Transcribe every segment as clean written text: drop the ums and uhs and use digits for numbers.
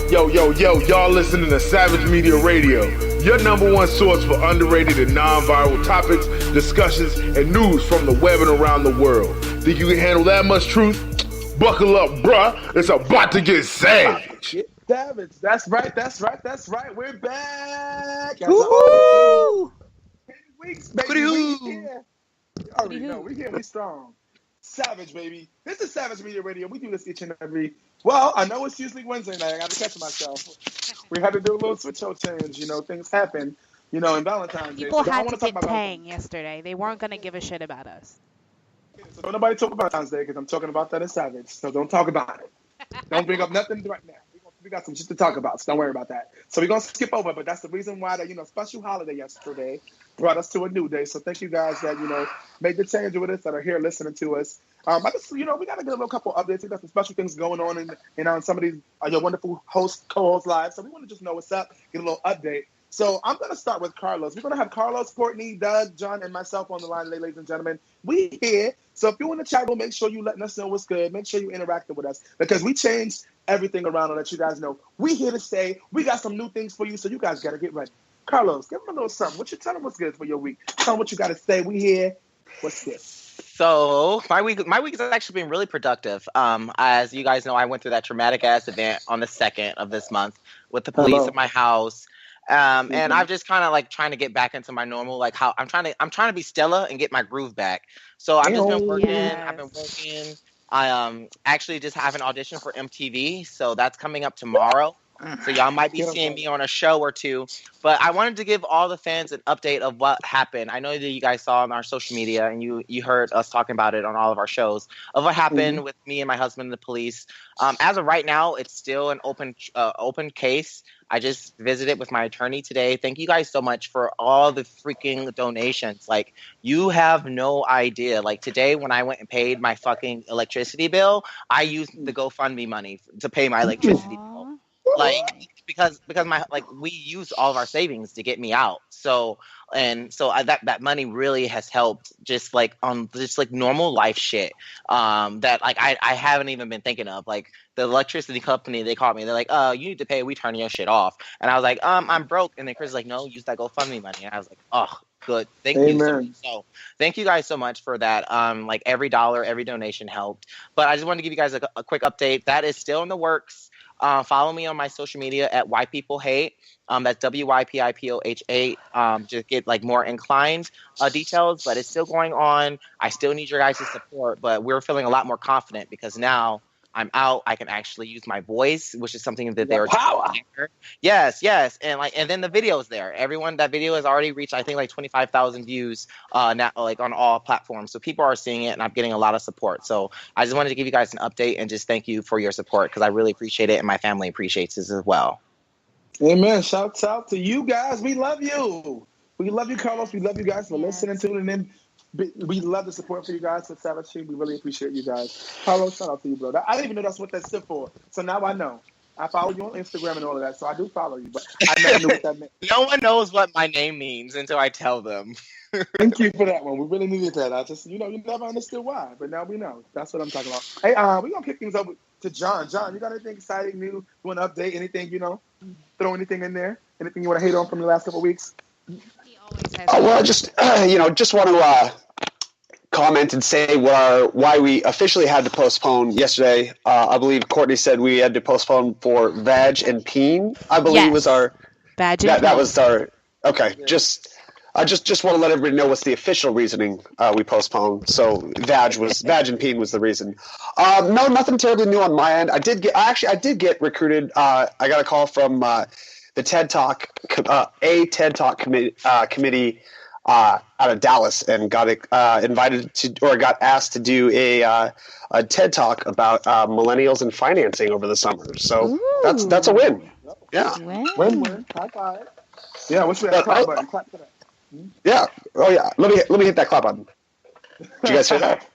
Yo, y'all listening to Savage Media Radio, your number one source for underrated and non-viral topics, discussions, and news from the web and around the world. Think you can handle that much truth? Buckle up, bruh. It's about to get savage. Get savage. That's right. We're back. As I always do. Woo! 10 weeks, baby. We here. You already know. We here. We strong. Savage, baby. This is Savage Media Radio. We do this each and every. Well, I know it's usually Wednesday night. I got to catch myself. We had to do a little switch-o change. You know, things happen. You know, in Valentine's Day. People had to get tang yesterday. They weren't going to give a shit about us. So don't nobody talk about Valentine's Day because I'm talking about that as Savage. So don't talk about it. Don't bring up nothing right now. We got some shit to talk about, so don't worry about that. So we're going to skip over, but that's the reason why the, special holiday yesterday brought us to a new day. So thank you guys that, made the change with us, that are here listening to us. We got to get a little couple updates. We got some special things going on in some of these, your wonderful co-host lives. So we want to just know what's up, get a little update. So I'm going to start with Carlos. We're going to have Carlos, Courtney, Doug, John, and myself on the line today, ladies and gentlemen. We here. So if you're in the chat room, make sure you letting us know what's good. Make sure you interacting with us because we changed everything around to let you guys know we here to stay. We got some new things for you, so you guys got to get ready. Carlos, give them a little something. Tell them what's good for your week. Tell them what you got to say. We here. What's this? So my week has actually been really productive. As you guys know, I went through that traumatic ass event on the 2nd of this month with the police at my house. And I've just kind of like trying to get back into my normal, like how I'm trying to be Stella and get my groove back. So I've just been working. Yes. I've been working. I actually just have an audition for MTV, so that's coming up tomorrow. So y'all might be seeing me on a show or two. But I wanted to give all the fans an update of what happened. I know that you guys saw on our social media and you heard us talking about it on all of our shows of what happened with me and my husband and the police. As of right now, it's still an open case. I just visited with my attorney today. Thank you guys so much for all the freaking donations. Like, you have no idea. Like, today when I went and paid my fucking electricity bill, I used the GoFundMe money to pay my electricity bill. Like, because we use all of our savings to get me out. So that money really has helped just like on just like normal life shit that like I haven't even been thinking of. Like the electricity company, they called me. They're like, you need to pay. We turn your shit off. And I was like, I'm broke. And then Chris was like, no, use that GoFundMe money. And I was like, oh, good. Thank you so much. So thank you guys so much for that. Like every dollar, every donation helped. But I just wanted to give you guys a quick update. That is still in the works. Follow me on my social media at White People Hate. That's WYPIPOH8. Just get like more inclined details, but it's still going on. I still need your guys' support, but we're feeling a lot more confident because now I'm out. I can actually use my voice, which is something that they're power. Yes, and then the video's there. That video has already reached, I think, like 25,000 views now, like on all platforms. So people are seeing it, and I'm getting a lot of support. So I just wanted to give you guys an update and just thank you for your support because I really appreciate it, and my family appreciates this as well. Amen. Shouts out to you guys. We love you. We love you, Carlos. We love you guys for listening, tuning in. We love the support for you guys at Savage Team. We really appreciate you guys. Carlos, shout out to you, bro. I didn't even know that's what that stood for. So now I know. I follow you on Instagram and all of that, so I do follow you, but I never knew what that meant. No one knows what my name means until I tell them. Thank you for that one. We really needed that. I just, you never understood why, but now we know. That's what I'm talking about. Hey, we're going to kick things over to John. John, you got anything exciting, new, you want to update, anything, throw anything in there? Anything you want to hate on from the last couple of weeks? He always has just want to comment and say why we officially had to postpone yesterday. I believe Courtney said we had to postpone for Vag and Peen. I believe was our Vag and that was our okay. Yeah. I just want to let everybody know what's the official reasoning we postponed. So Vag and Peen was the reason. No, nothing terribly new on my end. I did get recruited. I got a call from the TED Talk TED Talk committee out of Dallas and got invited to or got asked to do a TED Talk about millennials and financing over the summer. So that's a win. Yeah. Win. High five. Yeah, what's that clap button? Clap for that. Yeah. Oh yeah. Let me hit that clap button. Did you guys hear that?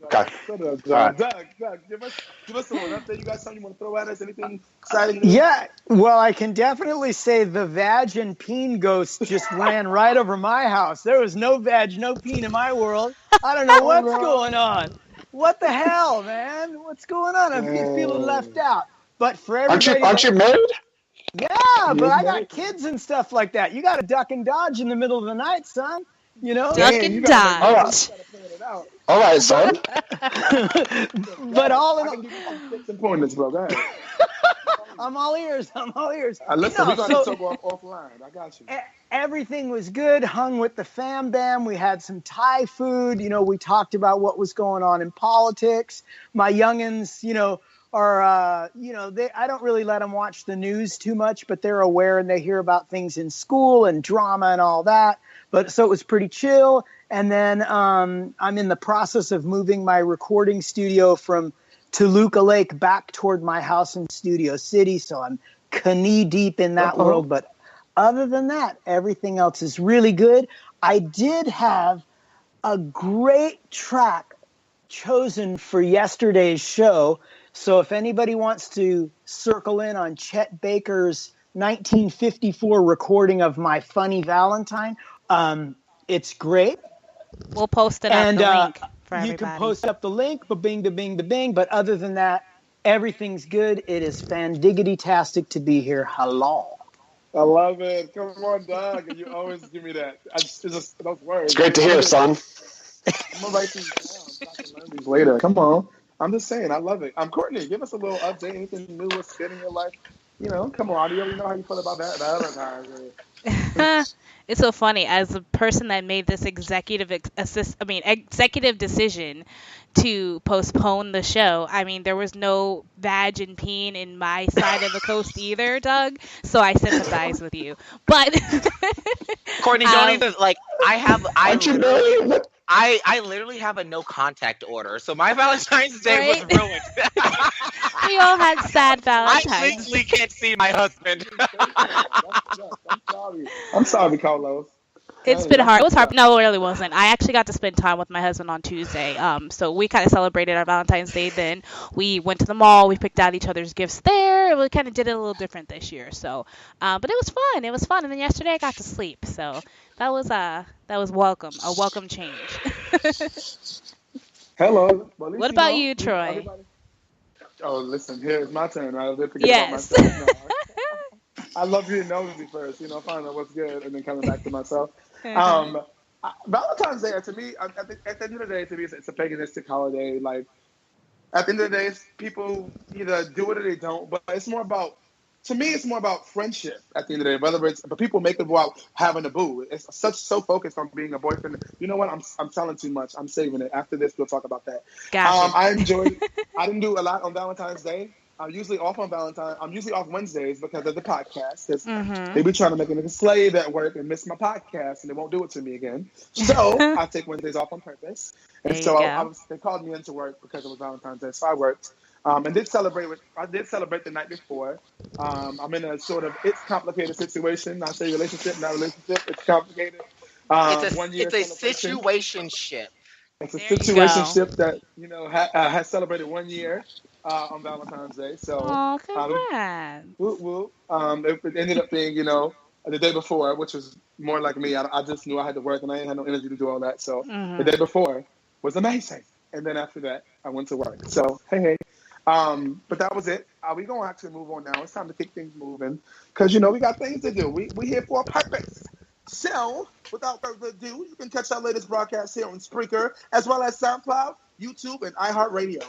Okay. Doug, give us a little update. You got something you want to throw at us? Anything exciting? Yeah, well, I can definitely say the Vag and Peen ghost just ran right over my house. There was no Vag, no Peen in my world. I don't know what's going on. What the hell, man? What's going on? I'm feeling left out. But for Aren't everybody, you married? yeah, but I got kids and stuff like that. You got to duck and dodge in the middle of the night, son. You know. Duck Damn, and you gotta All right. dodge. plan it out. All right, son. But all in I all, can give you some tips and pointers, bro. Go ahead. I'm all ears. I'm all ears. Listen, No, we're gonna so talk offline. I got you. everything was good. Hung with the fam bam. We had some Thai food. You know, we talked about what was going on in politics. My youngins, you know, are I don't really let them watch the news too much, but they're aware and they hear about things in school and drama and all that. But so it was pretty chill. And then I'm in the process of moving my recording studio from Toluca Lake back toward my house in Studio City. So I'm knee deep in that world. But other than that, everything else is really good. I did have a great track chosen for yesterday's show. So if anybody wants to circle in on Chet Baker's 1954 recording of My Funny Valentine, it's great. We'll post it And up the link for you everybody. can post up the link, ba-bing, da-bing, da-bing. But other than that, everything's good. It is fandiggity-tastic to be here. Hello. I love it. Come on, Doug. You always give me that. It's just those words. It's great to hear, son. I'm gonna write these down so I can learn these later. Come on. I'm just saying, I love it. Courtney, give us a little update. Anything new what's good in your life? You know, come on. You already know how you feel about that Valentine's. It's so funny. As a person that made this executive decision to postpone the show, I mean, there was no vag and peen in my side of the coast either, Doug. So I sympathize with you. But Courtney, don't even Aren't you married? What? I literally have a no contact order, so my Valentine's Day was Right? ruined. we all had sad I Valentines. legally can't see my husband. I'm sorry, Carlos. It's been hard. It was hard. No, it really wasn't. I actually got to spend time with my husband on Tuesday. So we kind of celebrated our Valentine's Day. Then we went to the mall. We picked out each other's gifts there. We kind of did it a little different this year. So, but it was fun. It was fun. And then yesterday I got to sleep. So that was welcome. A welcome change. Hello. What about you, Troy? Oh, listen. Here's my turn. Right? I did forget Yes. about myself. No, I love being nosy first. You know, finding out what's good and then coming back to myself. Valentine's Day, to me, at the end of the day, to me, it's a paganistic holiday. Like, at the end of the day, people either do it or they don't. But it's more about, to me, it's more about friendship at the end of the day. But people make it about having a boo. It's so focused on being a boyfriend. You know what? I'm telling too much. I'm saving it. After this, we'll talk about that. Gotcha. I didn't do a lot on Valentine's Day. I'm usually off on Valentine's. I'm usually off Wednesdays because of the podcast. Because they be trying to make me a slave at work and miss my podcast, and they won't do it to me again. So I take Wednesdays off on purpose. And There so you they called me into work because it was Valentine's Day. So I worked. I did celebrate the night before. I'm in a sort of complicated situation. I say relationship, not relationship. It's complicated. It's a 1 year celebration. situationship. It's a There you situationship that has celebrated 1 year on Valentine's Day. So, Oh, congrats. whoop, whoop. It ended up being the day before, which was more like me. I just knew I had to work and I didn't have no energy to do all that. So the day before was amazing, and then after that I went to work. So hey. But that was it. We're gonna actually move on now. It's time to keep things moving because we got things to do. We here for a purpose. So, without further ado, you can catch our latest broadcast here on Spreaker, as well as SoundCloud, YouTube, and iHeartRadio.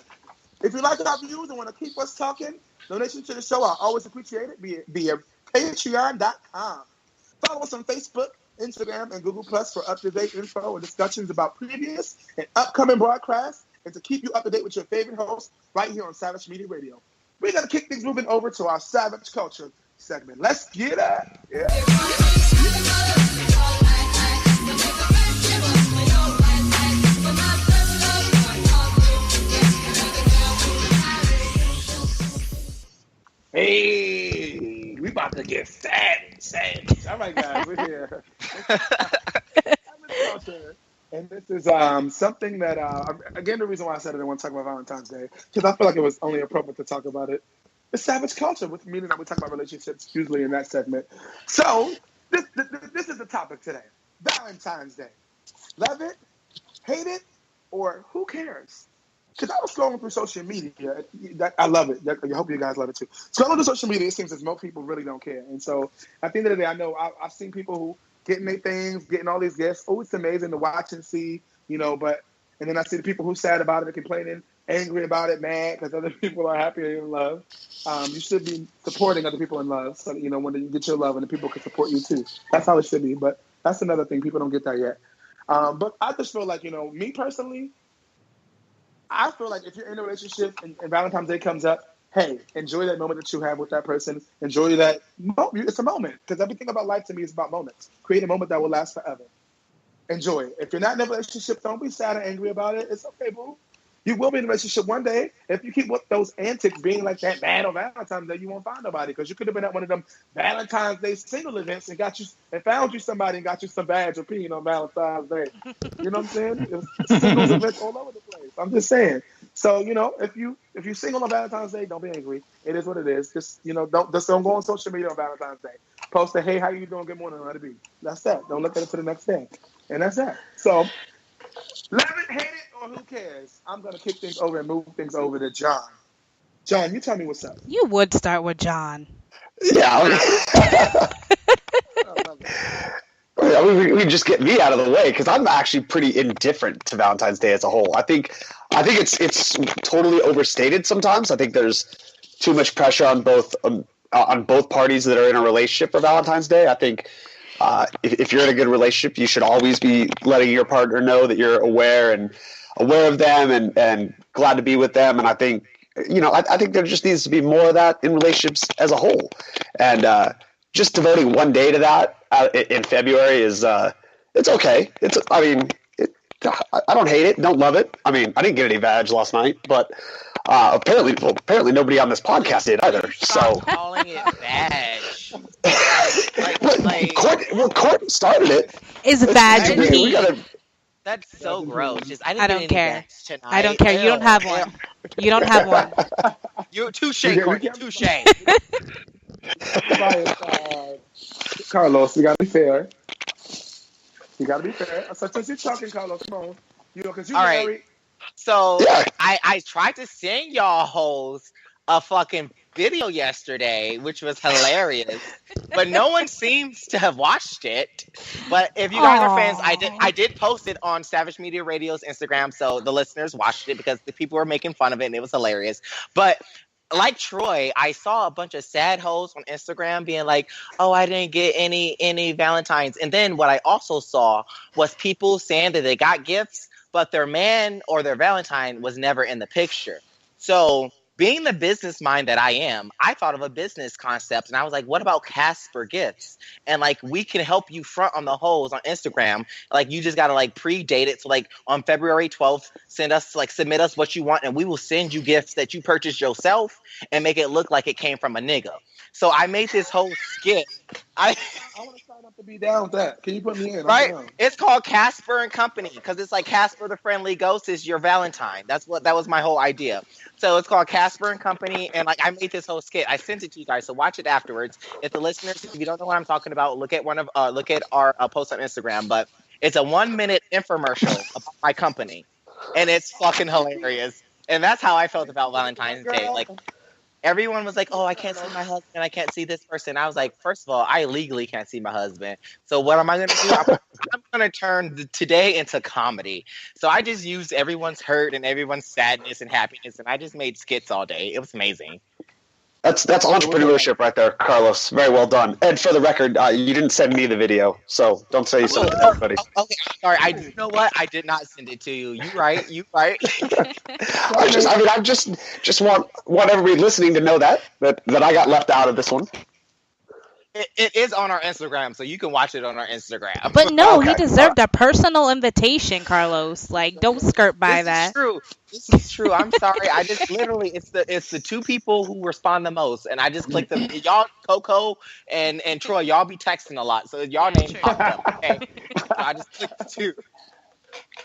If you like our views and want to keep us talking, donations to the show are always appreciated via Patreon.com. Follow us on Facebook, Instagram, and Google Plus for up-to-date info and discussions about previous and upcoming broadcasts, and to keep you up to date with your favorite hosts right here on Savage Media Radio. We're going to kick things moving over to our Savage Culture segment. Let's get it. Yeah. Hey, we about to get savage. All right, guys, we're here. And this is something that, again, the reason why I said I didn't want to talk about Valentine's Day, because I feel like it was only appropriate to talk about it. It's savage culture, with meaning that we talk about relationships usually in that segment. So, this is the topic today. Valentine's Day. Love it, hate it, or who cares? because I was scrolling through social media. I love it. I hope you guys love it too. Scrolling through social media, it seems as most people really don't care. And so at the end of the day, I know I've seen people who getting their things, getting all these gifts. Oh, it's amazing to watch and see, and then I see the people who sad about it and complaining, angry about it, mad because other people are happy and in love. You should be supporting other people in love. So, when you get your love and the people can support you too. That's how it should be. But that's another thing. People don't get that yet. But I just feel like, me personally, I feel like if you're in a relationship and Valentine's Day comes up, hey, enjoy that moment that you have with that person. Enjoy that. It's a moment. Because everything about life to me is about moments. Create a moment that will last forever. Enjoy it. If you're not in a relationship, don't be sad and angry about it. It's okay, boo. You will be in a relationship one day. If you keep with those antics being like that bad on Valentine's Day, you won't find nobody because you could have been at one of them Valentine's Day single events and found you somebody and got you some badge or peeing on Valentine's Day. You know what I'm saying? It was singles events all over the place. I'm just saying. So, if you're single on Valentine's Day, don't be angry. It is what it is. Just don't go on social media on Valentine's Day. Post a hey, how you doing? Good morning, let it be. That's that. Don't look at it for the next day. And that's that. So, love it, hate it, or who cares? I'm going to kick things over and move things over to John. John, you tell me what's up. You would start with John. Yeah. We just get me out of the way because I'm actually pretty indifferent to Valentine's Day as a whole. I think it's totally overstated sometimes. I think there's too much pressure on both parties that are in a relationship for Valentine's Day. I think if you're in a good relationship, you should always be letting your partner know that you're aware of them and glad to be with them. And I think, I think there just needs to be more of that in relationships as a whole. And just devoting one day to that in February is it's okay. I don't hate it, don't love it. I mean, I didn't get any badge last night, but apparently nobody on this podcast did either. So calling it badge. Courtney started it. It's badge and heat. That's so gross. I don't care. I don't care. You don't have one. You don't have one. You touche, Courtney. Touche. Carlos, you gotta be fair. So since you're talking, Carlos, come on. Because you all married. right. So I tried to send y'all hoes a fucking video yesterday, which was hilarious, but no one seems to have watched it. But if you guys are fans, I did post it on Savage Media Radio's Instagram, so the listeners watched it because the people were making fun of it and it was hilarious. But like Troy, I saw a bunch of sad hoes on Instagram being like, oh, I didn't get any Valentines. And then what I also saw was people saying that they got gifts, but their man or their Valentine was never in the picture. So being the business mind that I am, I thought of a business concept and I was like, what about Casper Gifts? And like, we can help you front on the hoes on Instagram. Like, you just got to like predate it. So like on February 12th, submit us what you want and we will send you gifts that you purchased yourself and make it look like it came from a nigga. So I made this whole skit. I want to sign up to be down with that. Can you put me in? Right? It's called Casper and Company because it's like Casper the Friendly Ghost is your Valentine. That was my whole idea. So it's called Casper and Company, and like I made this whole skit. I sent it to you guys, so watch it afterwards. If the listeners, if you don't know what I'm talking about, look at our post on Instagram. But it's a 1-minute infomercial about my company, and it's fucking hilarious. And that's how I felt about Valentine's Day. Like, everyone was like, oh, I can't see my husband. I can't see this person. I was like, first of all, I legally can't see my husband. So what am I going to do? I'm going to turn today into comedy. So I just used everyone's hurt and everyone's sadness and happiness, and I just made skits all day. It was amazing. That's entrepreneurship right there, Carlos. Very well done. And for the record, you didn't send me the video, so don't say you sent it to everybody. Okay, sorry. You know what? I did not send it to you. You right. I just want everybody listening to know that I got left out of this one. It is on our Instagram, so you can watch it on our Instagram. But no, okay. He deserved a personal invitation, Carlos. Like, don't skirt by that. This is true. I'm sorry. I just literally, it's the two people who respond the most, and I just clicked them. Y'all, Coco and Troy, y'all be texting a lot, so y'all name popped up. Okay, so I just clicked the two.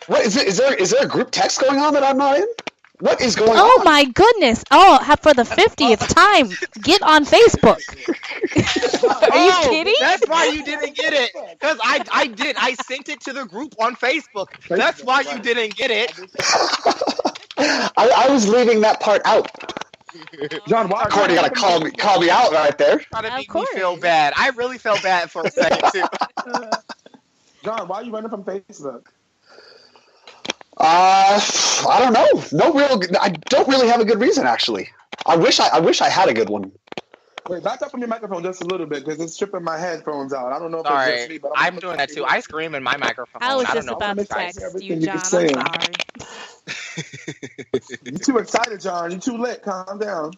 What is there a group text going on that I'm not in? What is going on? Oh my goodness! Oh, for the 50th time, get on Facebook. Are you kidding? That's why you didn't get it. Because I did. I sent it to the group on Facebook. That's why you didn't get it. I was leaving that part out. John, why? Courtney got to call me out right there. Trying to Of make me feel course. bad. I really felt bad for a second too. John, why are you running from Facebook? I don't know. I don't really have a good reason actually. I wish I had a good one. Wait, back up from your microphone just a little bit because it's stripping my headphones out. I don't know if it's Sorry, just me, but I'm doing that too. I scream in my microphone. I was don't just know about to if you guys- text everything you, you John. can say. I'm sorry. You're too excited, John. You're too lit. Calm down.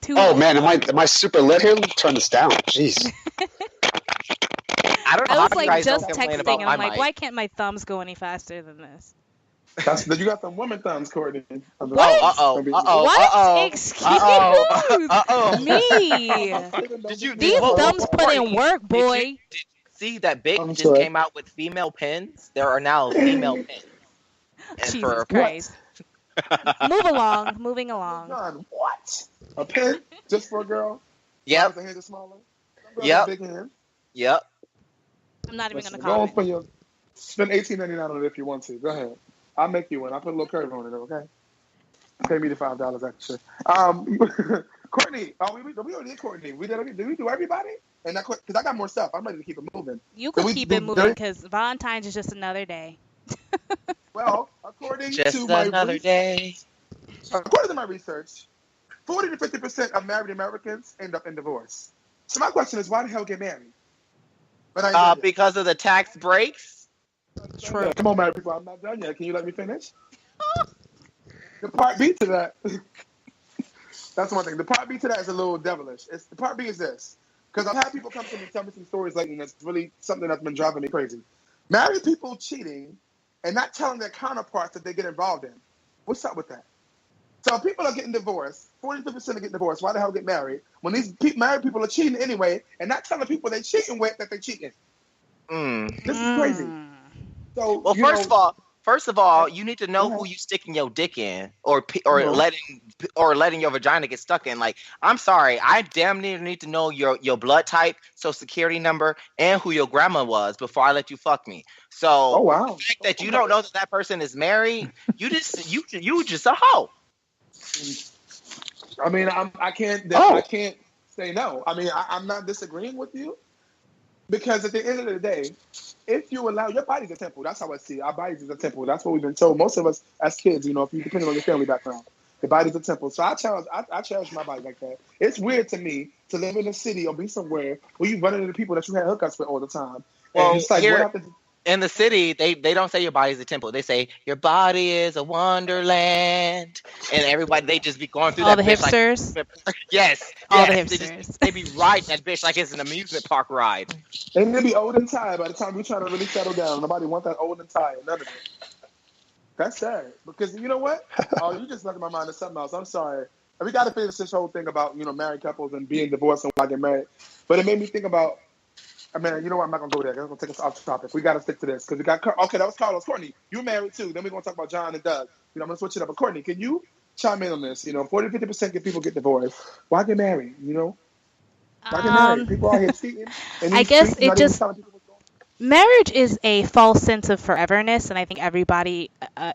Oh man, am I super lit here? Let me turn this down. Jeez. I don't know I how was you like guys just don't complain texting, about and my I'm like, mic. why can't my thumbs go any faster than this? You got some woman thumbs, Courtney. What? What? Excuse me. Did you These Whoa, thumbs put Courtney, in work, boy. Did you see that Bic I'm just sorry. came out with female pins? There are now female pins. And Jesus Christ. Moving along. John, what? A pen just for a girl? Yep, The hands are smaller. Some girls Yep. have big hands. yep. I'm not even Listen, gonna go on, comment. spend $18.99 on it if you want to. Go ahead. I'll make you one. I'll put a little curve on it, okay? Pay me the $5 extra. Courtney, we already did Courtney. Did we do everybody? And because I got more stuff. I'm ready to keep it moving. You Did could we keep do it moving dirt? because Valentine's is just another day. Well, according Just to my another day. According to my research, 40 to 50% of married Americans end up in divorce. So my question is, why the hell get married? But I ain't done yet. Because of the tax breaks. True. Come on, married people. I'm not done yet. Can you let me finish? The part B to that. That's one thing. The part B to that is a little devilish. The part B is this. Because I've had people come to me and tell me some stories lately, and it's really something that's been driving me crazy. Married people cheating and not telling their counterparts that they get involved in. What's up with that? So if people are getting divorced, 42% are getting divorced. Why the hell get married? When these married people are cheating anyway and not telling people they're cheating with that they're cheating. This is crazy. So, Well, first of all, you need to know who you sticking your dick in, or letting your vagina get stuck in. Like, I'm sorry, I damn near need to know your blood type, social security number, and who your grandma was before I let you fuck me. So, Oh wow. the fact that you don't know that person is married, you just a hoe. I mean, I can't say no. I mean, I'm not disagreeing with you because at the end of the day, if you allow your body's a temple, that's how I see it. Our bodies is a temple. That's what we've been told. Most of us as kids, if you depending on your family background, the body's a temple. So I cherish my body like that. It's weird to me to live in a city or be somewhere where you run into people that you had hookups with all the time. Well, And it's like, here- what happens? In the city, they don't say your body is a temple. They say your body is a wonderland, and everybody they just be going through All that the bitch hipsters. Like, yes, All the yes, hipsters. They be riding that bitch like it's an amusement park ride. And they be old and tired by the time we try to really settle down. Nobody want that old and tired. None of it. That's sad. Because you know what? Oh, you just left my mind to something else. I'm sorry. We got to finish this whole thing about, married couples and being divorced and why get married. But it made me think about, you know what? I'm not going to go there. I'm going to take us off topic. We got to stick to this. Because we got, okay, that was Carlos. Courtney, you're married too. Then we're going to talk about John and Doug. I'm going to switch it up. But Courtney, can you chime in on this? 40 to 50% of people get divorced. Why get married? Why get married? People are here cheating. And I these guess streets it not even just- telling people what's going on. Marriage is a false sense of foreverness, and I think everybody,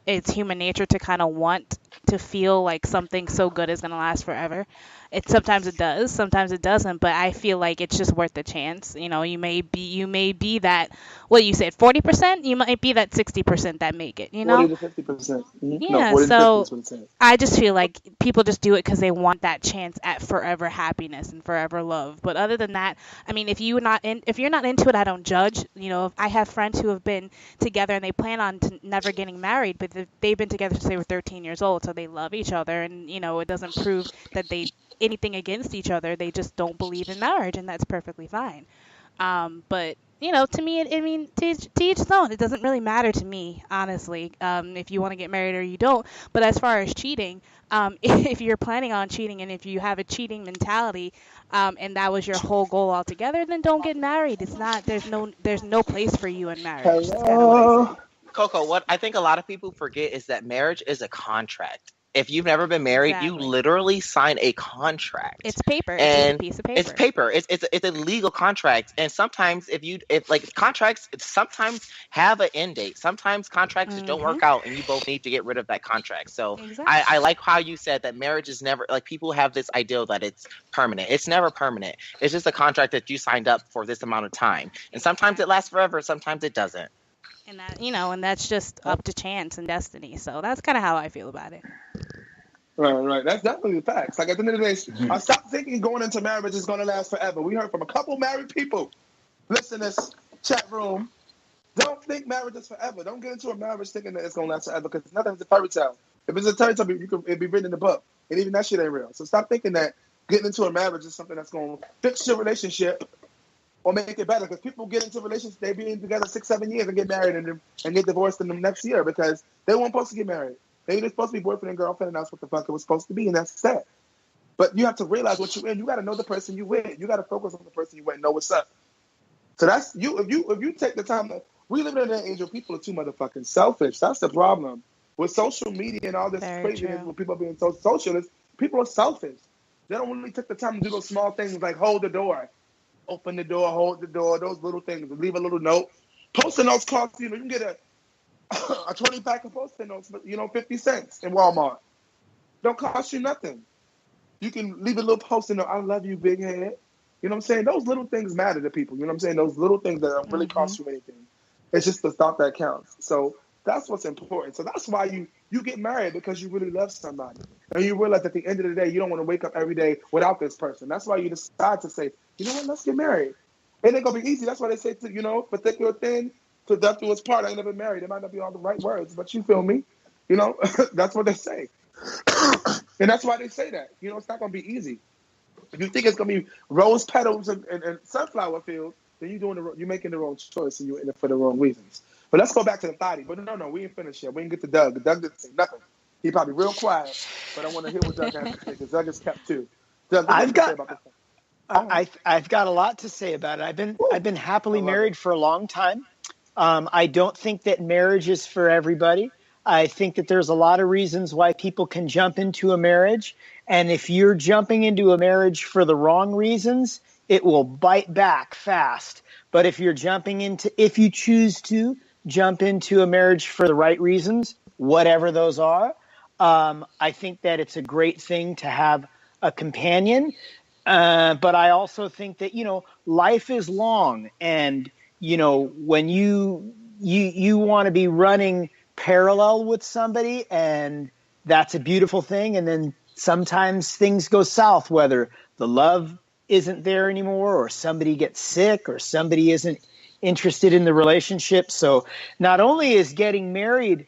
it's human nature to kind of want to feel like something so good is going to last forever. Sometimes it does, sometimes it doesn't, but I feel like it's just worth the chance. You may be that, what you said, 40%, you might be that 60% that make it, 40 to 50%. Mm-hmm. Yeah, 40 to so 50%. I just feel like people just do it because they want that chance at forever happiness and forever love. But other than that, I mean, if you're not into it, I don't judge. I have friends who have been together and they plan on never getting married, but they've been together since they were 13 years old, so they love each other, and it doesn't prove that they anything against each other. They just don't believe in marriage, and that's perfectly fine. But to me, to each his own. It doesn't really matter to me, honestly, if you want to get married or you don't. But as far as cheating, if you're planning on cheating and if you have a cheating mentality, and that was your whole goal altogether, then don't get married. It's not. There's no place for you in marriage. That's kinda what I say. Hello. Coco, what I think a lot of people forget is that marriage is a contract. if you've never been married, you Exactly. literally sign a contract. It's paper. It's just a And piece of paper. it's paper. It's a legal contract. And sometimes if like contracts sometimes have an end date. Sometimes contracts just don't work out and you both need to get rid of that contract. So Exactly. I like how you said that marriage is never, like, people have this ideal that it's permanent. It's never permanent. It's just a contract that you signed up for this amount of time. And sometimes it lasts forever, sometimes it doesn't. And that, and that's just up to chance and destiny. So that's kind of how I feel about it. Right. That's definitely the facts. Like, at the end of the day, I stopped thinking going into marriage is going to last forever. We heard from a couple married people. Listen to this chat room. Don't think marriage is forever. Don't get into a marriage thinking that it's going to last forever, because nothing's a fairy tale. If it's a fairy tale, it'd be written in the book. And even that shit ain't real. So stop thinking that getting into a marriage is something that's going to fix your relationship or make it better. Because people get into relationships, they be together 6-7 years and get married and get divorced in the next year because they weren't supposed to get married. They were supposed to be boyfriend and girlfriend, and that's what the fuck it was supposed to be, and that's sad. But you have to realize what you're in. You got to know the person you with. You got to focus on the person you with and know what's up. So that's you. If you take the time to, we live in an age where people are too motherfucking selfish. That's the problem with social media and all this craziness. Where people are being so socialist, people are selfish. They don't really take the time to do those small things like hold the door, open the door, hold the door. Those little things. Leave a little note. Post-it notes cost you can get a 20-pack of Post-it notes, 50 cents in Walmart. Don't cost you nothing. You can leave a little Post-it note. I love you, big head. You know what I'm saying? Those little things matter to people. You know what I'm saying? Those little things that don't really cost you anything. It's just the thought that counts. So that's what's important. So that's why you get married, because you really love somebody. And you realize at the end of the day, you don't want to wake up every day without this person. That's why you decide to say, you know what, let's get married. It ain't going to be easy. That's why they say, for thick or thin, to death do us part. I ain't never married. It might not be all the right words, but you feel me? That's what they say. And that's why they say that. It's not going to be easy. If you think it's going to be rose petals and sunflower fields, then you're making the wrong choice and you're in it for the wrong reasons. But let's go back to the thotty. But no, we ain't finished yet. We didn't get to Doug. Doug didn't say nothing. He probably real quiet, but I want to hear what Doug has to say, because Doug is kept too. Doug, I've got a lot to say about it. I've been happily married for a long time. I don't think that marriage is for everybody. I think that there's a lot of reasons why people can jump into a marriage. And if you're jumping into a marriage for the wrong reasons, it will bite back fast. But if you choose to jump into a marriage for the right reasons, whatever those are, I think that it's a great thing to have a companion. But I also think that, life is long, and when you want to be running parallel with somebody, and that's a beautiful thing. And then sometimes things go south, whether the love isn't there anymore, or somebody gets sick, or somebody isn't interested in the relationship. So not only is getting married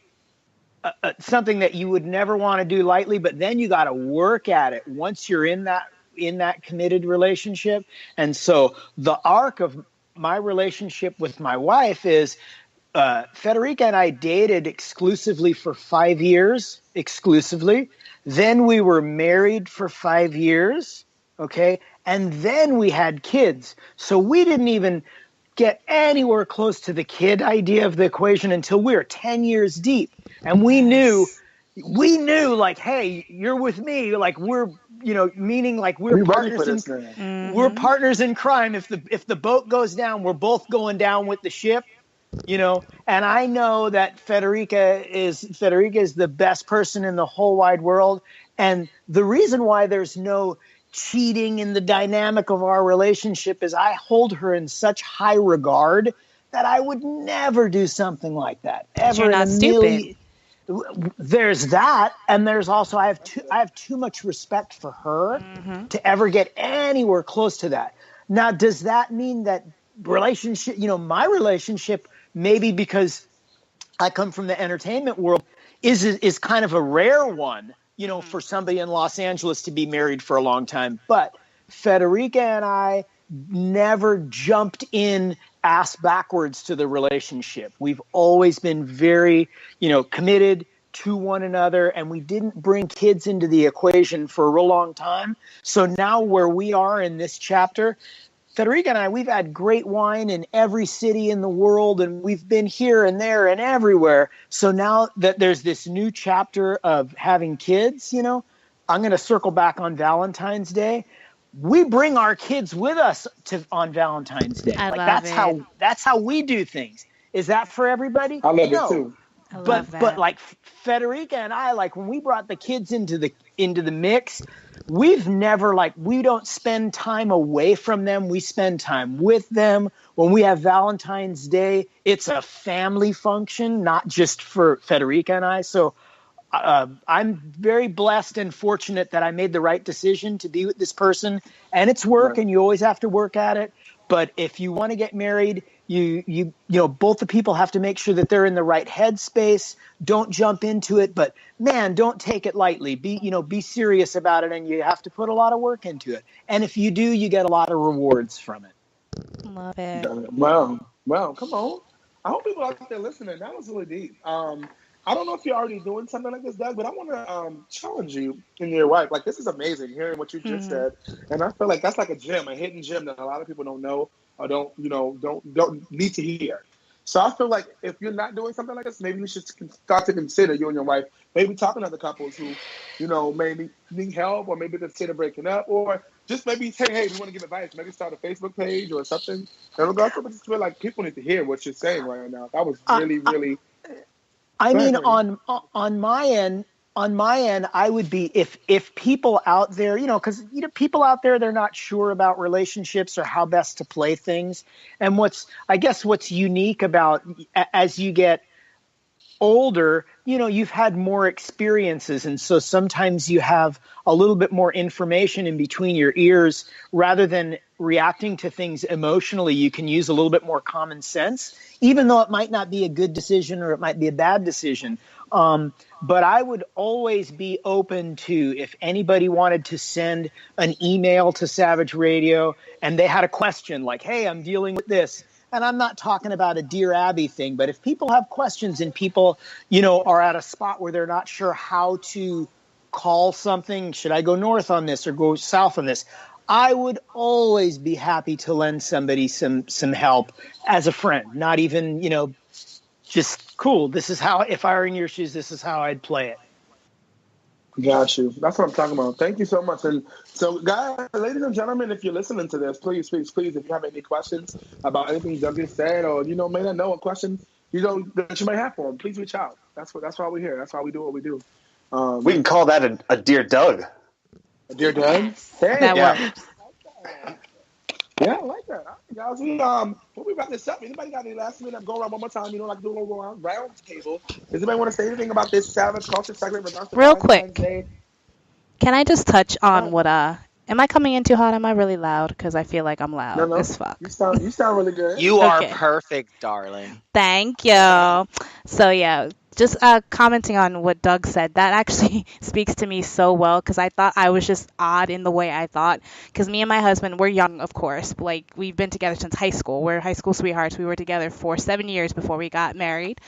something that you would never want to do lightly, but then you got to work at it once you're in that committed relationship. And so the arc of my relationship with my wife is Federica and I dated exclusively for 5 years, exclusively. Then we were married for 5 years, okay? And then we had kids. So we didn't even get anywhere close to the kid idea of the equation until we were 10 years deep. And we knew like, hey, you're with me. Like we're, meaning like we're partners we're partners in crime. If the boat goes down, we're both going down with the ship. And I know that Federica is the best person in the whole wide world. And the reason why there's no cheating in the dynamic of our relationship is I hold her in such high regard that I would never do something like that ever. You're not stupid. There's that, and there's also I have too much respect for her to ever get anywhere close to that. Now, does that mean that relationship, my relationship, maybe because I come from the entertainment world, is kind of a rare one, for somebody in Los Angeles to be married for a long time. But Federica and I never jumped in ass backwards to the relationship. We've always been very, committed to one another, and we didn't bring kids into the equation for a real long time. So now where we are in this chapter, Federica and I, we've had great wine in every city in the world, and we've been here and there and everywhere. So now that there's this new chapter of having kids, I'm going to circle back on Valentine's Day. We bring our kids with us on Valentine's Day. I love that's how we do things. Is that for everybody? I love it too. But like Federica and I, like when we brought the kids into the mix, we've never we don't spend time away from them. We spend time with them. When we have Valentine's Day, it's a family function, not just for Federica and I. So I'm very blessed and fortunate that I made the right decision to be with this person. And it's work, and you always have to work at it. But if you want to get married, you both the people have to make sure that they're in the right headspace. Don't jump into it, but man, don't take it lightly. Be serious about it, and you have to put a lot of work into it. And if you do, you get a lot of rewards from it. Love it. Well, come on. I hope people out there listening. That was really deep. I don't know if you're already doing something like this, Doug, but I want to challenge you and your wife. Like, this is amazing, hearing what you just said. And I feel like that's like a gem, a hidden gem that a lot of people don't know or don't need to hear. So I feel like if you're not doing something like this, maybe you should start to consider, you and your wife, maybe talking to other couples who, maybe need help, or maybe consider breaking up, or just maybe say, hey, we want to give advice. Maybe start a Facebook page or something. In regards to it, I just feel like people need to hear what you're saying right now. That was really I mean, on my end, I would be if people out there, because people out there, they're not sure about relationships or how best to play things. And what's unique about as you get older, you've had more experiences, and so sometimes you have a little bit more information in between your ears. Rather than reacting to things emotionally, you can use a little bit more common sense, even though it might not be a good decision or it might be a bad decision. But I would always be open to, if anybody wanted to send an email to Savage Radio and they had a question like, hey, I'm dealing with this. And I'm not talking about a Dear Abby thing, but if people have questions and people, are at a spot where they're not sure how to call something, should I go north on this or go south on this? I would always be happy to lend somebody some help as a friend, not even, just cool. This is how, if I were in your shoes, this is how I'd play it. Got you. That's what I'm talking about. Thank you so much. And so, guys, ladies and gentlemen, if you're listening to this, please, if you have any questions about anything Doug just said, or may not know a question that you may have for him, please reach out. That's why we're here. That's why we do what we do. We can call that a Dear Doug. A Dear Doug? Hey, That works. Yeah, I like that. All right, guys, we'll be wrapping this up. Anybody got any last minute? Go around one more time. Like do a little round table. Does anybody want to say anything about this Savage Culture segment? Real quick. Can I just touch on what am I coming in too hot? Am I really loud? Because I feel like I'm loud as fuck. You sound really good. You are perfect, darling. Thank you. So yeah, just commenting on what Doug said, that actually speaks to me so well, because I thought I was just odd in the way I thought. Because me and my husband, we're young, of course. But, we've been together since high school. We're high school sweethearts. We were together for 7 years before we got married.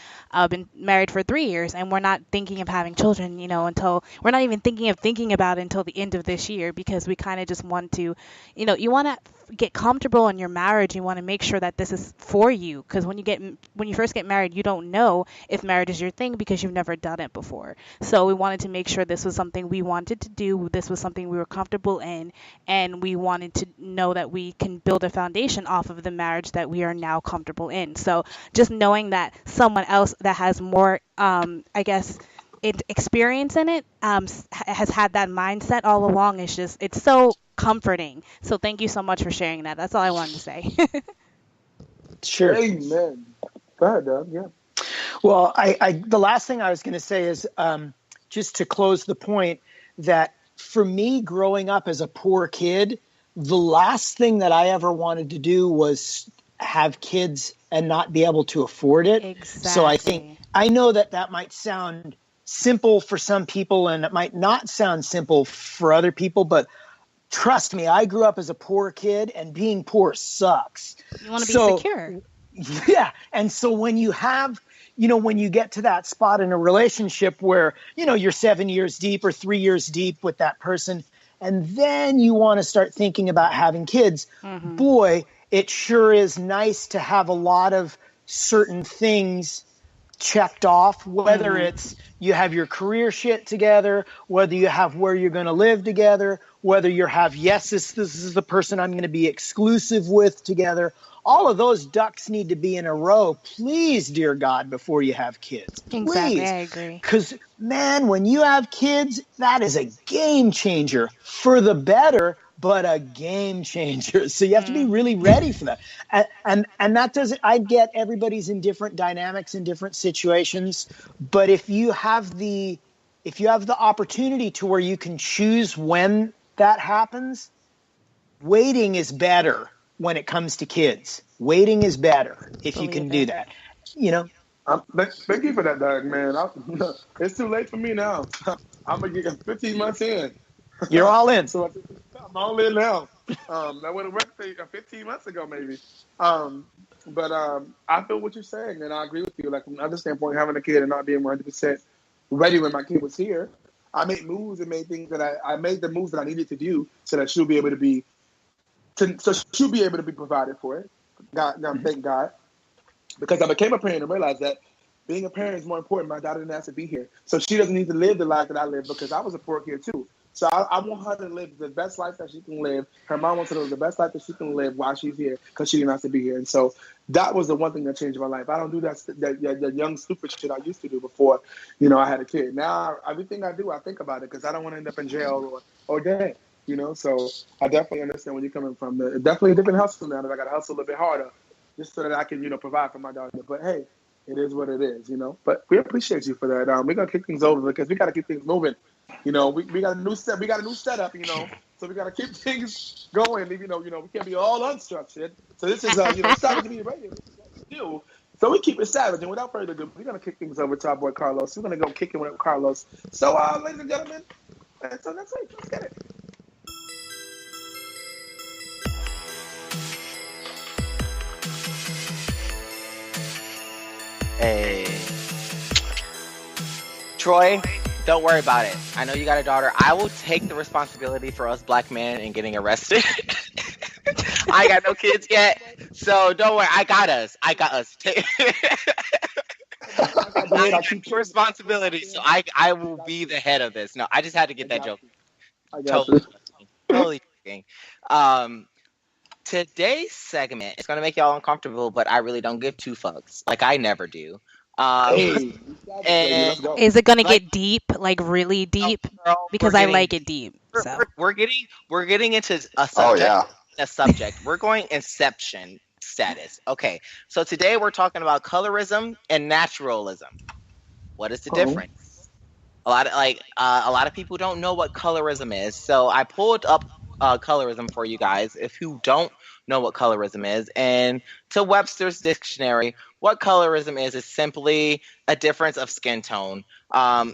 Been married for 3 years, and we're not thinking of having children, until we're not even thinking about it until the end of this year, because we kind of just want to, you want to get comfortable in your marriage. You want to make sure that this is for you, because when you first get married, you don't know if marriage is your thing because you've never done it before. So we wanted to make sure this was something we wanted to do. This was something we were comfortable in, and we wanted to know that we can build a foundation off of the marriage that we are now comfortable in. So just knowing that someone else that has more, experience in it, has had that mindset all along, it's so comforting. So thank you so much for sharing that. That's all I wanted to say. Sure. Amen. Go ahead, Doug. Yeah. Well, the last thing I was going to say is just to close the point that for me, growing up as a poor kid, the last thing that I ever wanted to do was have kids and not be able to afford it. Exactly. So I know that might sound simple for some people and it might not sound simple for other people, but trust me, I grew up as a poor kid, and being poor sucks. You want to be secure. Yeah. And so when you have, when you get to that spot in a relationship where, you're 7 years deep or 3 years deep with that person, and then you want to start thinking about having kids. Boy, it sure is nice to have a lot of certain things checked off, whether it's you have your career shit together, whether you have where you're going to live together, whether you have, yes, this is the person I'm going to be exclusive with together. All of those ducks need to be in a row, please, dear God, before you have kids. Exactly, Please. I agree. Because, man, when you have kids, that is a game changer for the better, but a game changer. So you have to be really ready for that. And that doesn't, I get everybody's in different dynamics in different situations, but if you have the opportunity to where you can choose when that happens, waiting is better when it comes to kids. Waiting is better if you can do that. You know? Thank you for that, Doug, man. It's too late for me now. I'm going to get 15 months in. You're all in. So I'm all in now. That would have worked 15 months ago, maybe. But I feel what you're saying, and I agree with you. Like, from another standpoint, having a kid and not being 100% ready when my kid was here, I made moves and made things that I made the moves that I needed to do so that she'll be able to be provided for it. Thank God. Because I became a parent and realized that being a parent is more important. My daughter didn't have to be here. So she doesn't need to live the life that I live because I was a poor kid too. So I want her to live the best life that she can live. Her mom wants her to live the best life that she can live while she's here because she didn't have to be here. And so that was the one thing that changed my life. I don't do that young stupid shit I used to do before, I had a kid. Now everything I do, I think about it because I don't want to end up in jail or dead. So I definitely understand where you're coming from. Definitely a different hustle now that I got to hustle a little bit harder just so that I can, provide for my daughter. But hey, it is what it is, But we appreciate you for that. We're gonna kick things over because we got to keep things moving. We got a new set. We got a new setup. So we got to keep things going. We can't be all unstructured. So this is Savage Media Radio. This is what we do. So we keep it savage. And without further ado, we're gonna kick things over to our boy Carlos. We're gonna go kick it with Carlos. So, ladies and gentlemen, until next week, let's get it. Hey. Troy, don't worry about it. I know you got a daughter. I will take the responsibility for us black men and getting arrested. I ain't got no kids yet, so don't worry. I got us. I take responsibility, so I will be the head of this. No, I just had to get that joke. Totally joking. Today's segment is going to make y'all uncomfortable, but I really don't give two fucks. Like I never do. And is it gonna get deep, like really deep? Because I like it deep. So we're getting into a subject. Oh yeah. A subject. We're going Inception status. Okay. So today we're talking about colorism and naturalism. What is the difference? A lot of people don't know what colorism is. So I pulled up colorism for you guys if you don't know what colorism is. And to Webster's dictionary, what colorism is simply a difference of skin tone.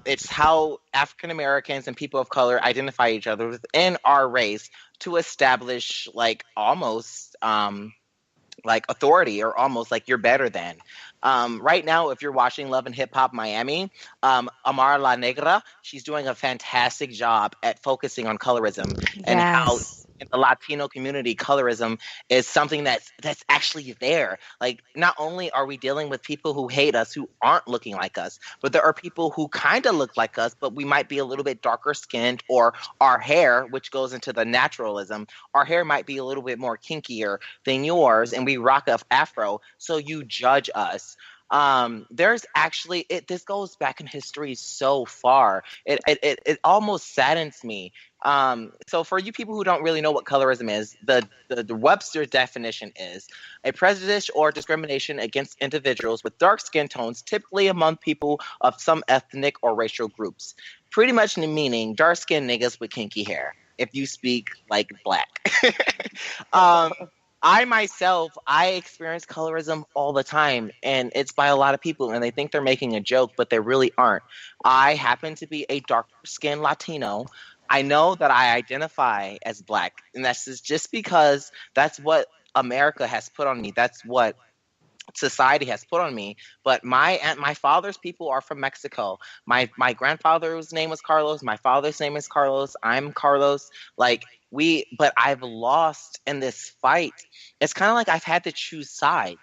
It's how African Americans and people of color identify each other within our race to establish almost authority or almost like you're better than. Right now, if you're watching Love and Hip Hop Miami, Amara La Negra, she's doing a fantastic job at focusing on colorism and how in the Latino community, colorism is something that's actually there. Like, not only are we dealing with people who hate us, who aren't looking like us, but there are people who kind of look like us, but we might be a little bit darker skinned, or our hair, which goes into the naturalism, our hair might be a little bit more kinkier than yours, and we rock a afro, so you judge us. There's actually this goes back in history so far. It almost saddens me. So for you people who don't really know what colorism is, the Webster definition is a prejudice or discrimination against individuals with dark skin tones, typically among people of some ethnic or racial groups. Pretty much meaning dark skinned niggas with kinky hair, if you speak like black. I myself, experience colorism all the time, and it's by a lot of people, and they think they're making a joke, but they really aren't. I happen to be a dark-skinned Latino. I know that I identify as black, and that's just because that's what America has put on me. That's what society has put on me. But my father's people are from Mexico. My grandfather's name was Carlos. My father's name is Carlos. I'm Carlos. Like but I've lost in this fight. It's kind of like I've had to choose sides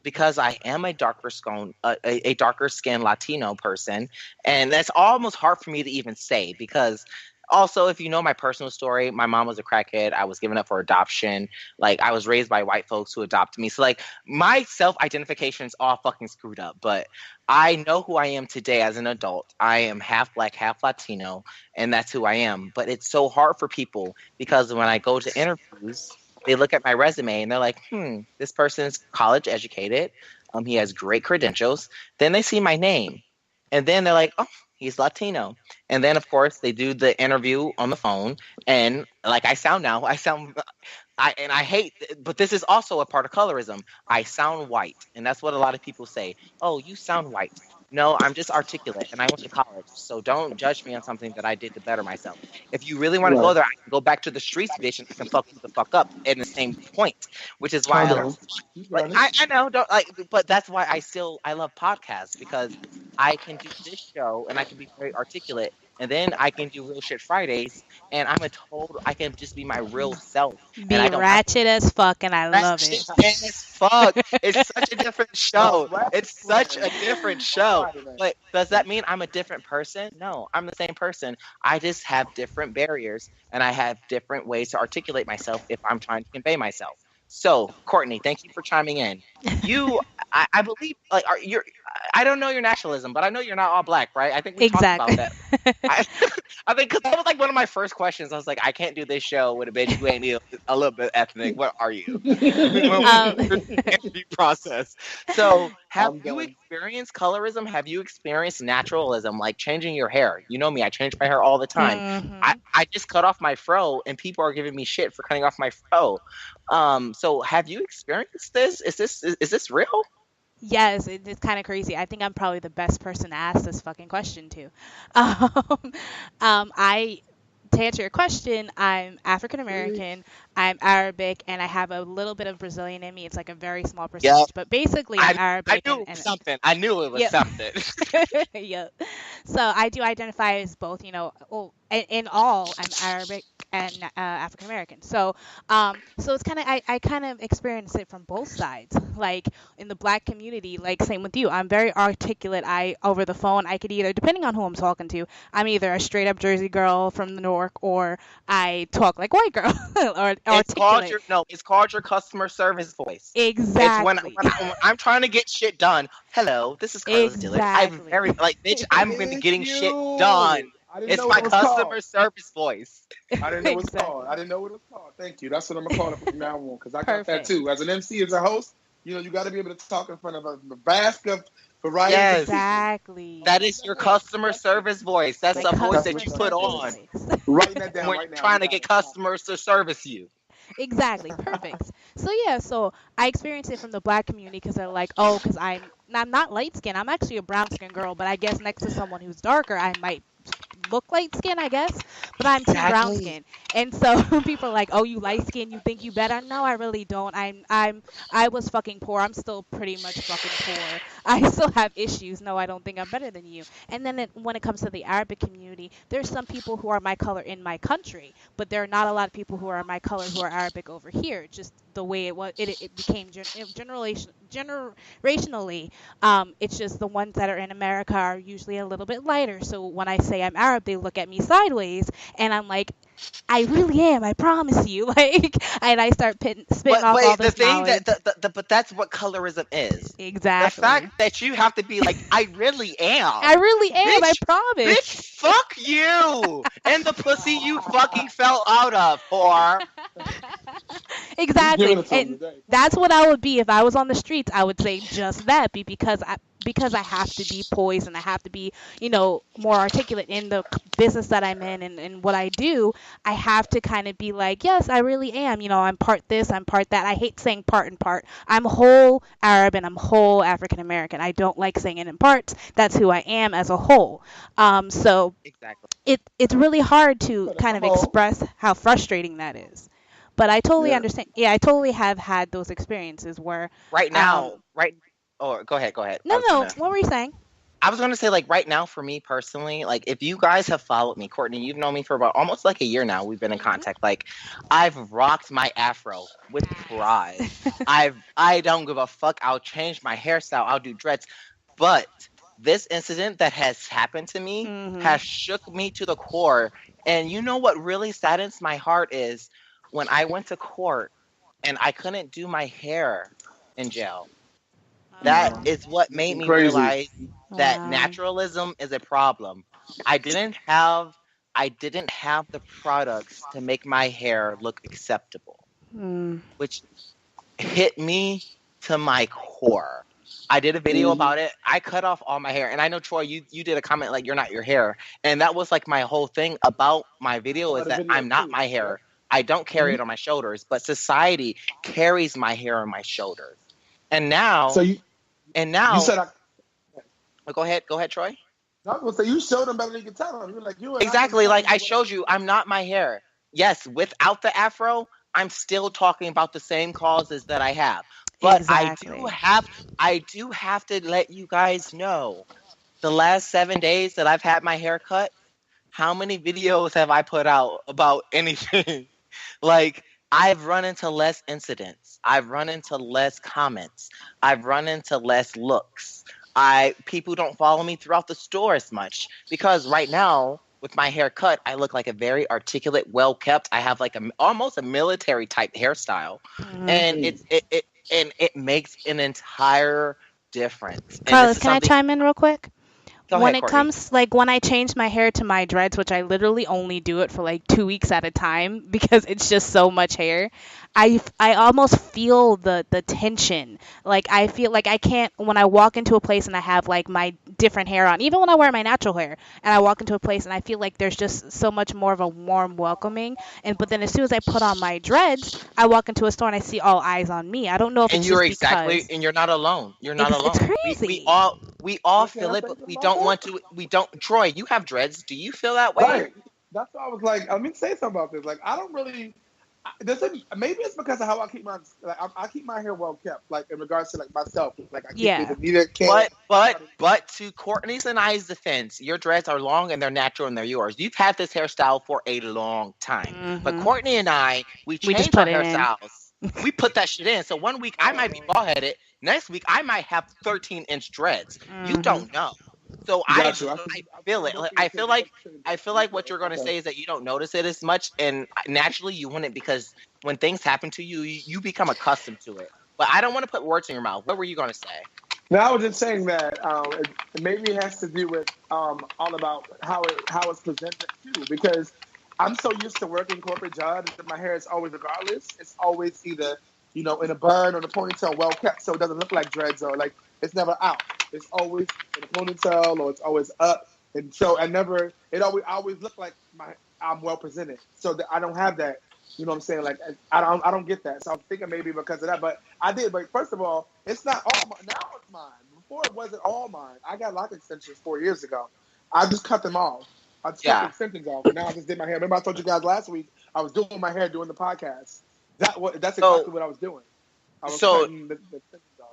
because I am a darker skinned Latino person, and that's almost hard for me to even say because. Also, if you know my personal story, my mom was a crackhead. I was given up for adoption. Like, I was raised by white folks who adopted me. So, like, my self-identification is all fucking screwed up. But I know who I am today as an adult. I am half Black, half Latino, and that's who I am. But it's so hard for people because when I go to interviews, they look at my resume and they're like, this person's college educated. He has great credentials. Then they see my name. And then they're like, oh, he's Latino. And then, of course, they do the interview on the phone. And like I sound now, I hate, but this is also a part of colorism. I sound white. And that's what a lot of people say. Oh, you sound white. No, I'm just articulate and I went to college. So don't judge me on something that I did to better myself. If you really want to go there, I can go back to the streets edition and fuck you the fuck up in the same point, which is why I know, but that's why I love podcasts because I can do this show and I can be very articulate. And then I can do Real Shit Fridays, and I can just be my real self. Be ratchet as fuck, and I love it. Ratchet as fuck. It's such a different show. It's such a different show. But does that mean I'm a different person? No, I'm the same person. I just have different barriers, and I have different ways to articulate myself if I'm trying to convey myself. So, Courtney, thank you for chiming in. I believe, I don't know your nationalism, but I know you're not all Black, right? I think we talked about that. I think because that was like one of my first questions. I was like, I can't do this show with a bitch who ain't a little bit ethnic. What are you? Interview process. So, have you experienced colorism? Have you experienced naturalism, like changing your hair? You know me, I change my hair all the time. Mm-hmm. I just cut off my fro, and people are giving me shit for cutting off my fro. So have you experienced this? Is this real? Yes, it's kind of crazy. I think I'm probably the best person to ask this fucking question to. To answer your question, I'm African American, I'm Arabic, and I have a little bit of Brazilian in me. It's like a very small percentage, but basically I'm Arabic. I knew something. I knew it was something. Yep. So I do identify as both, in all, I'm Arabic and African American. So it's kind of, I kind of experience it from both sides. Like in the Black community, like same with you, I'm very articulate. Over the phone, I could either, depending on who I'm talking to, I'm either a straight up Jersey girl from the North, or I talk like white girl. It's called your customer service voice. Exactly. It's when I'm trying to get shit done. Hello, this is Carlos Dillard. I'm very bitch. I'm going to be getting shit done. It's my customer service voice. I didn't know what it was called. I didn't know what it was called. Thank you. That's what I'm gonna call it from now on because I got that too. As an MC, as a host, you got to be able to talk in front of a vast variety. Yes, exactly. That is your customer service voice. That's the voice that you put on. Writing that down when you're trying to get customers to service you. Exactly. Perfect. So I experienced it from the Black community because they're like, oh, because I'm not light skinned. I'm actually a brown skinned girl, but I guess next to someone who's darker, I might look light skin, I guess, but I'm too brown skin. And so people are like, oh, you light skin, you think you better? No, I really don't. I was fucking poor. I'm still pretty much fucking poor. I still have issues. No, I don't think I'm better than you. And then when it comes to the Arabic community, there's some people who are my color in my country, but there are not a lot of people who are my color who are Arabic over here. Just the way it was, it became generationally. It's just the ones that are in America are usually a little bit lighter. So when I say I'm Arab, they look at me sideways, and I'm like, I really am. I promise you. And I start spitting off all this knowledge. But that's what colorism is. Exactly. The fact that you have to be like, I really am. I really am. Bitch, I promise. Bitch, fuck you and the pussy you fucking fell out of, whore. Exactly. And that's what I would be if I was on the streets. I would say just that, because I have to be poised and I have to be, more articulate in the business that I'm in and what I do. I have to kind of be like, yes, I really am. I'm part this, I'm part that. I hate saying part and part. I'm whole Arab and I'm whole African American. I don't like saying it in parts. That's who I am as a whole. So exactly. It's really hard to kind of express how frustrating that is. But I totally Yeah. understand. Yeah, I totally have had those experiences where Right now, right? Oh, go ahead. no, what were you saying? I was gonna say, like, right now for me personally, like, if you guys have followed me, Courtney, you've known me for about almost like a year now. We've been in contact. Like, I've rocked my afro with pride. I don't give a fuck. I'll change my hairstyle. I'll do dreads. But this incident that has happened to me has shook me to the core. And you know what really saddens my heart is when I went to court and I couldn't do my hair in jail. That is what made me Crazy. realize that Wow. naturalism is a problem. I didn't have the products to make my hair look acceptable, which hit me to my core. I did a video about it. I cut off all my hair, and I know, Troy, you did a comment like you're not your hair, and that was like my whole thing about my video is that I'm not my hair. I don't carry it on my shoulders, but society carries my hair on my shoulders. And now, You said go ahead, Troy. I was gonna say you showed them better than you could tell them. You were like you. Exactly, like I showed you, I'm not my hair. Yes, without the afro, I'm still talking about the same causes that I have. But Exactly. I do have to let you guys know, the last 7 days that I've had my hair cut, how many videos have I put out about anything? Like, I've run into less incidents. I've run into less comments. I've run into less looks. People don't follow me throughout the store as much because right now, with my hair cut, I look like a very articulate, well kept. I have like almost a military type hairstyle, and it makes an entire difference. Carlos, can I chime in real quick? Go When ahead, it Courtney. comes, like, when I change my hair to my dreads, which I literally only do it for like 2 weeks at a time because it's just so much hair, I almost feel the tension. Like, I feel like I can't, when I walk into a place and I have like my different hair on, even when I wear my natural hair and I walk into a place and I feel like there's just so much more of a warm welcoming. But then as soon as I put on my dreads, I walk into a store and I see all eyes on me. I don't know if And it's you're just because and you're not alone. You're not alone. it's crazy. We all feel it, but we don't want to. We don't. Troy, you have dreads. Do you feel that way? Right. That's why I was like, let me say something about this. Like, I don't really. Maybe it's because of how I keep my I keep my hair well kept. Like in regards to like myself. Like I keep it neither can. But to Courtney's and I's defense, your dreads are long and they're natural and they're yours. You've had this hairstyle for a long time. But Courtney and I, we just changed put our it in. hairstyles. We put that shit in. So one week I might be bald headed. Next week I might have 13-inch dreads. You don't know. So I feel it. I feel like what you're going to say is that you don't notice it as much, and naturally you wouldn't because when things happen to you, you become accustomed to it. But I don't want to put words in your mouth. What were you going to say? No, I was just saying that it maybe has to do with all about how it's presented too, because I'm so used to working corporate jobs that my hair is always, regardless, it's always either in a bun or in a ponytail, well kept, so it doesn't look like dreads or like it's never out. It's always in a ponytail or it's always up, and so I always look like I'm well presented. So that I don't have that. You know what I'm saying? Like I don't get that. So I'm thinking maybe because of that. But I did. But first of all, it's not all mine. Now it's mine. Before it wasn't all mine. I got lock extensions 4 years ago. I just cut them off. I just cut the extensions off. And now I just did my hair. Remember I told you guys last week I was doing my hair during the podcast. That's exactly what I was doing. I was cutting the extensions off.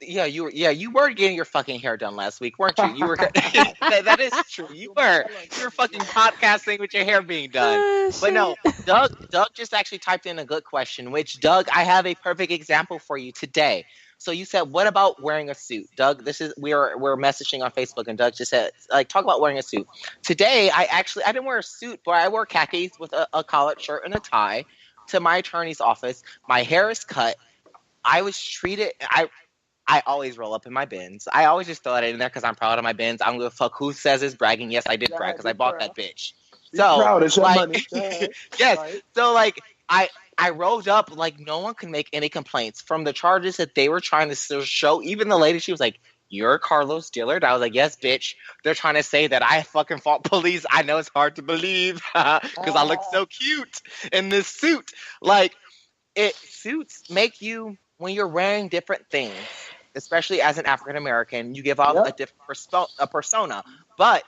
You were getting your fucking hair done last week, weren't you? You were. That is true. You were fucking podcasting with your hair being done. But no, Doug just actually typed in a good question. Which, Doug, I have a perfect example for you today. So you said, what about wearing a suit, Doug? We're messaging on Facebook, and Doug just said, like, talk about wearing a suit. Today, I didn't wear a suit, but I wore khakis with a collared shirt and a tie to my attorney's office. My hair is cut. I was treated. I always roll up in my bins. I always just throw it in there because I'm proud of my bins. I don't give a fuck who says it's bragging. Yes, I did brag because I bought that bitch. So, proud. It's your money. Yes. Right. So, like, I rolled up like no one could make any complaints from the charges that they were trying to show. Even the lady, she was like, "You're Carlos Dillard?" I was like, "Yes, bitch." They're trying to say that I fucking fought police. I know it's hard to believe because I look so cute in this suit. Like, suits make you, when you're wearing different things, especially as an African American, you give off a different persona. But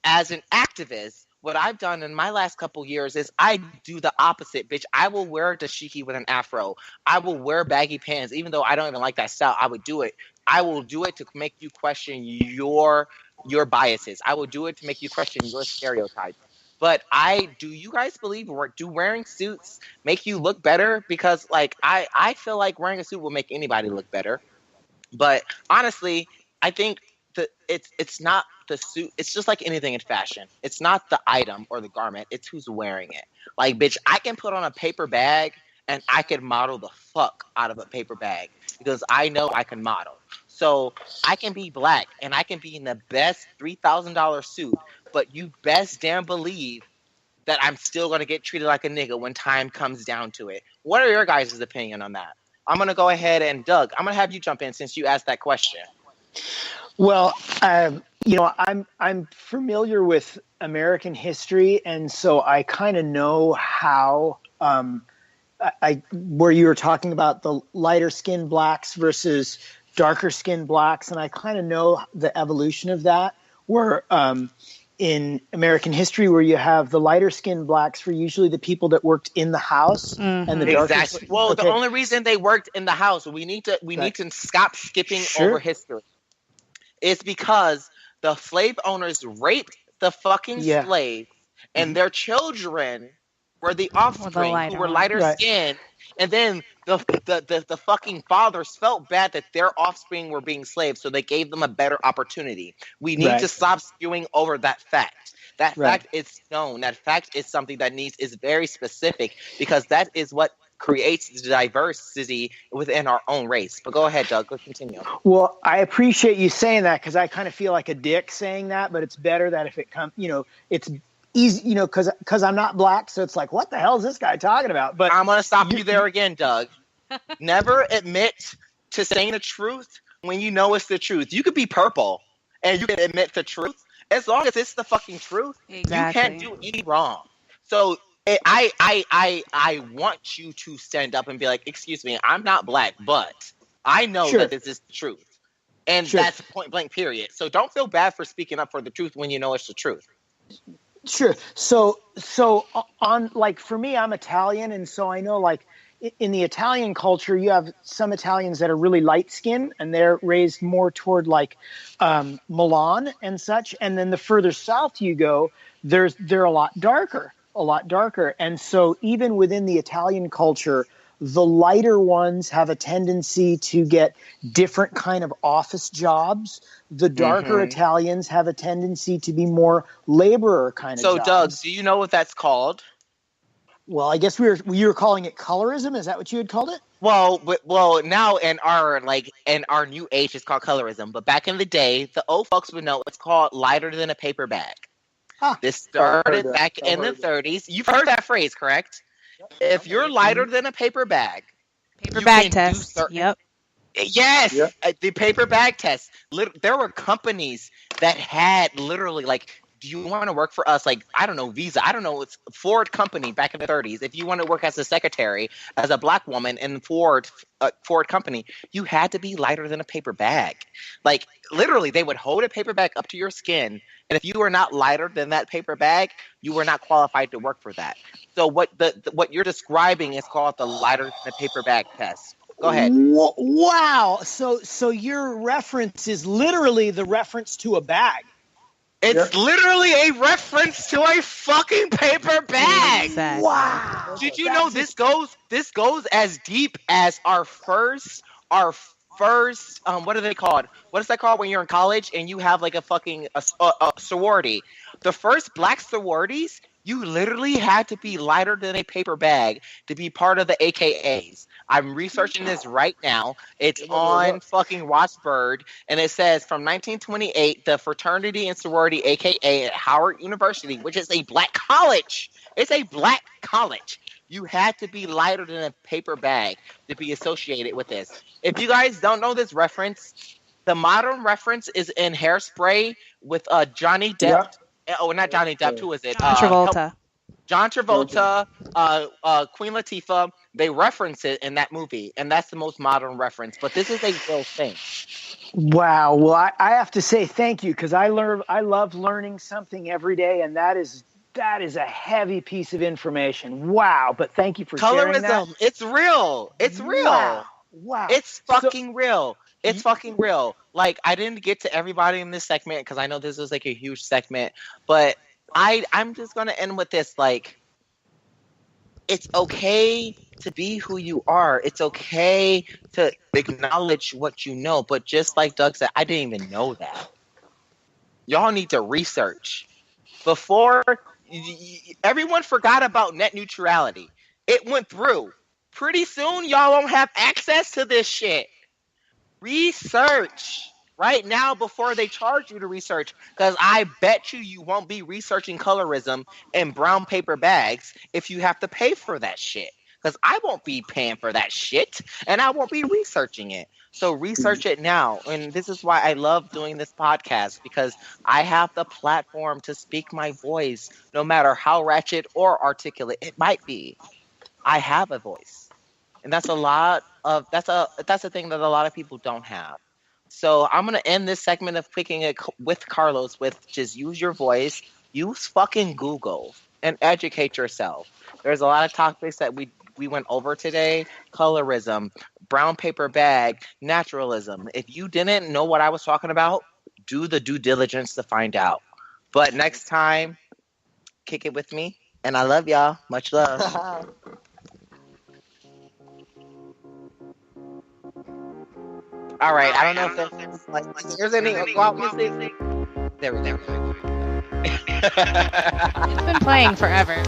as an activist, what I've done in my last couple years is I do the opposite, bitch. I will wear a dashiki with an afro. I will wear baggy pants, even though I don't even like that style. I would do it. I will do it to make you question your biases. I will do it to make you question your stereotypes. But do you guys believe, do wearing suits make you look better? Because like I feel like wearing a suit will make anybody look better. But honestly, I think that it's not the suit. It's just like anything in fashion. It's not the item or the garment. It's who's wearing it. Like, bitch, I can put on a paper bag and I can model the fuck out of a paper bag because I know I can model. So I can be black and I can be in the best $3,000 suit, but you best damn believe that I'm still going to get treated like a nigga when time comes down to it. What are your guys' opinion on that? I'm going to go ahead and Doug, I'm going to have you jump in since you asked that question. Well, I'm familiar with American history, and so I kind of know how where you were talking about the lighter skinned blacks versus darker skinned blacks, and I kind of know the evolution of that. Where in American history, where you have the lighter skinned blacks were usually the people that worked in the house, and the darker. Exactly. Well, okay. The only reason they worked in the house, we need to stop skipping over history. It's because the slave owners raped the fucking slaves, and their children were the offspring who were lighter skinned, and then the fucking fathers felt bad that their offspring were being slaves, so they gave them a better opportunity. We need to stop skewing over that fact. That fact is known. That fact is something that is very specific because that is what creates the diversity within our own race. But go ahead, Doug. Let's continue. Well, I appreciate you saying that because I kind of feel like a dick saying that, but it's better that if it comes, it's easy, because I'm not black, so it's like, what the hell is this guy talking about? But I'm going to stop you there again, Doug. Never admit to saying the truth when you know it's the truth. You could be purple and you can admit the truth as long as it's the fucking truth. Exactly. You can't do any wrong. So I want you to stand up and be like, excuse me, I'm not black, but I know that this is the truth. And that's point blank period. So don't feel bad for speaking up for the truth when you know it's the truth. Sure. So on, like, for me, I'm Italian. And so I know, like, in the Italian culture, you have some Italians that are really light skinned and they're raised more toward like Milan and such. And then the further south you go, they're a lot darker. And so even within the Italian culture, the lighter ones have a tendency to get different kind of office jobs. The darker Italians have a tendency to be more laborer kind of jobs. So, Doug, do you know what that's called? Well, I guess you were calling it colorism. Is that what you had called it? Well, now in our new age, it's called colorism. But back in the day, the old folks would know it's called lighter than a paper bag. This started back in the 30s. You've heard that phrase, correct? If you're lighter than a paper bag test. Yep. Yes, the paper bag test. There were companies that had literally like, do you want to work for us? Like, I don't know, Visa. I don't know. It's Ford company back in the 30s. If you want to work as a secretary, as a black woman in Ford company, you had to be lighter than a paper bag. Like, literally, they would hold a paper bag up to your skin. And if you were not lighter than that paper bag, you were not qualified to work for that. So what you're describing is called the lighter than a paper bag test. Go ahead. Wow. So your reference is literally the reference to a bag. It's literally a reference to a fucking paper bag. Exactly. Wow. Did you know this goes as deep as our first what are they called? What is that called when you're in college and you have like a fucking a sorority? The first black sororities, you literally had to be lighter than a paper bag to be part of the AKAs. I'm researching this right now. It's on fucking Rossberg, and it says from 1928, the fraternity and sorority AKA at Howard University, which is a black college. It's a black college. You had to be lighter than a paper bag to be associated with this. If you guys don't know this reference, the modern reference is in Hairspray with Johnny Depp. Yeah. Oh, not Johnny Depp. Who is it? John Travolta. John Travolta, Queen Latifah. They reference it in that movie, and that's the most modern reference. But this is a real thing. Wow. Well, I have to say thank you because I love learning something every day, and that is That is a heavy piece of information. Wow. But thank you for sharing that. Colorism, it's real. It's real. Wow. It's fucking real. It's fucking real. Like, I didn't get to everybody in this segment because I know this was like a huge segment, but I'm just gonna end with this. Like, it's okay to be who you are. It's okay to acknowledge what you know. But just like Doug said, I didn't even know that. Y'all need to research. Before, everyone forgot about net neutrality. It went through. Pretty soon, y'all won't have access to this shit. Research right now before they charge you to research, because I bet you won't be researching colorism in brown paper bags if you have to pay for that shit, because I won't be paying for that shit and I won't be researching it. So research it now. And this is why I love doing this podcast, because I have the platform to speak my voice, no matter how ratchet or articulate it might be. I have a voice, and that's a thing that a lot of people don't have. So I'm going to end this segment of Picking It with Carlos with just use your voice, use fucking Google, and educate yourself. There's a lot of topics that we went over today: colorism, brown paper bag, naturalism. If you didn't know what I was talking about, do the due diligence to find out. But next time, kick it with me. And I love y'all. Much love. All right. I don't know if there's any wild music. There we go. It's been playing forever.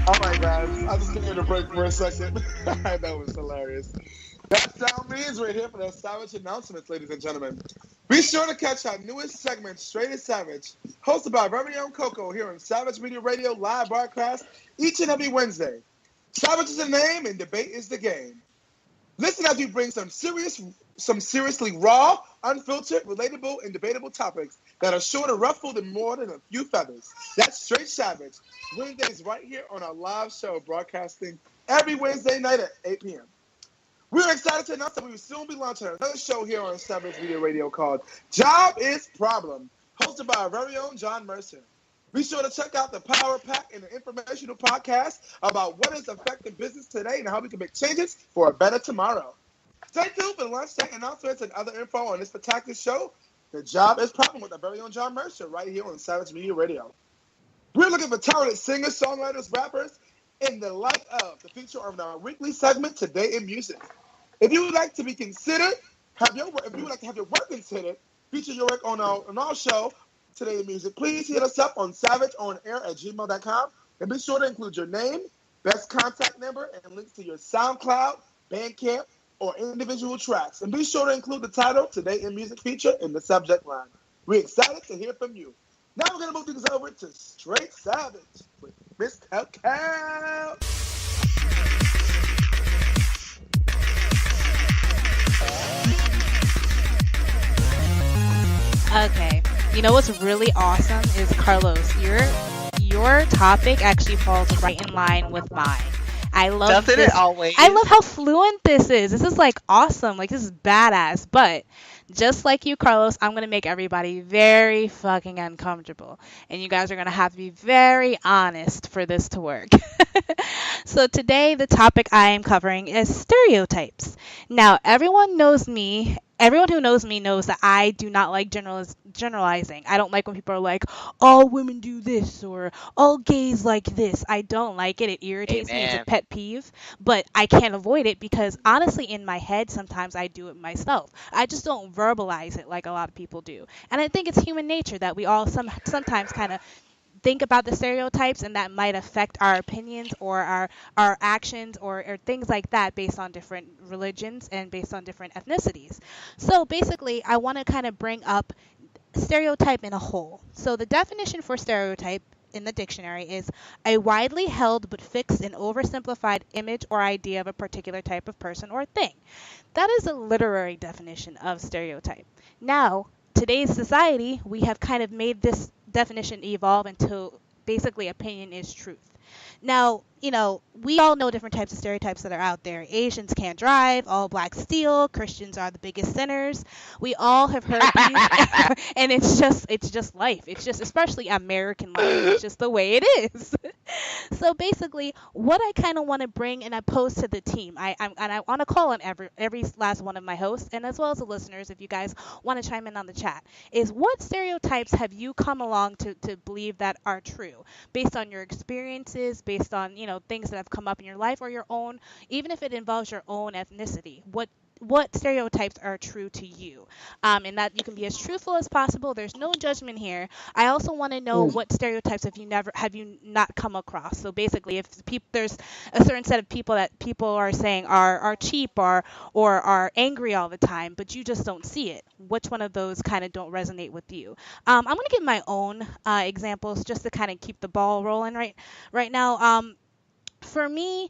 All right, guys. I just gave it a break for a second. That was hilarious. That sound means we're here for the Savage announcements, ladies and gentlemen. Be sure to catch our newest segment, Straight as Savage, hosted by very own Coco here on Savage Media Radio live broadcast each and every Wednesday. Savage is the name and debate is the game. Listen as we bring some seriously raw, unfiltered, relatable, and debatable topics that are sure to ruffle them more than a few feathers. That's Straight Savage. Wednesdays right here on our live show, broadcasting every Wednesday night at 8 p.m. We're excited to announce that we will soon be launching another show here on Savage Media Radio called Job is Problem, hosted by our very own John Mercer. Be sure to check out the Power Pack and the informational podcast about what is affecting business today and how we can make changes for a better tomorrow. Stay tuned for lunch tech announcements and other info on this spectacular show. The Job is Problem with our very own John Mercer right here on Savage Media Radio. We're looking for talented singers, songwriters, rappers, in the light of the feature of our weekly segment, Today in Music. If you would like to be considered, if you would like to have your work considered, feature your work on our show, Today in Music, please hit us up on savageonair@gmail.com and be sure to include your name, best contact number, and links to your SoundCloud, Bandcamp, or individual tracks. And be sure to include the title, Today in Music feature, in the subject line. We're excited to hear from you. Now we're going to move things over to Straight Savage with Miss Cow. Okay. You know what's really awesome is, Carlos, your topic actually falls right in line with mine. I love Doesn't this. it always? I love how fluent this is. This is like awesome. Like, this is badass. But just like you, Carlos, I'm going to make everybody very fucking uncomfortable. And you guys are going to have to be very honest for this to work. So today, the topic I am covering is stereotypes. Now, everyone who knows me knows that I do not like generalizing. I don't like when people are like, all women do this, or all gays like this. I don't like it. It irritates me. It's a pet peeve. But I can't avoid it because, honestly, in my head, sometimes I do it myself. I just don't verbalize it like a lot of people do. And I think it's human nature that we all sometimes kind of think about the stereotypes, and that might affect our opinions or our actions or things like that based on different religions and based on different ethnicities. So basically, I want to kind of bring up stereotype in a whole. So the definition for stereotype in the dictionary is a widely held but fixed and oversimplified image or idea of a particular type of person or thing. That is a literary definition of stereotype. Now, today's society, we have kind of made this definition evolve until basically opinion is truth. Now, we all know different types of stereotypes that are out there. Asians can't drive, all blacks steal, Christians are the biggest sinners. We all have heard these, and it's just life. It's just, especially American life. It's just the way it is. So basically, what I kind of want to bring and I pose to the team, I want to call on every last one of my hosts, and as well as the listeners, if you guys want to chime in on the chat, is what stereotypes have you come along to believe that are true, based on your experiences, based on things that have come up in your life or your own, even if it involves your own ethnicity. What stereotypes are true to you, and that you can be as truthful as possible. There's no judgment here. I also want to know what stereotypes have you not come across. So basically, if there's a certain set of people that people are saying are cheap or are angry all the time, but you just don't see it. Which one of those kind of don't resonate with you? I'm gonna give my own examples just to kind of keep the ball rolling right now. For me,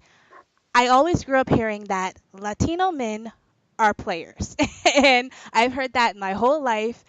I always grew up hearing that Latino men are players. And I've heard that my whole life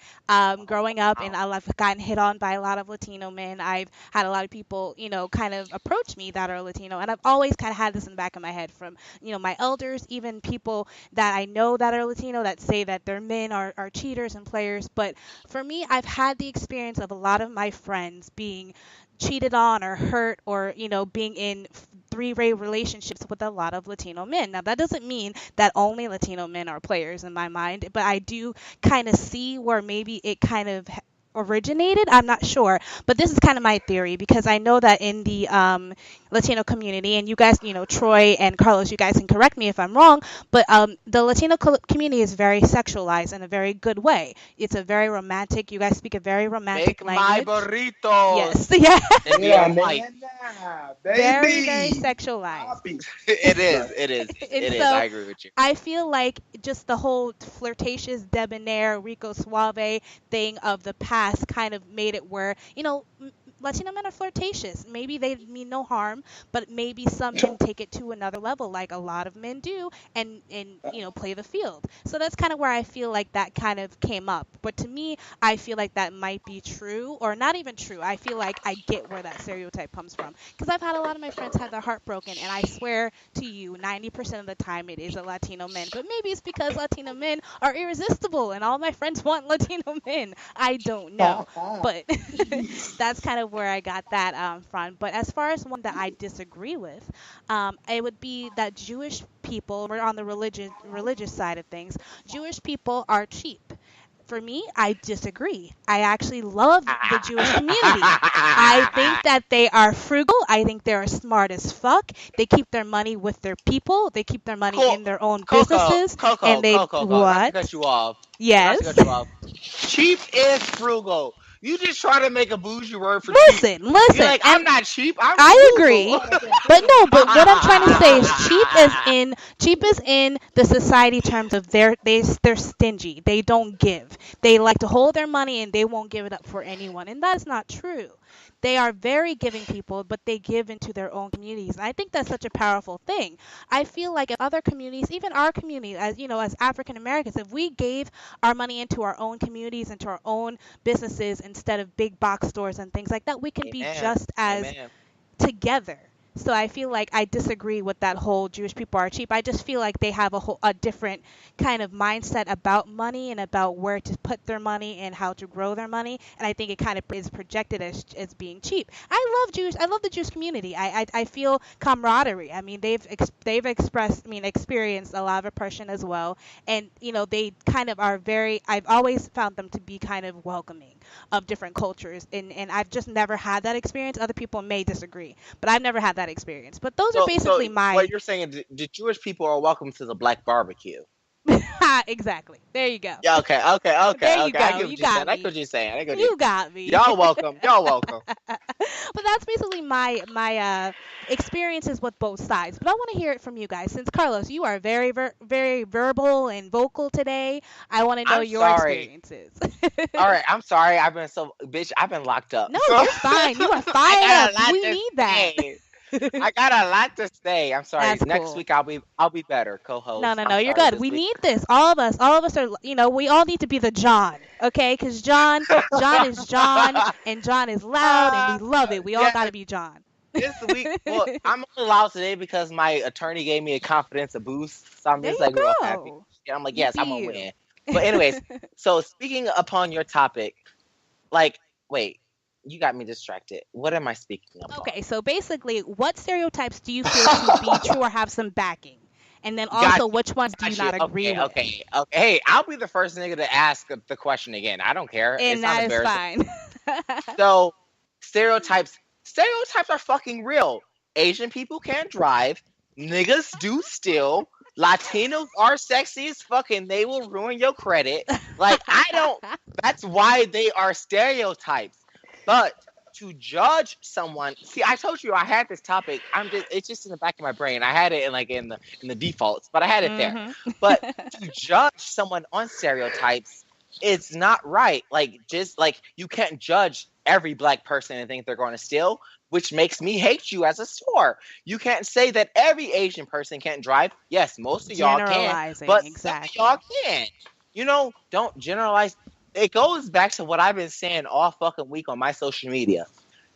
growing up, and I've gotten hit on by a lot of Latino men. I've had a lot of people, kind of approach me that are Latino, and I've always kind of had this in the back of my head from, my elders, even people that I know that are Latino that say that their men are cheaters and players. But for me, I've had the experience of a lot of my friends being cheated on or hurt or being in three-way relationships with a lot of Latino men. Now that doesn't mean that only Latino men are players in my mind, but I do kind of see where maybe it kind of originated. I'm not sure, but this is kind of my theory, because I know that in the Latino community, and you guys, Troy and Carlos, you guys can correct me if I'm wrong, but the Latino community is very sexualized in a very good way. It's a very romantic, you guys speak a very romantic language. My burritos. Yes, yeah. Yeah, Like, Very, very sexualized. it is. So, I agree with you. I feel like just the whole flirtatious, debonair, Rico Suave thing of the past kind of made it where, Latino men are flirtatious. Maybe they mean no harm, but maybe some men take it to another level, like a lot of men do, and play the field. So that's kind of where I feel like that kind of came up. But to me, I feel like that might be true, or not even true. I feel like I get where that stereotype comes from, because I've had a lot of my friends have their heart broken, and I swear to you, 90% of the time it is a Latino man. But maybe it's because Latino men are irresistible, and all my friends want Latino men. I don't know, but that's kind of where I got that from. But as far as one that I disagree with, it would be that Jewish people, we're on the religious side of things, Jewish people are cheap. For me, I disagree. I actually love the Jewish community. I think that they are frugal. I think they're smart as fuck. They keep their money with their people. They keep their money in their own businesses. Coco, and they not to cut you off. Yes. Not to cut you off. Cheap is frugal. You just try to make a bougie word for cheap. Listen. You're like, I'm not cheap. I agree, but what I'm trying to say is cheap is in the society terms of they're stingy. They don't give. They like to hold their money and they won't give it up for anyone, and that's not true. They are very giving people, but they give into their own communities. I think that's such a powerful thing. I feel like if other communities, even our community, as African Americans, if we gave our money into our own communities, into our own businesses instead of big box stores and things like that, we can be just as together. So I feel like I disagree with that whole Jewish people are cheap. I just feel like they have a different kind of mindset about money and about where to put their money and how to grow their money. And I think it kind of is projected as being cheap. I love the Jewish community. I feel camaraderie. I mean, they've experienced a lot of oppression as well. And, they kind of are I've always found them to be kind of welcoming of different cultures. And I've just never had that experience. Other people may disagree, but I've never had that experience. But those are basically my... What you're saying, the Jewish people are welcome to the black barbecue. Exactly. There you go. Yeah, okay. There you go. I get what you're saying. You got me. Y'all welcome. But that's basically my experiences with both sides. But I want to hear it from you guys. Since Carlos, you are very, very verbal and vocal today, I want to know your experiences. All right, I'm sorry. I've been locked up. No, you're fine. You are fired up. We need that. I got a lot to say. I'm sorry. That's Next cool. week I'll be better co-host. No, you're good. We need this. All of us are, we all need to be the John, okay? Because John is John, and John is loud, and we love it. We all got to be John. this week, well, I'm only allowed today because my attorney gave me a confidence boost. So I'm There just you like real happy. go. Yeah, I'm like, You yes, be I'm gonna you. win. But anyways, so speaking upon your topic, like, wait, you got me distracted. What am I speaking about? Okay, so basically, what stereotypes do you feel to be true or have some backing? And then Got also, which ones do you not agree with? Okay. Hey, I'll be the first nigga to ask the question again. I don't care. It's And not that is embarrassing. fine. So, stereotypes are fucking real. Asian people can't drive. Niggas do steal. Latinos are sexy as fucking. They will ruin your credit. Like, that's why they are stereotypes. But to judge someone, see, I told you I had this topic. It's just in the back of my brain. I had it in the defaults, but I had it there. But to judge someone on stereotypes, it's not right. Like, just like you can't judge every black person and think they're going to steal, which makes me hate you as a store. You can't say that every Asian person can't drive. Yes, most of y'all can, Generalizing, but exactly. some of y'all can. You know, don't generalize. It goes back to what I've been saying all fucking week on my social media.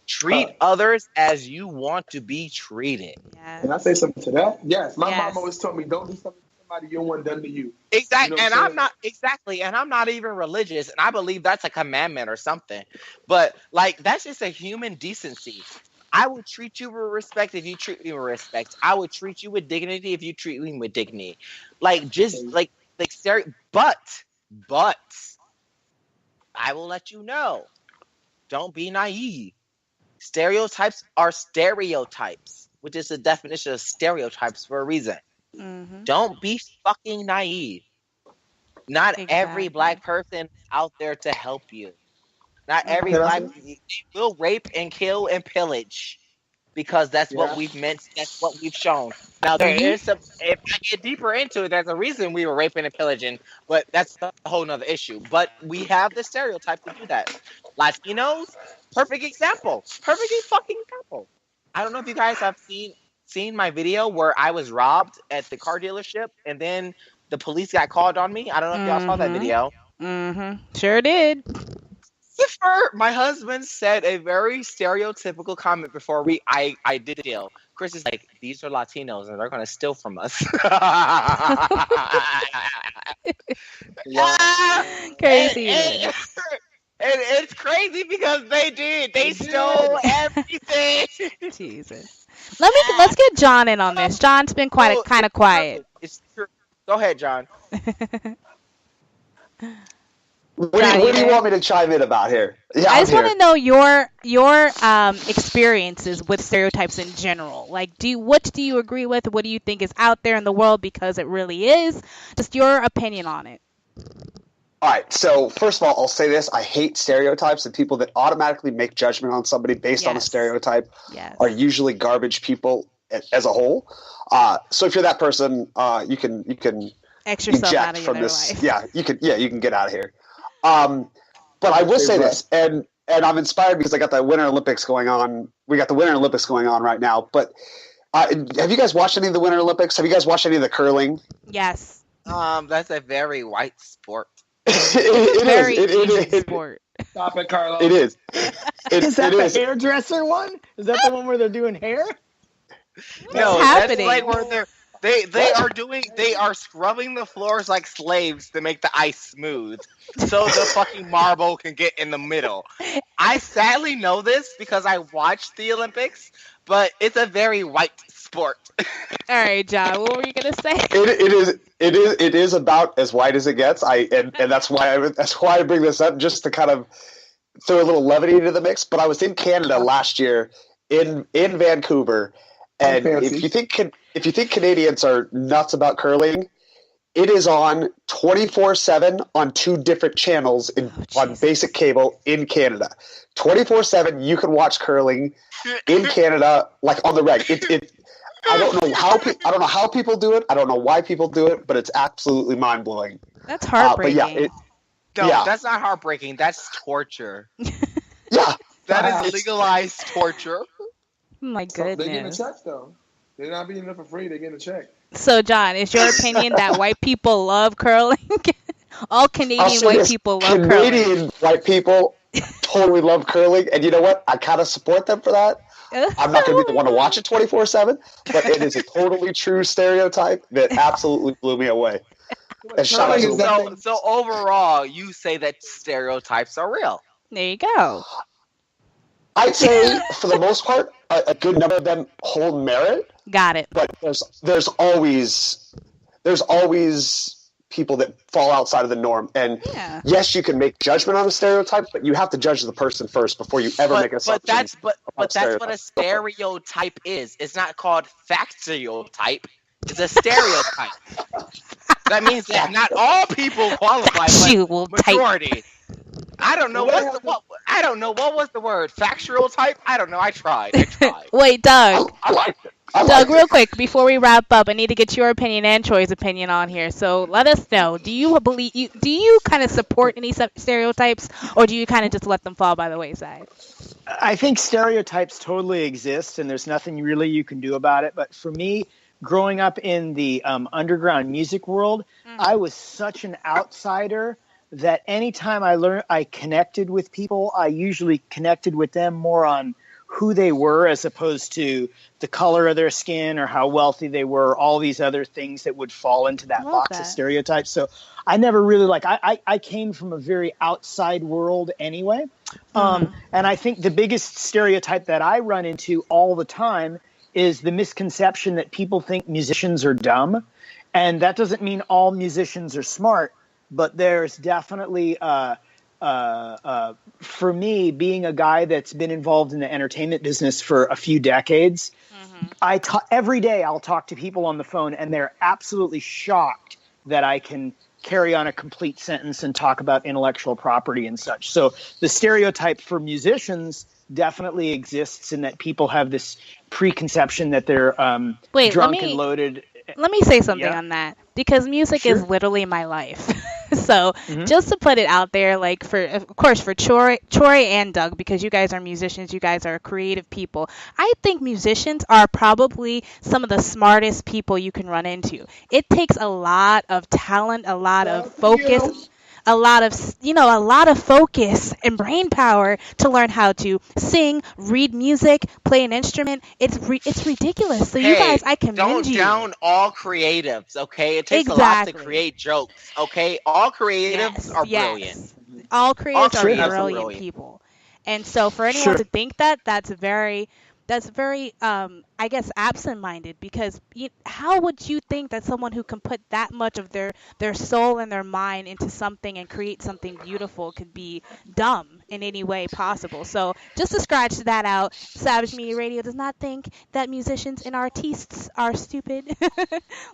Treat others as you want to be treated. Yes. Can I say something to that? Yes. My Yes. mom always told me, don't do something to somebody you don't want done to you. Exactly, You know and what I'm I'm not exactly, and I'm not even religious, and I believe that's a commandment or something. But like, that's just a human decency. I would treat you with respect if you treat me with respect. I would treat you with dignity if you treat me with dignity. Like, just like but I will let you know. Don't be naive. Stereotypes are stereotypes, which is the definition of stereotypes for a reason. Don't be fucking naive. Not every Exactly. black person is out there to help you. Not every Can I black say- person will rape and kill and pillage because that's Yeah. what we've meant. That's what we've shown. Now there is some. If I get deeper into it, there's a reason we were raping and pillaging, but that's a whole nother issue. But we have the stereotype to do that. Latinos, perfect example. Perfectly fucking example. I don't know if you guys have seen my video where I was robbed at the car dealership and then the police got called on me. I don't know if y'all saw that video. Sure did. Christopher, my husband, said a very stereotypical comment before I did the deal. Chris is like, these are Latinos and they're going to steal from us. Crazy. And it's crazy because they did. They stole everything. Jesus. Let's get John in on this. John's been kind of quiet. It's true. Go ahead, John. What do you want me to chime in about here? Yeah, I just I'm want to know your experiences with stereotypes in general. Like, what do you agree with? What do you think is out there in the world because it really is? Just your opinion on it. All right. So first of all, I'll say this: I hate stereotypes, and people that automatically make judgment on somebody based on a Yes. stereotype Yes. are usually garbage people as a whole. So if you're that person, you can X yourself out eject of from your this. life. Yeah, you can get out of here. But I will say this, and I'm inspired because I got the Winter Olympics going on. We got the Winter Olympics going on right now. But have you guys watched any of the Winter Olympics? Have you guys watched any of the curling? Yes. That's a very white sport. Very It Asian is. sport. Stop it, Carlos. It is. Is that It the is. hairdresser one? Is that the one where they're doing hair? No, happening? that's like where they are scrubbing the floors like slaves to make the ice smooth, so the fucking marble can get in the middle. I sadly know this because I watched the Olympics, but it's a very white sport. All right, John. What were you gonna say? It is about as white as it gets. And that's why I bring this up, just to kind of throw a little levity into the mix. But I was in Canada last year in Vancouver, and if you think Canadians are nuts about curling, it is on 24/7 on two different channels on basic cable in Canada. 24/7, you can watch curling in Canada, like on the reg. I don't know how people do it. I don't know why people do it, but it's absolutely mind blowing. That's heartbreaking. No, that's not heartbreaking. That's torture. Yeah, that is legalized torture. Oh my They're getting a goodness. check, though. They're not being there for free. They're getting a check. So, John, is your opinion that white people love curling? All I'll Canadian say white this, people love curling. Canadian white people totally love curling, and you know what? I kind of support them for that. I'm not going to be the one to watch it 24/7, but it is a totally true stereotype that absolutely blew me away. And shout out to the So overall, you say that stereotypes are real. There you go. I'd say, for the most part, a good number of them hold merit. Got it. But there's always people that fall outside of the norm. And yes, you can make judgment on a stereotype, but you have to judge the person first before you ever make an assumption. But that's what a stereotype is. It's not called factiotype. It's a stereotype. That means that not all people qualify, but majority. I don't know I don't know what was the word. Factual type? I don't know. I tried. Wait, Doug. I liked it. Doug, real quick, before we wrap up, I need to get your opinion and Troy's opinion on here. So let us know. Do you kind of support any stereotypes, or do you kind of just let them fall by the wayside? I think stereotypes totally exist, and there's nothing really you can do about it. But for me, growing up in the underground music world, I was such an outsider that anytime I connected with people, I usually connected with them more on who they were as opposed to the color of their skin or how wealthy they were, all these other things that would fall into that box of stereotypes. So I never really I came from a very outside world anyway. And I think the biggest stereotype that I run into all the time is the misconception that people think musicians are dumb. And that doesn't mean all musicians are smart, but there's definitely for me, being a guy that's been involved in the entertainment business for a few decades, every day I'll talk to people on the phone, and they're absolutely shocked that I can carry on a complete sentence and talk about intellectual property and such. So the stereotype for musicians definitely exists in that people have this preconception that they're drunk and loaded. Let me say something on that, because music is literally my life. So just to put it out there, like of course for Troy and Doug, because you guys are musicians, you guys are creative people. I think musicians are probably some of the smartest people you can run into. It takes a lot of talent, a lot of focus. A lot of focus and brain power to learn how to sing, read music, play an instrument. It's ridiculous. So you guys, I commend you. Don't down all creatives, okay? It takes a lot to create jokes, okay? All creatives are brilliant. All creatives are brilliant people. And so for anyone to think that, that's very I guess absent-minded, because how would you think that someone who can put that much of their soul and their mind into something and create something beautiful could be dumb in any way possible? So just to scratch that out, Savage Media Radio does not think that musicians and artists are stupid.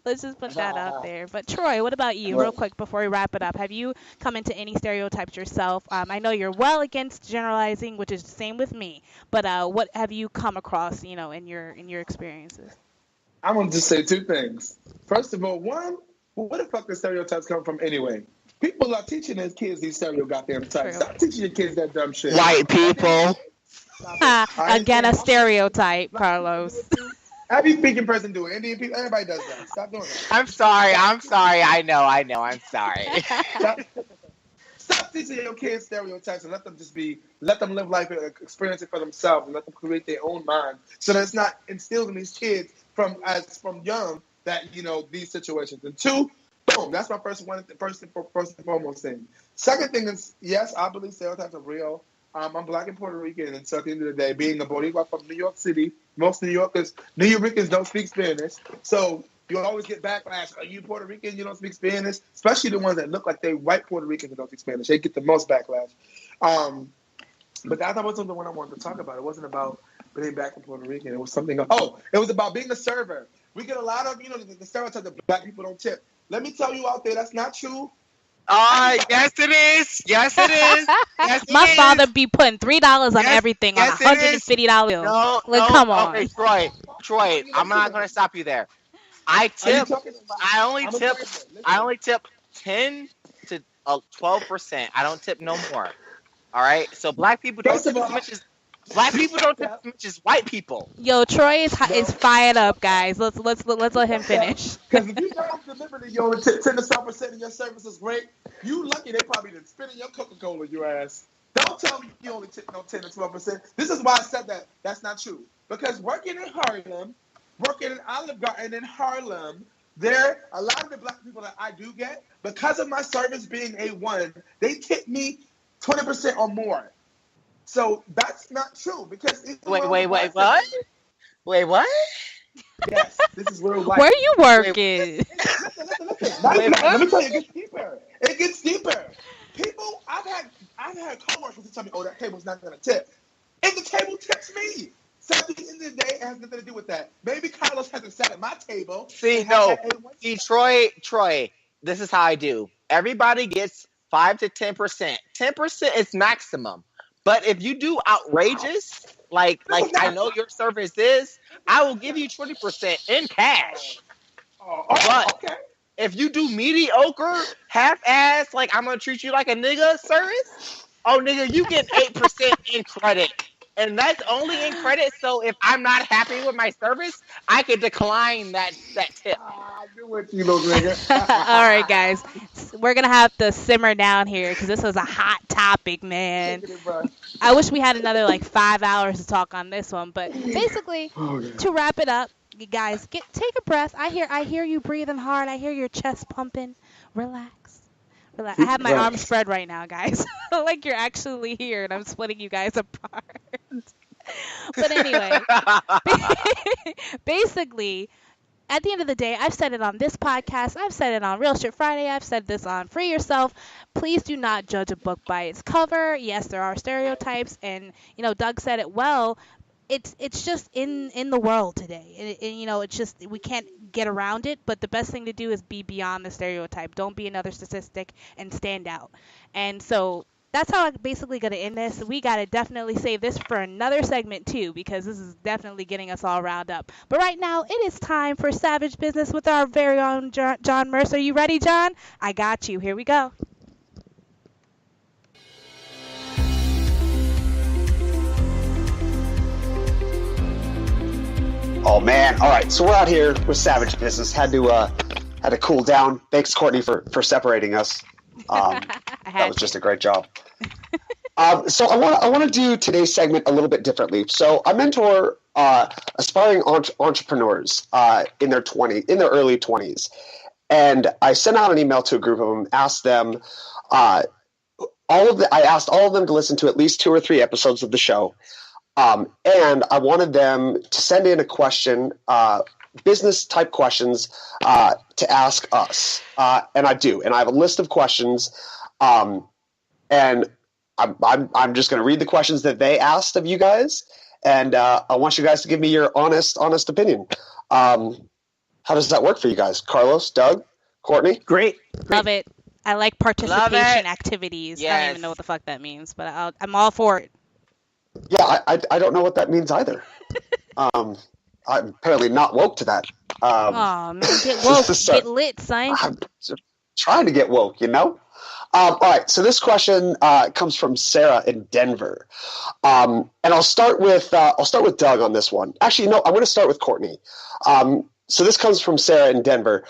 Let's just put that out there. But Troy, what about you, real quick, before we wrap it up? Have you come into any stereotypes yourself? I know you're well against generalizing, which is the same with me. But what have you come across, in your experiences? I want to just say two things. First of all, one, where the fuck the stereotypes come from anyway? People are teaching their kids these goddamn types. Stop teaching your kids that dumb shit. White people. Again, a stereotype, Carlos. Every speaking person do it. Indian people, everybody does that. Stop doing that. I'm sorry. I know. I'm sorry. Stop teaching your kids stereotypes and let them live life and experience it for themselves, and let them create their own mind, so that it's not instilled in these kids from young that these situations. And two, boom, that's my first and foremost thing. Second thing is, yes, I believe stereotypes are real. I'm Black and Puerto Rican, and so at the end of the day, being a Boricua from New York City, most New Yorkers don't speak Spanish, so you always get backlash. Are you Puerto Rican? You don't speak Spanish? Especially the ones that look like they white Puerto Ricans that don't speak Spanish. They get the most backlash. But that wasn't the one I wanted to talk about. It wasn't about being Black and Puerto Rican. It was something else. Oh, it was about being a server. We get a lot of, the stereotype that Black people don't tip. Let me tell you out there, that's not true. Yes, it is. Yes, it is. Yes, My father be putting $3 on everything on $150 bill. No, come on. Okay, Troy, I'm not going to stop you there. I only tip 10 to 12%. I don't tip no more. All right. So black people don't tip as much as white people. Yo, Troy is fired up, guys. Let's let him finish. Because if you guys deliver to only tip 10 to 12% of your service is great. You lucky they probably didn't spit in your Coca-Cola, your ass. Don't tell me you only tip no 10 or 12%. This is why I said that. That's not true. Because working in Harlem, working in Olive Garden in Harlem, there a lot of the black people that I do get, because of my service being A1, they tip me 20% or more. So that's not true because it's Wait, what? Wait, what? Yes, this is real life. Where are you working? Listen. Let me tell you, it gets deeper. It gets deeper. People, I've had coworkers tell me, "Oh, that table's not gonna tip," and the table tips me. So at the end of the day, it has nothing to do with that. Maybe Carlos hasn't sat at my table. See, Troy, this is how I do. Everybody gets 5 to 10%. 10% is maximum. But if you do outrageous, like I know your service is, I will give you 20% in cash. But okay. if you do mediocre, half-ass, like I'm gonna treat you like a nigga service, oh nigga, you get 8% in credit. And that's only in credit, so if I'm not happy with my service, I can decline that tip. I knew what you little nigga. All right, guys. We're going to have to simmer down here because this was a hot topic, man. I wish we had another, 5 hours to talk on this one. But basically, to wrap it up, you guys, take a breath. I hear you breathing hard. I hear your chest pumping. Relax. I have my arms spread right now, guys. Like you're actually here, and I'm splitting you guys apart. But anyway, basically, at the end of the day, I've said it on this podcast. I've said it on Real Shit Friday. I've said this on Free Yourself. Please do not judge a book by its cover. Yes, there are stereotypes, and Doug said it well. It's just in the world today, and it's just we can't get around it. But the best thing to do is be beyond the stereotype. Don't be another statistic and stand out. And so that's how I'm basically going to end this. We got to definitely save this for another segment too, because this is definitely getting us all riled up. But right now, it is time for Savage Business with our very own John Mercer. You ready, John? I got you. Here we go. Oh man! All right, so we're out here with Savage Business. Had to cool down. Thanks, Courtney, for separating us. That was just a great job. So I want to do today's segment a little bit differently. So I mentor aspiring entrepreneurs in their early 20s, and I sent out an email to a group of them, asked them I asked all of them to listen to at least 2 or 3 episodes of the show. And I wanted them to send in a question, business type questions, to ask us. And I do. And I have a list of questions. And I'm just going to read the questions that they asked of you guys. And I want you guys to give me your honest opinion. How does that work for you guys? Carlos, Doug, Courtney? Great. Love it. I like participation activities. Yes. I don't even know what the fuck that means, but I'm all for it. Yeah, I don't know what that means either. I'm apparently not woke to that. Oh man, get woke, get lit, son. I'm trying to get woke, All right, so this question comes from Sarah in Denver, and I'll start with Doug on this one. Actually, no, I'm going to start with Courtney. So this comes from Sarah in Denver.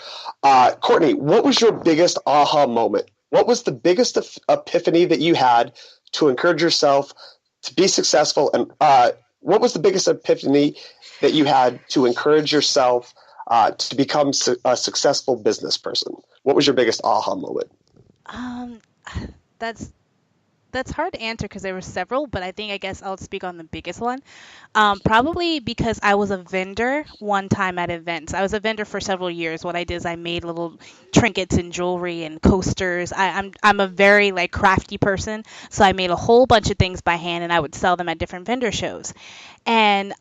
Courtney, what was your biggest aha moment? What was the biggest epiphany that you had to encourage yourself to be successful? And what was the biggest epiphany that you had to encourage yourself to become a successful business person? What was your biggest aha moment? That's hard to answer because there were several, but I guess I'll speak on the biggest one. Probably because I was a vendor one time at events. I was a vendor for several years. What I did is I made little trinkets and jewelry and coasters. I'm a very crafty person, so I made a whole bunch of things by hand and I would sell them at different vendor shows. And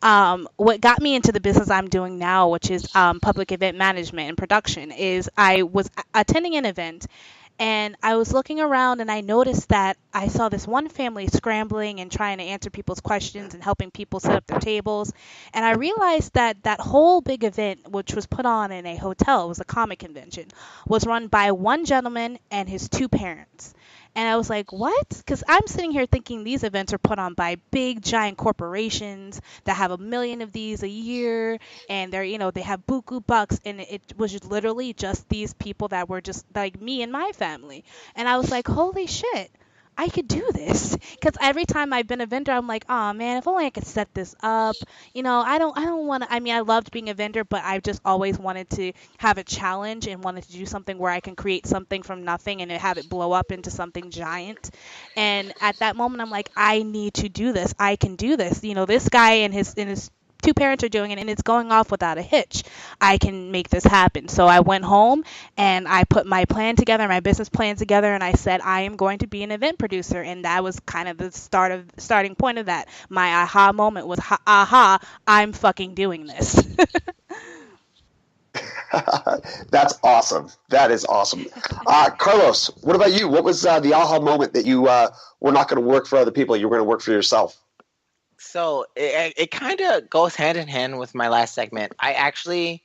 what got me into the business I'm doing now, which is public event management and production, is I was attending an event. And I was looking around and I noticed that I saw this one family scrambling and trying to answer people's questions and helping people set up their tables. And I realized that that whole big event, which was put on in a hotel, it was a comic convention, was run by one gentleman and his 2 parents. And I was like, what? Because I'm sitting here thinking these events are put on by big, giant corporations that have 1 million of these a year. And they're, they have buku bucks. And it was just literally just these people that were just like me and my family. And I was like, holy shit. I could do this. Because every time I've been a vendor, I'm like, oh man, if only I could set this up. I don't want to. I mean, I loved being a vendor, but I've just always wanted to have a challenge and wanted to do something where I can create something from nothing and have it blow up into something giant. And at that moment, I'm like, I need to do this. I can do this. This guy and his two parents are doing it and it's going off without a hitch. I can make this happen. So I went home and I put my plan together, my business plan together, and I said I am going to be an event producer. And that was kind of the starting point of that. My aha moment was aha, I'm fucking doing this. That's awesome. That is awesome. Carlos, what about you? What was the aha moment that you were not going to work for other people? You were going to work for yourself? So it kind of goes hand in hand with my last segment. I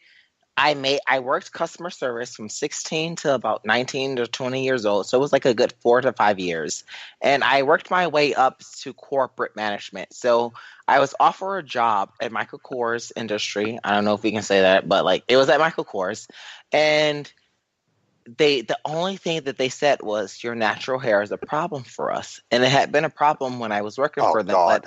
worked customer service from 16 to about 19 to 20 years old. So it was like a good 4 to 5 years. And I worked my way up to corporate management. So I was offered a job at Michael Kors Industry. I don't know if we can say that, but like it was at Michael Kors. And the only thing that they said was your natural hair is a problem for us. And it had been a problem when I was working for them. God.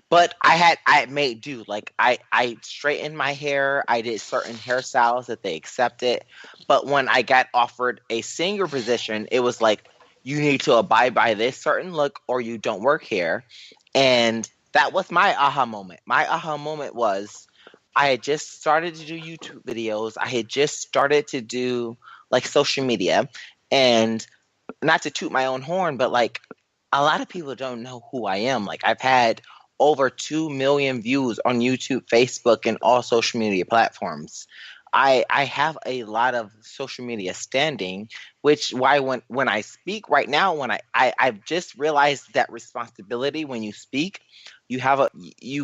But I made do. Like I straightened my hair. I did certain hairstyles that they accepted. But when I got offered a senior position, it was like, you need to abide by this certain look or you don't work here. And that was my aha moment. My aha moment was I had just started to do YouTube videos. I had just started to do like social media. And not to toot my own horn, but like a lot of people don't know who I am. Like I've had over 2 million views on YouTube, Facebook, and all social media platforms. I have a lot of social media standing, which why when I speak right now, when I've just realized that responsibility when you speak, you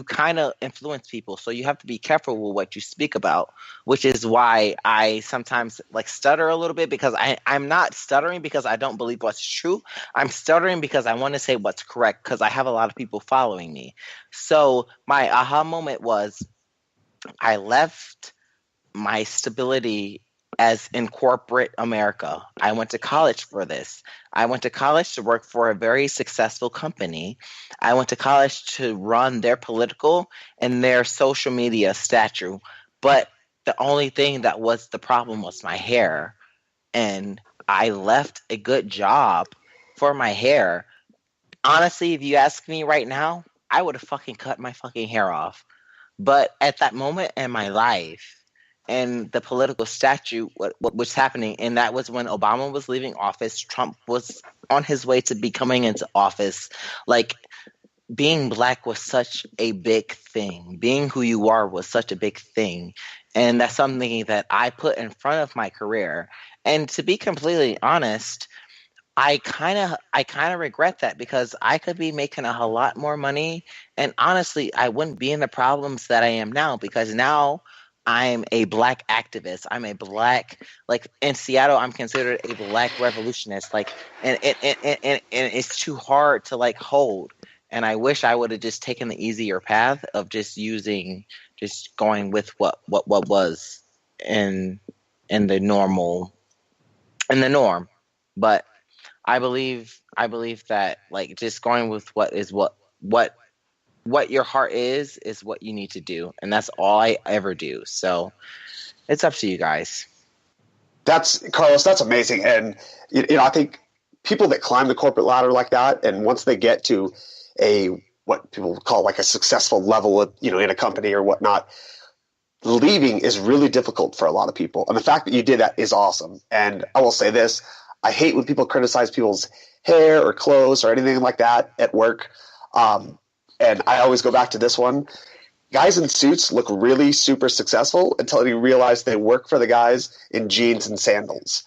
kind of influence people. So you have to be careful with what you speak about, which is why I sometimes like stutter a little bit, because I'm not stuttering because I don't believe what's true. I'm stuttering because I want to say what's correct because I have a lot of people following me. So my aha moment was I left my stability as in corporate America. I went to college for this. I went to college to work for a very successful company. I went to college to run their political and their social media stature. But the only thing that was the problem was my hair. And I left a good job for my hair. Honestly, if you ask me right now, I would have fucking cut my fucking hair off. But at that moment in my life, and the political statute, what was happening, and that was when Obama was leaving office, Trump was on his way to be coming into office. Like, being black was such a big thing. Being who you are was such a big thing. And that's something that I put in front of my career. And to be completely honest, I kind of regret that, because I could be making a whole lot more money. And honestly, I wouldn't be in the problems that I am now, because now I'm a black activist. I'm a black, like in Seattle, I'm considered a black revolutionist. Like, and it's too hard to like hold. And I wish I would have just taken the easier path of just going with what was in the norm. But I believe that like just going with what your heart is what you need to do, and that's all I ever do. So it's up to you guys. Carlos, that's amazing. And I think people that climb the corporate ladder like that, and once they get to what people call like a successful level of, in a company or whatnot, leaving is really difficult for a lot of people. And the fact that you did that is awesome. And I will say this, I hate when people criticize people's hair or clothes or anything like that at work. And I always go back to this one. Guys in suits look really super successful until you realize they work for the guys in jeans and sandals.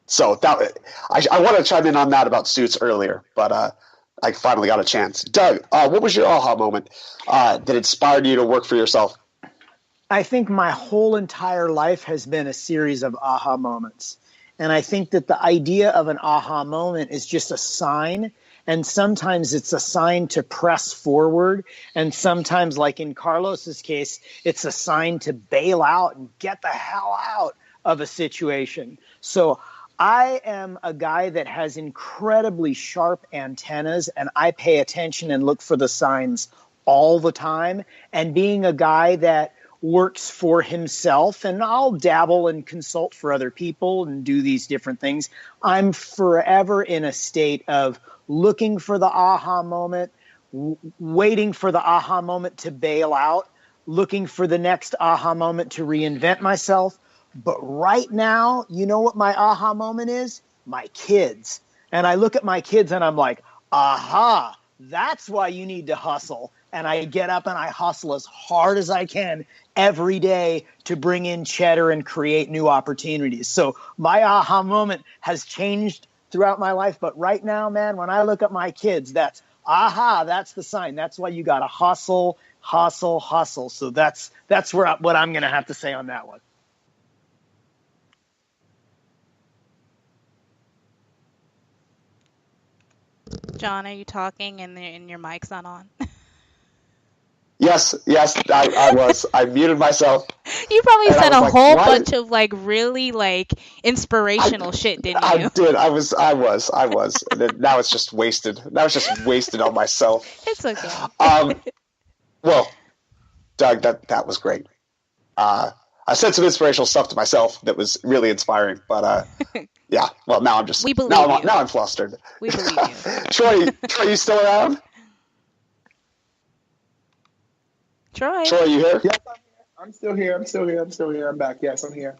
So I want to chime in on that about suits earlier, but I finally got a chance. Doug, what was your aha moment that inspired you to work for yourself? I think my whole entire life has been a series of aha moments. And I think that the idea of an aha moment is just a sign. And sometimes it's a sign to press forward. And sometimes, like in Carlos's case, it's a sign to bail out and get the hell out of a situation. So I am a guy that has incredibly sharp antennas, and I pay attention and look for the signs all the time. And being a guy that works for himself, and I'll dabble and consult for other people and do these different things, I'm forever in a state of looking for the aha moment, waiting for the aha moment to bail out, looking for the next aha moment to reinvent myself. But right now, you know what my aha moment is? My kids. And I look at my kids and I'm like, aha, that's why you need to hustle. And I get up and I hustle as hard as I can every day to bring in cheddar and create new opportunities. So my aha moment has changed throughout my life. But right now, man, when I look at my kids, that's aha, that's the sign. That's why you got to hustle, hustle, hustle. So that's what I'm going to have to say on that one. John, are you talking and your mic's not on? Yes, I was. I muted myself. You probably And I said was a like, whole "Why?" bunch of like really like inspirational shit, didn't I you? did. I was. And then now it's just wasted. Now it's just wasted on myself. It's okay. Well, Doug, that was great. I said some inspirational stuff to myself that was really inspiring, but yeah. Well, now I'm just We believe now you. I'm flustered. We believe you. Troy, you still around? Troy. Troy, you here? Yes, I'm here. I'm still here. I'm back. Yes, I'm here.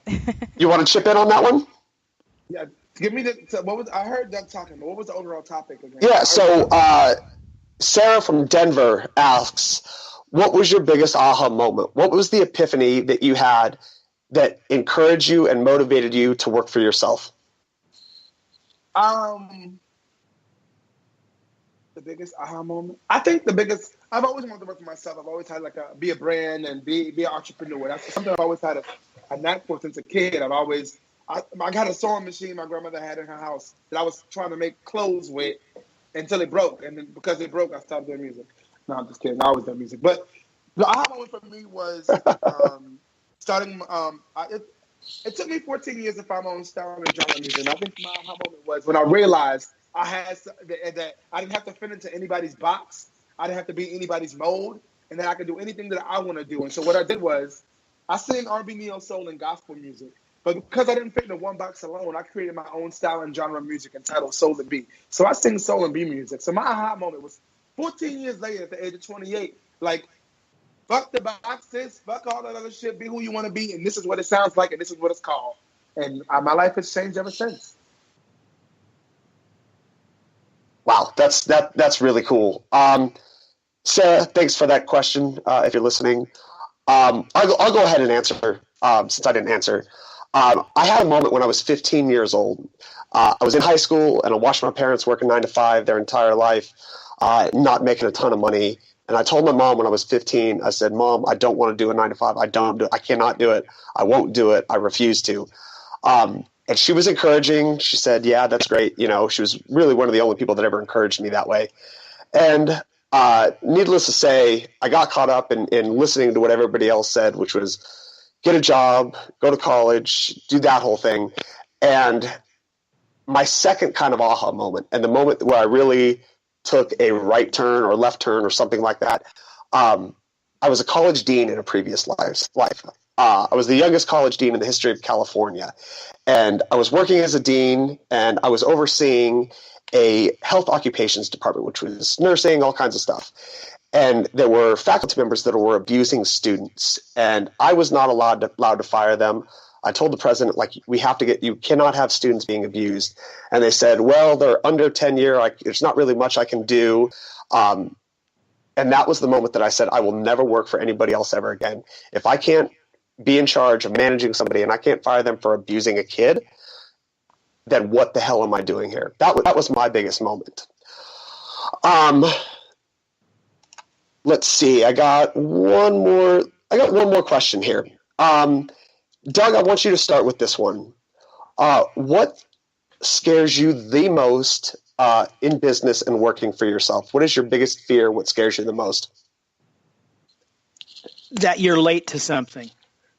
You want to chip in on that one? Yeah. Give me what was I heard Doug talking, but what was the overall topic again? Yeah. So Sarah from Denver asks, what was your biggest aha moment? What was the epiphany that you had that encouraged you and motivated you to work for yourself? The biggest aha moment. I think I've always wanted to work for myself. I've always had be a brand and be an entrepreneur. That's something I've always had a knack for since a kid. I got a sewing machine my grandmother had in her house that I was trying to make clothes with until it broke. And then because it broke, I stopped doing music. No, I'm just kidding. I always done music. But the aha moment for me was starting. It took me 14 years to find my own style in genre music. And I think my aha moment was when I realized I had that I didn't have to fit into anybody's box. I didn't have to be anybody's mold, and that I could do anything that I want to do. And so what I did was I sing R&B, neo soul, and gospel music. But because I didn't fit into one box alone, I created my own style and genre of music entitled Soul and B. So I sing soul and B music. So my aha moment was 14 years later at the age of 28. Like, fuck the boxes, fuck all that other shit, be who you want to be, and this is what it sounds like, and this is what it's called. And my life has changed ever since. Wow, that's really cool. Sarah, thanks for that question. If you're listening, I'll go ahead and answer since I didn't answer. I had a moment when I was 15 years old. I was in high school and I watched my parents working 9 to 5 their entire life, not making a ton of money. And I told my mom when I was 15, I said, "Mom, I don't want to do a 9 to 5. I cannot do it. I won't do it. I refuse to." And she was encouraging. She said, "Yeah, that's great." You know, she was really one of the only people that ever encouraged me that way. And needless to say, I got caught up in listening to what everybody else said, which was get a job, go to college, do that whole thing. And my second kind of aha moment, and the moment where I really took a right turn or left turn or something like that, I was a college dean in a previous life. I was the youngest college dean in the history of California. And I was working as a dean, and I was overseeing a health occupations department, which was nursing, all kinds of stuff. And there were faculty members that were abusing students, and I was not allowed to fire them. I told the president, like, you cannot have students being abused. And they said, well, they're under tenure. There's not really much I can do. And that was the moment that I said, I will never work for anybody else ever again. If I can't be in charge of managing somebody and I can't fire them for abusing a kid, then what the hell am I doing here? That was my biggest moment. Let's see. I got one more question here. Doug, I want you to start with this one. What scares you the most in business and working for yourself? What is your biggest fear? What scares you the most? That you're late to something.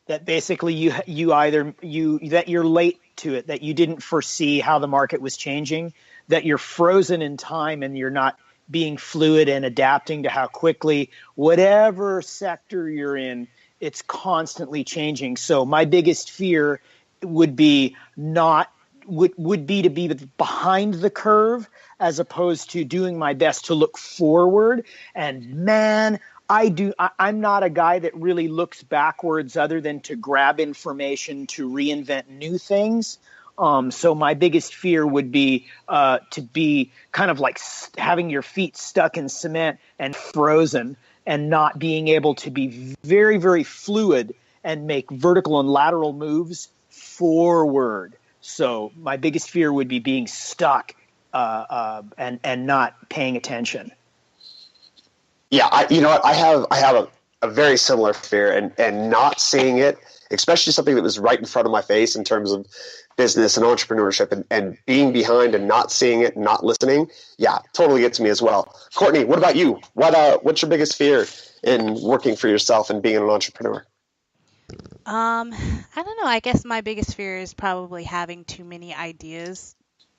That basically that you're late to it, that you didn't foresee how the market was changing, that you're frozen in time and you're not being fluid and adapting to how quickly, whatever sector you're in, it's constantly changing. So my biggest fear would be would be to be behind the curve as opposed to doing my best to look forward. And man, I'm not a guy that really looks backwards other than to grab information to reinvent new things. So my biggest fear would be to be kind of like having your feet stuck in cement and frozen and not being able to be very, very fluid and make vertical and lateral moves forward. So my biggest fear would be being stuck and not paying attention. Yeah, you know what? I have a very similar fear, and not seeing it, especially something that was right in front of my face in terms of business and entrepreneurship, and being behind and not seeing it, not listening. Yeah, totally gets me as well. Courtney, what about you? What's your biggest fear in working for yourself and being an entrepreneur? I don't know. I guess my biggest fear is probably having too many ideas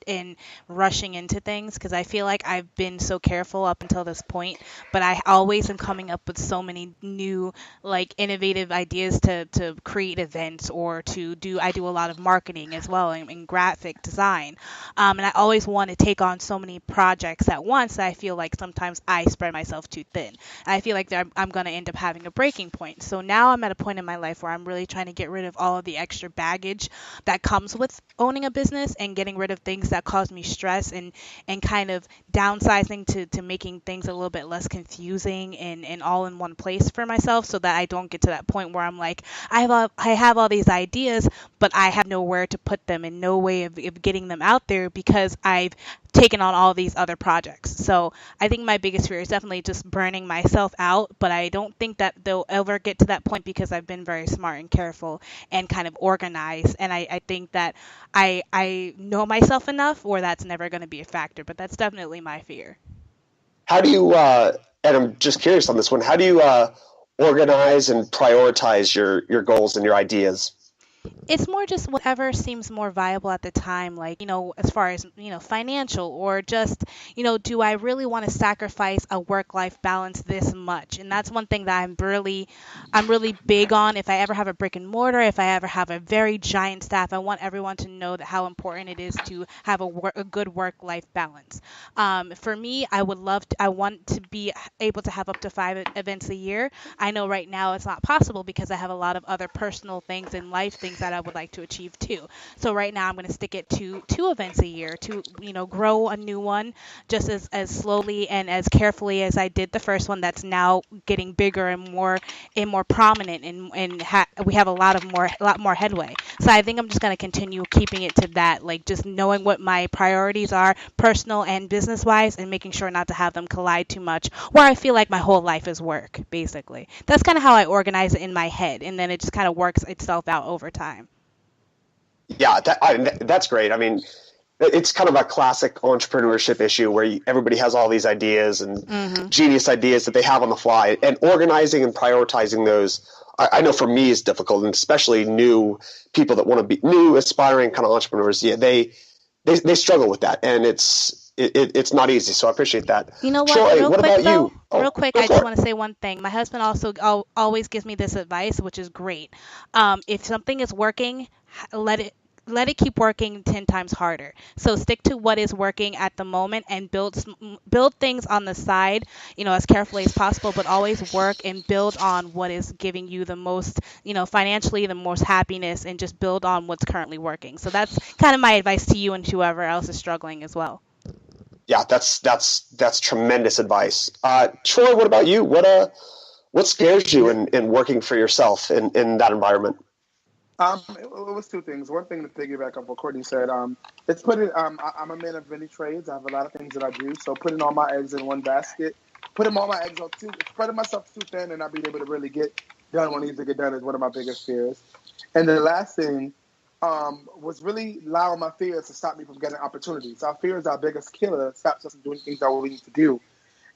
and rushing into things, because I feel like I've been so careful up until this point, but I always am coming up with so many new, like, innovative ideas to create events or I do a lot of marketing as well and graphic design. And I always want to take on so many projects at once that I feel like sometimes I spread myself too thin. And I feel like I'm going to end up having a breaking point. So now I'm at a point in my life where I'm really trying to get rid of all of the extra baggage that comes with owning a business and getting rid of things that cause me stress, and kind of downsizing to making things a little bit less confusing and all in one place for myself, so that I don't get to that point where I'm like, I have all these ideas, but I have nowhere to put them and no way of getting them out there because I've taken on all these other projects. So I think my biggest fear is definitely just burning myself out, but I don't think that they'll ever get to that point because I've been very smart and careful and kind of organized. And I think that I know myself enough where that's never going to be a factor, but that's definitely my fear. How do you, and I'm just curious on this one, how do you organize and prioritize your goals and your ideas? It's more just whatever seems more viable at the time, like, as far as, financial, or just, do I really want to sacrifice a work-life balance this much? And that's one thing that I'm really big on. If I ever have a brick and mortar, if I ever have a very giant staff, I want everyone to know that how important it is to have a good work-life balance. For me, I want to be able to have up to 5 events a year. I know right now it's not possible because I have a lot of other personal things in life, things that I would like to achieve too. So right now I'm going to stick it to 2 events a year to, grow a new one just as slowly and as carefully as I did the first one, that's now getting bigger and more prominent, and we have a lot more headway. So I think I'm just going to continue keeping it to that, like just knowing what my priorities are, personal and business wise, and making sure not to have them collide too much where I feel like my whole life is work, basically. That's kind of how I organize it in my head, and then it just kind of works itself out over time. Yeah, that's great. I mean, it's kind of a classic entrepreneurship issue where everybody has all these ideas and genius ideas that they have on the fly, and organizing and prioritizing those, I know for me is difficult, and especially new people that want to be new, aspiring kind of entrepreneurs. Yeah, they struggle with that, and it's not easy. So I appreciate that. You know what? Troy, what about you? Real quick, I just want to say one thing. My husband also always gives me this advice, which is great. If something is working, let it keep working 10 times harder. So stick to what is working at the moment and build things on the side, as carefully as possible, but always work and build on what is giving you the most, financially the most happiness, and just build on what's currently working. So that's kind of my advice to you and whoever else is struggling as well. Yeah, that's tremendous advice. Troy, what about you? What scares you in working for yourself in that environment? It was 2 things. One thing to piggyback on what Courtney said, it's putting. I'm a man of many trades. I have a lot of things that I do. So putting all my eggs in one basket, putting all my eggs on spreading myself too thin, and not being able to really get done what needs to get done is one of my biggest fears. And the last thing was really allowing my fears to stop me from getting opportunities. Our fear is our biggest killer. It stops us from doing things that we need to do.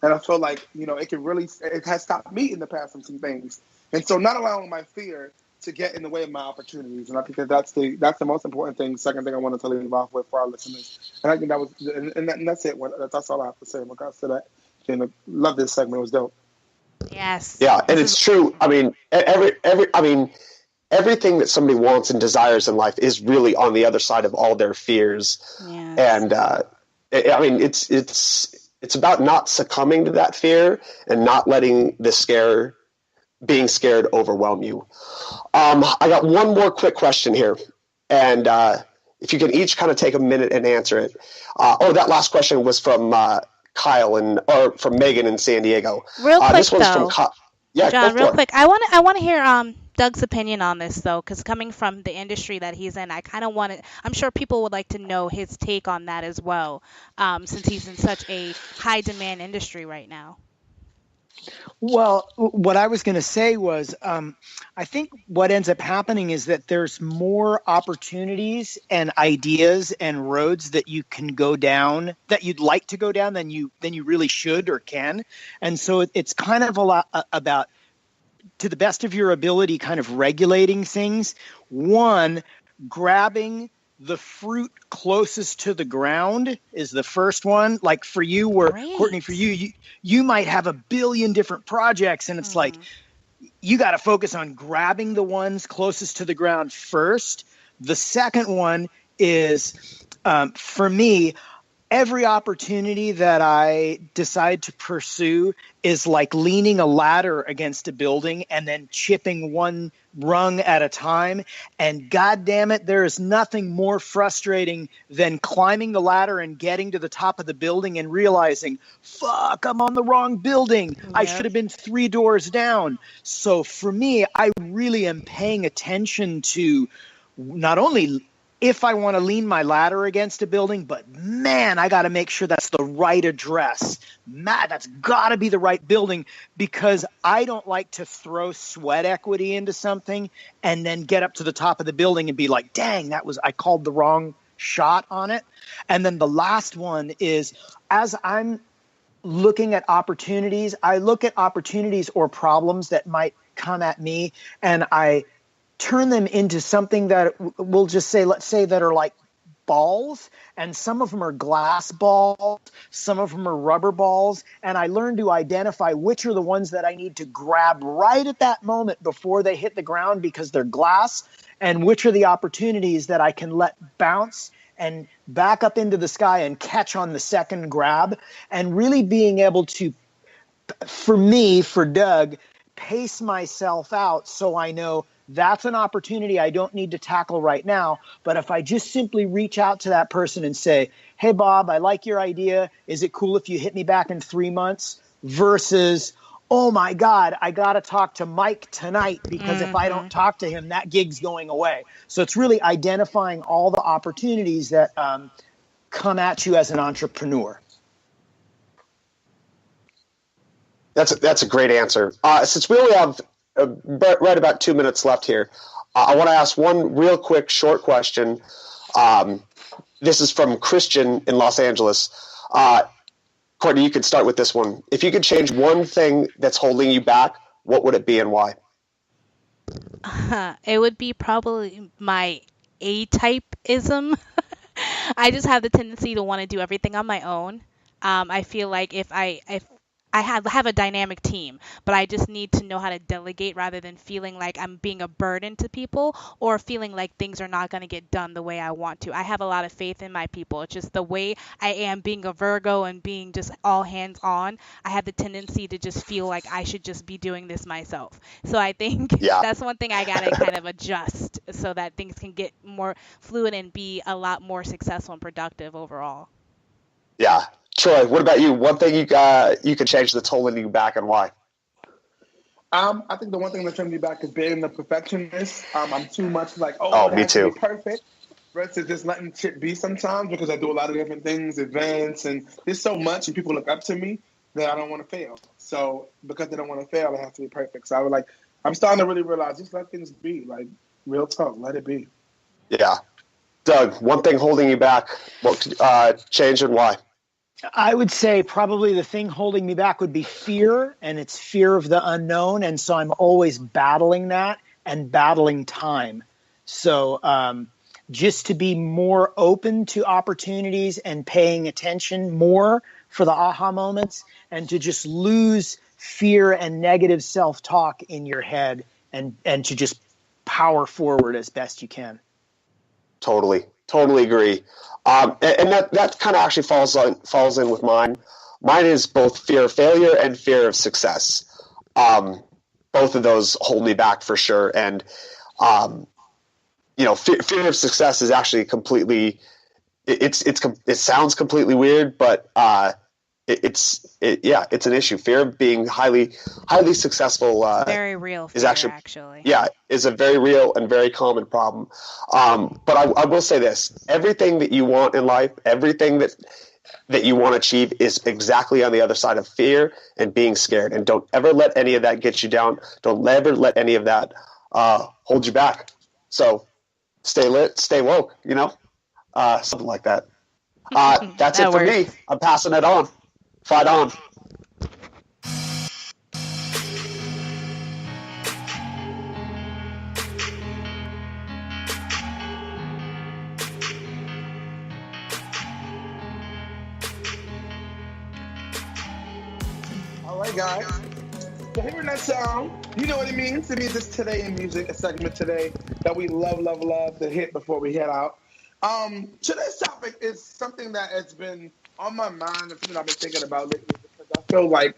And I feel like, it has stopped me in the past from some things. And so not allowing my fear to get in the way of my opportunities. And I think that's the most important thing. Second thing I wanted to leave off with for our listeners. And I think that was, and that's it. That's all I have to say in regards to that. And love this segment. It was dope. Yes. Yeah, and it's true. I mean, everything that somebody wants and desires in life is really on the other side of all their fears. Yes. And I mean, it's about not succumbing to that fear and not letting the being scared overwhelm you. I got one more quick question here, and if you can each kind of take a minute and answer it. That last question was from Kyle or from Megan in San Diego. Real quick, this one's though. from Kyle. Yeah, John, go real for it. quick. I want to hear Doug's opinion on this, though, because coming from the industry that he's in, I kind of want to. I'm sure people would like to know his take on that as well, since he's in such a high demand industry right now. Well, what I was going to say was, I think what ends up happening is that there's more opportunities and ideas and roads that you can go down that you'd like to go down than you really should or can. And so it's kind of a lot about, to the best of your ability, kind of regulating things. One, grabbing the fruit closest to the ground is the first one. Like for you, Courtney, for you might have a billion different projects, and it's like you got to focus on grabbing the ones closest to the ground first. The second one is, for me, every opportunity that I decide to pursue is like leaning a ladder against a building and then chipping one rung at a time. And God damn it, there is nothing more frustrating than climbing the ladder and getting to the top of the building and realizing, fuck, I'm on the wrong building. Yep. I should have been 3 doors down. So for me, I really am paying attention to not only if I want to lean my ladder against a building, but man, I got to make sure that's the right address. That's got to be the right building, because I don't like to throw sweat equity into something and then get up to the top of the building and be like, dang, I called the wrong shot on it. And then the last one is, as I'm looking at opportunities, I look at opportunities or problems that might come at me, and I turn them into something that we'll just say, let's say, that are like balls, and some of them are glass balls, some of them are rubber balls, and I learn to identify which are the ones that I need to grab right at that moment before they hit the ground because they're glass, and which are the opportunities that I can let bounce and back up into the sky and catch on the second grab, and really being able to, for Doug, pace myself out so I know that's an opportunity I don't need to tackle right now. But if I just simply reach out to that person and say, hey, Bob, I like your idea. Is it cool if you hit me back in 3 months? Versus, oh, my God, I got to talk to Mike tonight, because if I don't talk to him, that gig's going away. So it's really identifying all the opportunities that come at you as an entrepreneur. That's a great answer. Since we only have right about 2 minutes left here, I want to ask one real quick short question. This is from Christian in Los Angeles. Courtney, you could start with this one. If you could change one thing that's holding you back, what would it be and why? It would be probably my A-type-ism. I just have the tendency to want to do everything on my own. I feel like if I have a dynamic team, but I just need to know how to delegate rather than feeling like I'm being a burden to people or feeling like things are not going to get done the way I want to. I have a lot of faith in my people. It's just the way I am, being a Virgo and being just all hands on. I have the tendency to just feel like I should just be doing this myself. So I think that's one thing I got to kind of adjust so that things can get more fluid and be a lot more successful and productive overall. Yeah. Troy, what about you? One thing you could change that's holding you back, and why? I think the one thing that's holding me back is being the perfectionist. I'm too much like, me too. Perfect. Versus just letting shit be sometimes, because I do a lot of different things, events, and there's so much, and people look up to me that I don't want to fail. So because they don't want to fail, it has to be perfect. So I'm starting to really realize, just let things be. Like, real talk, let it be. Yeah. Doug, one thing holding you back, what change and why? I would say probably the thing holding me back would be fear, and it's fear of the unknown. And so I'm always battling that. and battling time. So just to be more open to opportunities and paying attention more for the aha moments, and to just lose fear and negative self-talk in your head, and to just power forward as best you can. Totally agree. And that kind of actually falls in with mine. Mine is both fear of failure and fear of success. Both of those hold me back for sure. And fear of success is actually completely. It sounds completely weird, but it's an issue. Fear of being highly successful very real fear, is actually is a very real and very common problem. But I will say this: everything that you want in life, everything that you want to achieve, is exactly on the other side of fear and being scared. And don't ever let any of that get you down. Don't ever let any of that hold you back. So stay lit, stay woke. Something like that. That's it for me. I'm passing it on. Fight on. All right, guys. So hearing that sound, you know what it means. It means it's Today in Music, a segment today that we love to hit before we head out. Today's topic is something that has been on my mind and something I've been thinking about lately, because I feel like,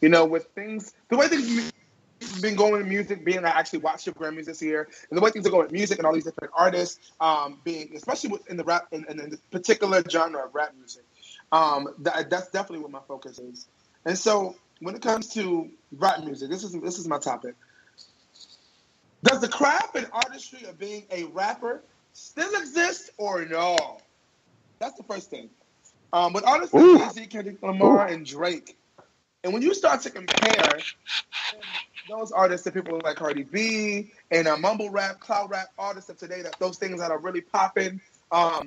with things, the way things have been going in music, being I actually watched the Grammys this year, and the way things are going with music and all these different artists, being, especially in the rap, in the particular genre of rap music, that's definitely what my focus is. And so when it comes to rap music, this is my topic. Does the craft and artistry of being a rapper still exist or no? That's the first thing. With artists like Jay-Z, Kendrick Lamar, and Drake, and when you start to compare those artists to people like Cardi B and mumble rap, cloud rap artists of today, those things that are really popping, how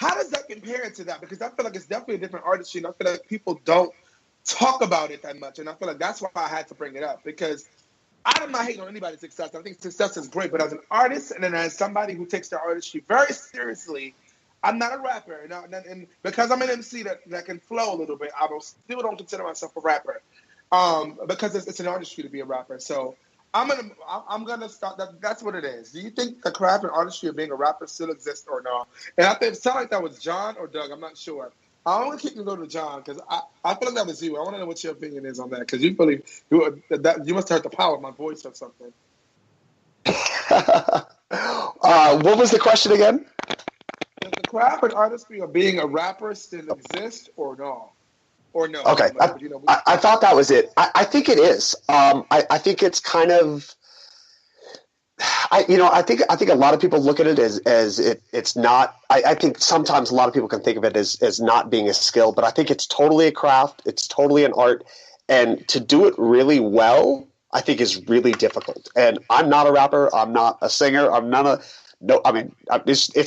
does that compare to that? Because I feel like it's definitely a different artistry, and I feel like people don't talk about it that much, and I feel like that's why I had to bring it up, because I'm not hating on anybody's success. I think success is great, but as an artist and then as somebody who takes their artistry very seriously, I'm not a rapper, and because I'm an MC that can flow a little bit, I still don't consider myself a rapper, because it's an artistry to be a rapper. So I'm gonna start. That's what it is. Do you think the craft and artistry of being a rapper still exists or no? And I think it sounded like that was John or Doug. I'm not sure. I want to keep you go to John, because I feel like that was you. I want to know what your opinion is on that, because you believe you must have heard the power of my voice or something. What was the question again? Does the craft and artistry of being a rapper still exist or no? Or no? Okay, I thought that was it. I think it is. I think it's kind of. I think a lot of people look at it as it's not. I think sometimes a lot of people can think of it as not being a skill, but I think it's totally a craft. It's totally an art, and to do it really well, I think is really difficult. And I'm not a rapper. I'm not a singer. It's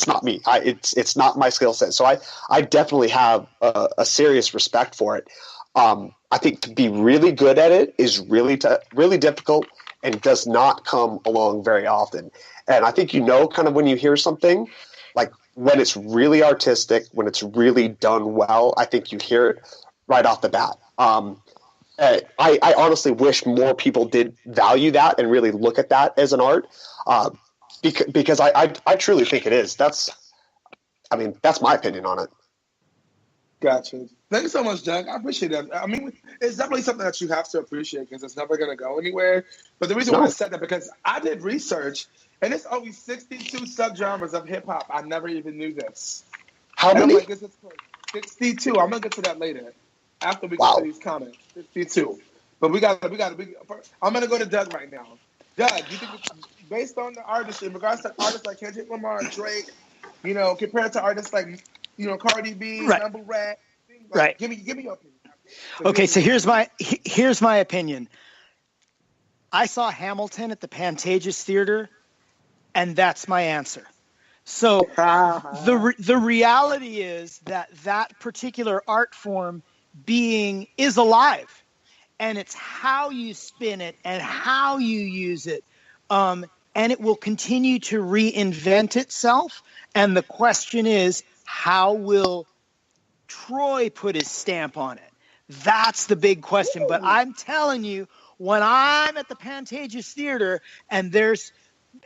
not me. It's not my skill set. So I definitely have a serious respect for it. I think to be really good at it is really difficult, and does not come along very often. And I think kind of when you hear something, like when it's really artistic, when it's really done well, I think you hear it right off the bat. I honestly wish more people did value that and really look at that as an art, because I truly think it is. That's my opinion on it. Gotcha. Thank you so much, Doug. I appreciate that. I mean, it's definitely something that you have to appreciate, because it's never going to go anywhere. But the reason why I said that, because I did research, and it's only 62 subgenres of hip-hop. I never even knew this. How many? I'm like, this is crazy. 62. I'm going to get to that later, after we get to these comments. 62. But I'm going to go to Doug right now. Doug, you think based on the artist, in regards to artists like Kendrick Lamar, Drake, compared to artists like Cardi B, Mumble Rap, right? Give me your opinion. Okay, so here's my opinion. I saw Hamilton at the Pantages Theater, and that's my answer. So the reality is that particular art form is alive, and it's how you spin it and how you use it and it will continue to reinvent itself. And the question is, how will Troy put his stamp on it? That's the big question. But I'm telling you, when I'm at the Pantages Theater and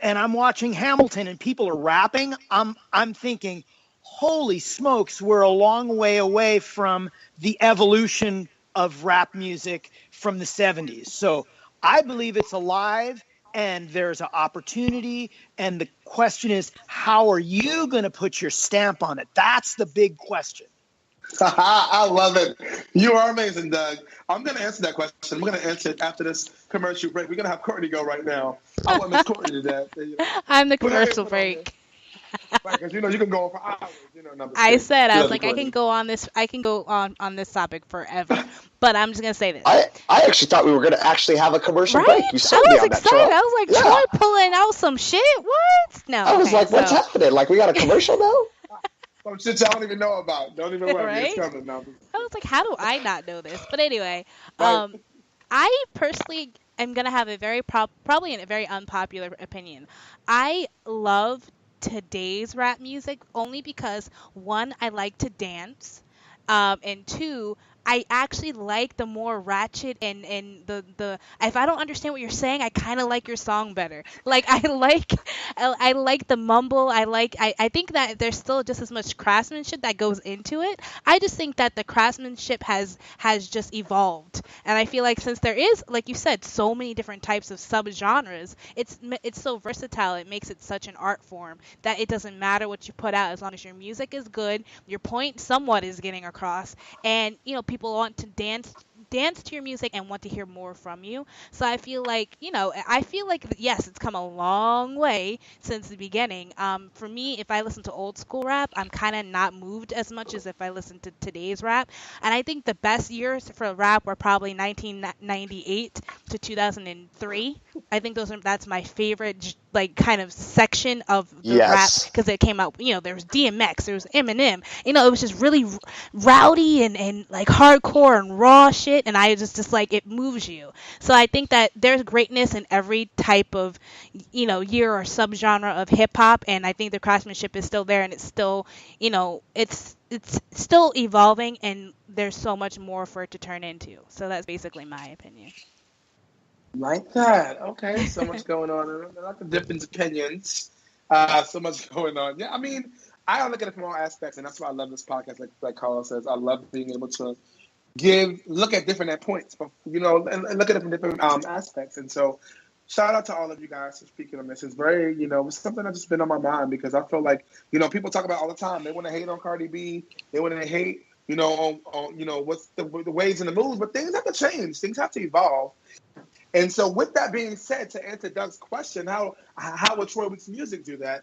I'm watching Hamilton and people are rapping, I'm thinking, holy smokes, we're a long way away from the evolution of rap music from the 70s. So I believe it's alive and there's an opportunity. And the question is, how are you going to put your stamp on it? That's the big question. I love it. You are amazing, Doug. I'm going to answer that question. I'm going to answer it after this commercial break. We're going to have Courtney go right now. I want Miss Courtney to that. I'm the commercial break. Right, because you can go on for hours. I was like, I can go on this topic forever, but I'm just gonna say this. I actually thought we were gonna actually have a commercial break. You I sold me was on excited. that, Troy. I was like, Troy pulling out some shit. What? No. I was like, what's happening? Like, we got a commercial now? Some shit y'all don't even know about. Don't even worry. Right? It's coming now. I was like, how do I not know this? But anyway, Right. I personally am gonna have a probably a very unpopular opinion. I love today's rap music only because, one, I like to dance, and two, I actually like the more ratchet and the if I don't understand what you're saying, I kind of like your song better. Like I like the mumble. I think that there's still just as much craftsmanship that goes into it. I just think that the craftsmanship has just evolved, and I feel like since there is, like you said, so many different types of subgenres, it's so versatile. It makes it such an art form that it doesn't matter what you put out as long as your music is good, your point somewhat is getting across, and people want to dance to your music and want to hear more from you. So I feel like, yes, it's come a long way since the beginning. For me, if I listen to old school rap, I'm kind of not moved as much as if I listen to today's rap. And I think the best years for rap were probably 1998 to 2003. I think that's my favorite kind of section of the rap, because it came out, there was DMX, there was Eminem, it was just really rowdy and like hardcore and raw shit, and I just like, it moves you. So I think that there's greatness in every type of year or subgenre of hip hop, and I think the craftsmanship is still there, and it's still it's still evolving, and there's so much more for it to turn into. So that's basically my opinion. Like that. Okay, so much going on. I like the different opinions. So much going on. Yeah, I mean, I look at it from all aspects, and that's why I love this podcast. Like Carl says, I love being able to look at different points, but and look at it from different aspects. And so, shout out to all of you guys for speaking on this. It's very, it's something that's just been on my mind, because I feel like, people talk about it all the time. They want to hate on Cardi B. They want to hate, on what's the ways and the moves, but things have to change. Things have to evolve. And so, with that being said, to answer Doug's question, how will Troy Weeks music do that?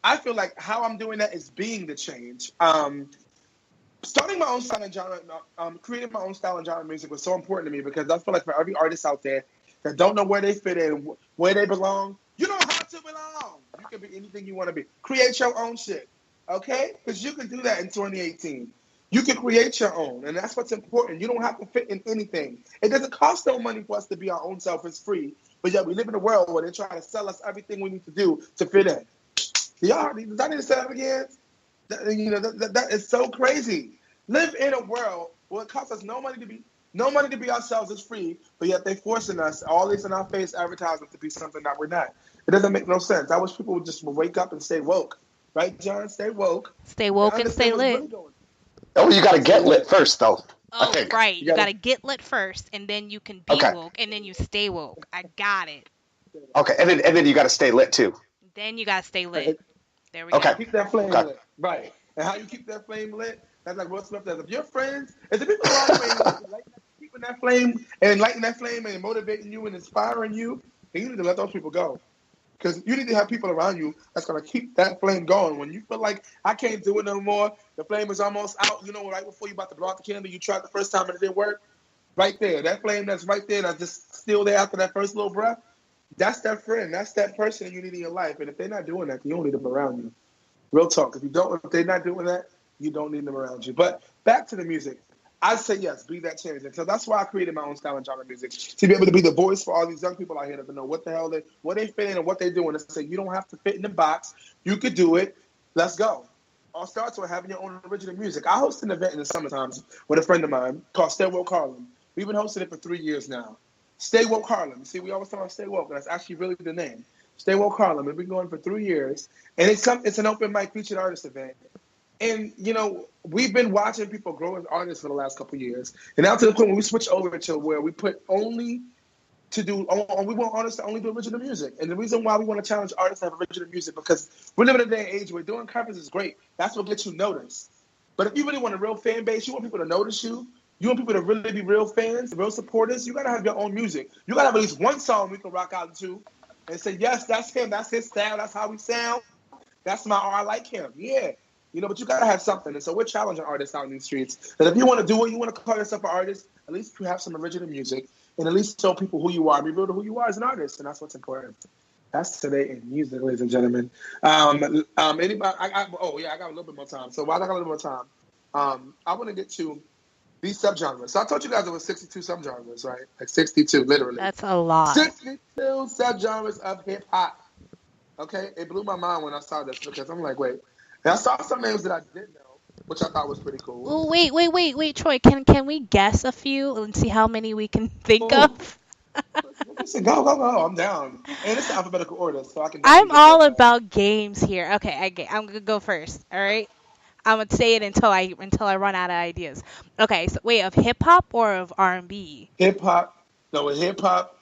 I feel like how I'm doing that is being the change. Starting my own style and genre, creating my own style and genre of music was so important to me, because I feel like for every artist out there that don't know where they fit in, where they belong, you don't have to belong. You can be anything you want to be. Create your own shit, okay? Because you can do that in 2018. You can create your own, and that's what's important. You don't have to fit in anything. It doesn't cost no money for us to be our own self. It's free. But yet we live in a world where they're trying to sell us everything we need to do to fit in. Does I need to say that again? That is so crazy. Live in a world where it costs us no money to be ourselves. It's free, but yet they're forcing us, all this in our face advertising, to be something that we're not. It doesn't make no sense. I wish people would just wake up and stay woke. Right, John? Stay woke. Stay woke and stay lit. Really. Oh, you got to get lit first, though. Oh, right. You got to get lit first, and then you can be woke, and then you stay woke. I got it. Okay, and then you got to stay lit, too. Then you got to stay lit. There we go. Keep that flame lit. Right. And how you keep that flame lit, that's like Will Smith says. If your friends, if the people around you keeping that flame and lighting that flame and motivating you and inspiring you, then you need to let those people go. Because you need to have people around you that's going to keep that flame going. When you feel like, I can't do it no more, the flame is almost out, right before you're about to blow out the candle, you tried the first time and it didn't work, right there. That flame that's right there, that's just still there after that first little breath, that's that friend. That's that person you need in your life. And if they're not doing that, you don't need them around you. Real talk. If they're not doing that, you don't need them around you. But back to the music. I say yes, be that change. And so that's why I created my own style and genre of music, to be able to be the voice for all these young people out here that don't know what the hell they fit in and what they're doing. And say, you don't have to fit in the box. You could do it. Let's go. All starts with having your own original music. I host an event in the summertime with a friend of mine called Stay Woke Harlem. We've been hosting it for 3 years now. Stay Woke Harlem. See, we always talk about Stay Woke, and that's actually really the name. Stay Woke Harlem. We've been going for 3 years. And it's an open mic featured artist event. And, you know, we've been watching people grow as artists for the last couple of years. And now to the point where we switch over to where we we want artists to only do original music. And the reason why we want to challenge artists to have original music, because we're living in a day and age where doing covers is great. That's what gets you noticed. But if you really want a real fan base, you want people to notice you, you want people to really be real fans, real supporters, you got to have your own music. You got to have at least one song we can rock out to and say, yes, that's him. That's his style. That's how we sound. That's I like him. Yeah. You know, but you got to have something. And so we're challenging artists out in these streets that if you want to do it, you want to call yourself an artist, at least you have some original music and at least show people who you are, be real to who you are as an artist. And that's what's important. That's today in music, ladies and gentlemen. Anybody? I got a little bit more time. So while I got a little more time, I want to get to these subgenres. So I told you guys there was 62 subgenres, right? Like 62, literally. That's a lot. 62 subgenres of hip hop. Okay? It blew my mind when I saw this because I'm like, wait. And I saw some names that I didn't know, which I thought was pretty cool. Oh, wait, Troy. Can we guess a few and see how many we can think of? Go. I'm down. And it's alphabetical order, so I can. I'm all about games here. Okay, I'm gonna go first. All right. I'm gonna say it until I run out of ideas. Okay. So wait, of hip hop or of R&B? Hip hop. No, with hip hop.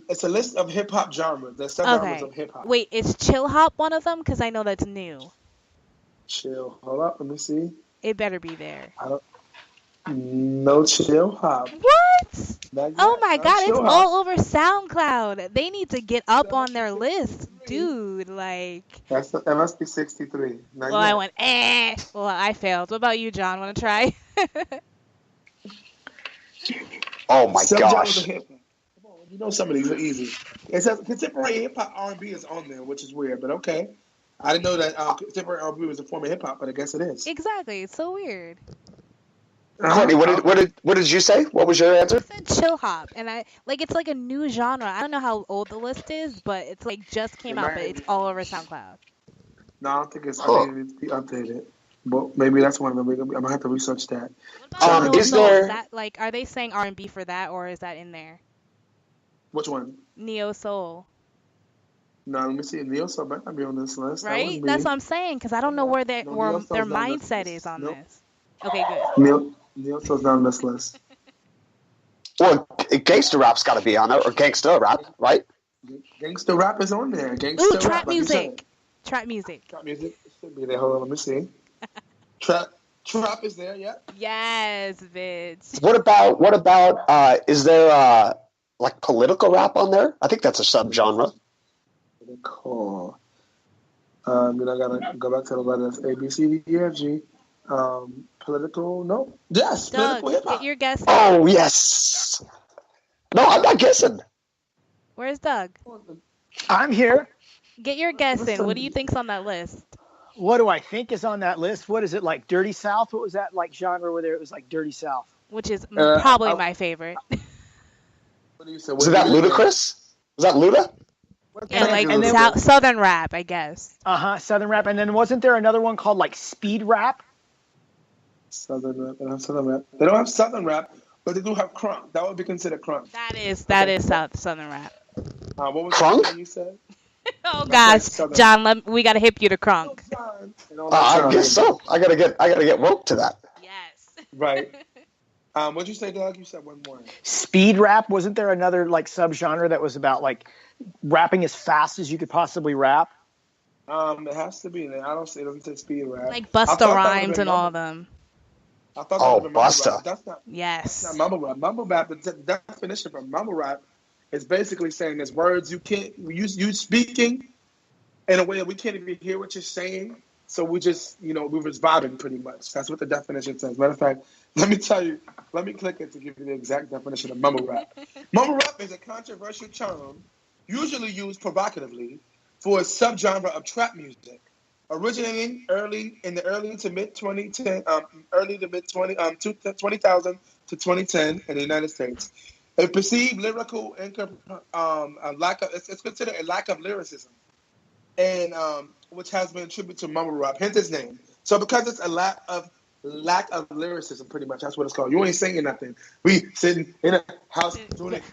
It's a list of hip hop genres. There's some genres of hip hop. Wait, is chill hop one of them? Because I know that's new. Chill. Hold up. Let me see. It better be there. No chill hop. What? Oh my God! It's hop. all over SoundCloud. They need to get up on their list, dude. Like. That must be 63. Well, I went Well, I failed. What about you, John? Want to try? Oh my gosh! Come on, you know some of these are easy. It says contemporary hip hop R&B is on there, which is weird, but okay. I didn't know that contemporary R&B was a form of hip hop, but I guess it is. Exactly. It's so weird. Courtney, what did you say? What was your answer? I said chill hop, and it's like a new genre. I don't know how old the list is, but it's like just came out, but it's all over SoundCloud. No, I don't think it's. I think it needs to be updated. But maybe that's one of them. I'm gonna have to research that. Is that like? Are they saying R&B for that, or is that in there? Which one? Neo Soul. No, let me see. Neo Soul might not be on this list. Right? That's what I'm saying, because I don't know where their mindset is on this. Okay, good. Neo Soul's not on this list. Well, gangster rap's got to be on it, or gangster rap, right? Gangster rap is on there. Ooh, trap music. Trap music. Trap music should be there. Hold on, let me see. Trap is there, yeah. Yes, bitch. What about? Is there like political rap on there? I think that's a subgenre. Cool. Then I gotta go back to the letters A, B, C, D, E, F, G. Political, no. Yes, Doug, political hip hop. get your guess. Oh yes. No, I'm not guessing. Where's Doug? I'm here. Get your guess in. What do you think's on that list? What do I think is on that list? What is it, like Dirty South? What was that like genre where it was like Dirty South? Which is probably my favorite. What do you say? Was that Ludacris? Was that Luda? Yeah, like Southern rap, I guess. Southern rap. And then wasn't there another one called like speed rap? Southern rap. They don't have Southern rap. They don't have Southern rap, but they do have crunk. That would be considered crunk. That is Southern rap. What was crunk? You said? Oh gosh, John, we gotta hip you to crunk. I guess so. I gotta get woke to that. Yes. Right. What'd you say, Doug? You said one more. Speed rap. Wasn't there another like subgenre that was about like rapping as fast as you could possibly rap? It has to be. I don't say it doesn't say speed rap. Like Busta Rhymes and all of them. I thought that was Busta. That's not. Yes. That's not mumble rap. Mumble rap. The definition for mumble rap is basically saying there's words you can't you speaking in a way that we can't even hear what you're saying. So we just we're just vibing pretty much. That's what the definition says. Matter of fact, let me click it to give you the exact definition of mumble rap. Mumble rap is a controversial term usually used provocatively for a subgenre of trap music. originating early to mid 2010, early to mid 20,000 to 2010 in the United States. A perceived lyrical a lack of it's considered a lack of lyricism, and which has been attributed to mumble rap, hence its name. So because it's a lack of lyricism, pretty much that's what it's called. You ain't singing nothing. We sitting in a house doing it.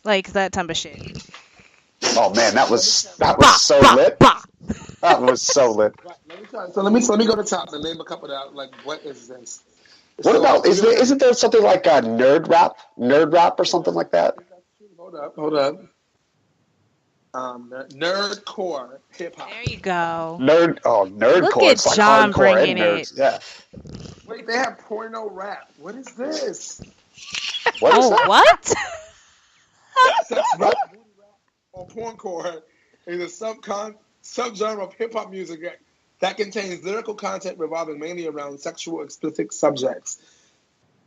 Like that type of shit. Oh man, that was so lit. That was so lit. Right, let me go to the top and name a couple of like what is this? What about isn't there something like nerd rap or something like that? Hold up. Nerdcore hip hop. There you go. Nerdcore. Look It's at like John hardcore bringing and it. nerds. Yeah. Wait, they have porno rap. What is this? What is that? What? Sex rap, booty rap, or porncore is a subgenre of hip hop music that contains lyrical content revolving mainly around sexual explicit subjects.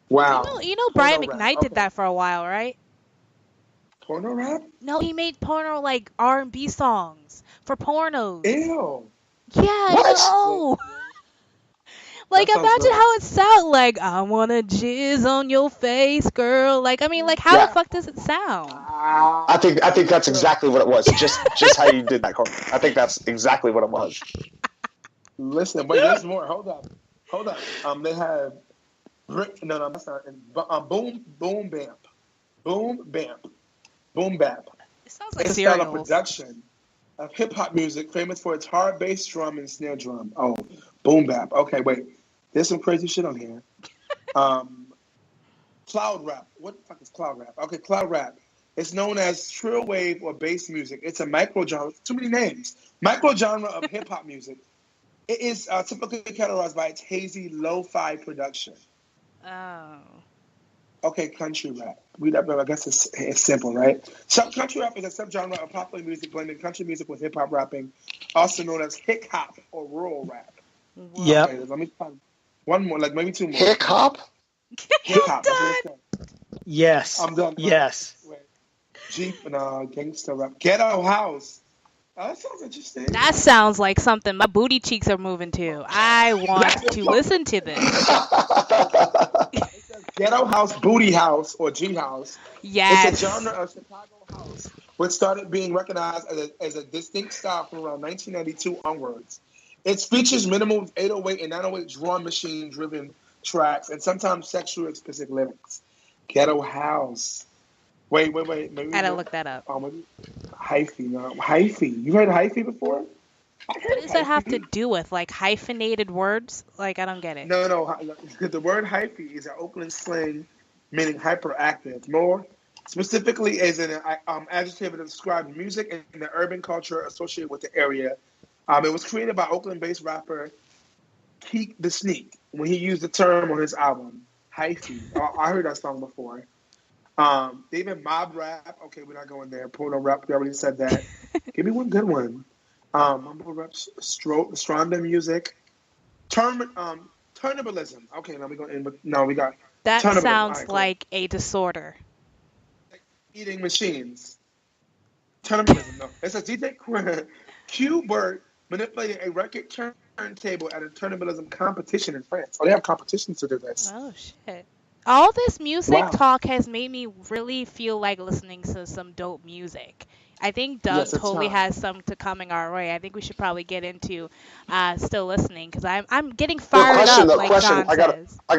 Wow. You know Brian Porno McKnight rap. did that for a while, right? Porno rap? No, he made porno like R&B songs for pornos. Ew. Yeah, What? no. Like, That sounds imagine gross. how it sounds. Like, I wanna jizz on your face, girl. Like, I mean, like, how Yeah. the fuck does it sound? I think that's exactly what it was. Just how you did that, Courtney. I think that's exactly what it was. Listen, wait, there's more. Hold up. They have no, that's not. Boom bap. It sounds like It's a style of cereals. production of hip hop music famous for its hard bass drum and snare drum. Oh, boom bap. Okay, wait. There's some crazy shit on here. Cloud rap. What the fuck is cloud rap? Okay, cloud rap. It's known as trill wave or bass music. It's a microgenre. Too many names. Microgenre of hip hop music. It is typically categorized by its hazy, lo-fi production. Oh. Okay, country rap. I guess it's simple, right? So country rap is a subgenre of popular music blending country music with hip hop rapping, also known as hip hop or rural rap. Yep. Okay, let me find one more, like maybe two more. Hip hop? Hip hop. That's what it says. Yes. I'm done. Yes. Wait. Jeep and gangster rap. Ghetto house. Oh, that sounds interesting. That sounds like something my booty cheeks are moving to. I want to listen to this. Ghetto house, booty house, or G house. Yes. It's a genre of Chicago house, which started being recognized as a distinct style from around 1992 onwards. It features minimal 808 and 908 drum machine-driven tracks and sometimes sexual explicit lyrics. Ghetto house. Wait. Maybe Gotta look that up. Maybe hyphy. No, hyphy. You heard hyphy before? What does that have to do with? Like hyphenated words? Like, I don't get it. No. The word hyphy is an Oakland slang meaning hyperactive. More specifically, as an adjective that describes music and the urban culture associated with the area. It was created by Oakland-based rapper Keek the Sneak when he used the term on his album, hyphy. I heard that song before. Even mob rap. Okay, we're not going there. Porno rap. We already said that. Give me one good one. Mumble rap, Stronda music, turnibalism. Okay, now we go in. No, we got That turnibalism. sounds All right, cool. like a disorder. Eating machines. Turnibalism. No, it's a DJ Q Bird manipulating a record turntable at a turnibalism competition in France. Oh, they have competitions to do this. Oh, shit. All this music Wow. talk has made me really feel like listening to some dope music. I think Doug Yes, it's totally time. has some to coming our way. I think we should probably get into still listening because I'm getting fired up, like John says. I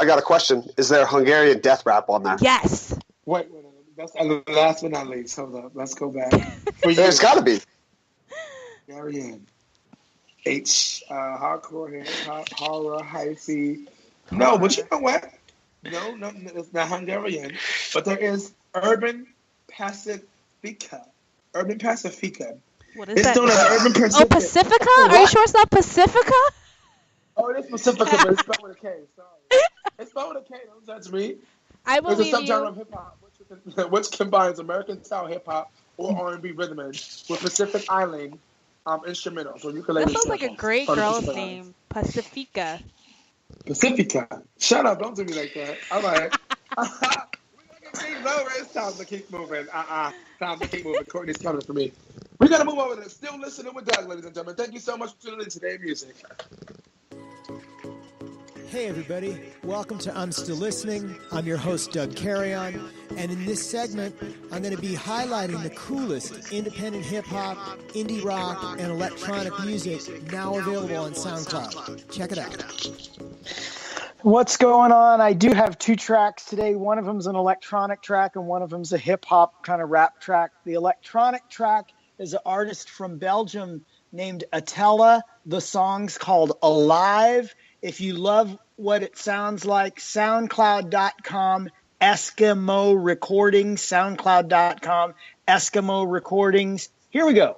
got a question. Is there Hungarian death rap on there? Yes. Wait. That's last but not least. Hold up. Let's go back. For There's got to be. Hungarian. Hardcore, horror, hyphy. No, but you know what? No, it's not Hungarian. But there is Urban Pacifica. Urban Pacifica. What is It's that? known as Urban Pacifica. Oh, Pacifica? Are you sure it's not Pacifica? Oh, it is Pacifica, but it's spelled with a K. Sorry. It's spelled with a K. Don't judge me. I It's a believe subgenre you. of hip hop which combines American-style hip hop or R&B rhythm with Pacific Island instrumentals or ukulele. That sounds like a samples great from the girl's Pacific name, Pacifica. Pacifica. Shut up! Don't do me like that. All right. We're gonna keep over. It's time to keep moving. Time to keep moving. Courtney's coming for me. We got to move over to Still Listening with Doug, ladies and gentlemen. Thank you so much for tuning in to Today Music. Hey everybody, welcome to I'm Still Listening. I'm your host Doug Carrion, and in this segment I'm going to be highlighting the coolest independent hip-hop, indie rock, and electronic music now available on SoundCloud. Check it out. What's going on? I do have 2 tracks today. One of them's an electronic track and one of them's a hip-hop kind of rap track. The electronic track is an artist from Belgium named Atella. The song's called Alive. If you love what it sounds like, SoundCloud.com, Eskimo Recordings, SoundCloud.com, Eskimo Recordings. Here we go.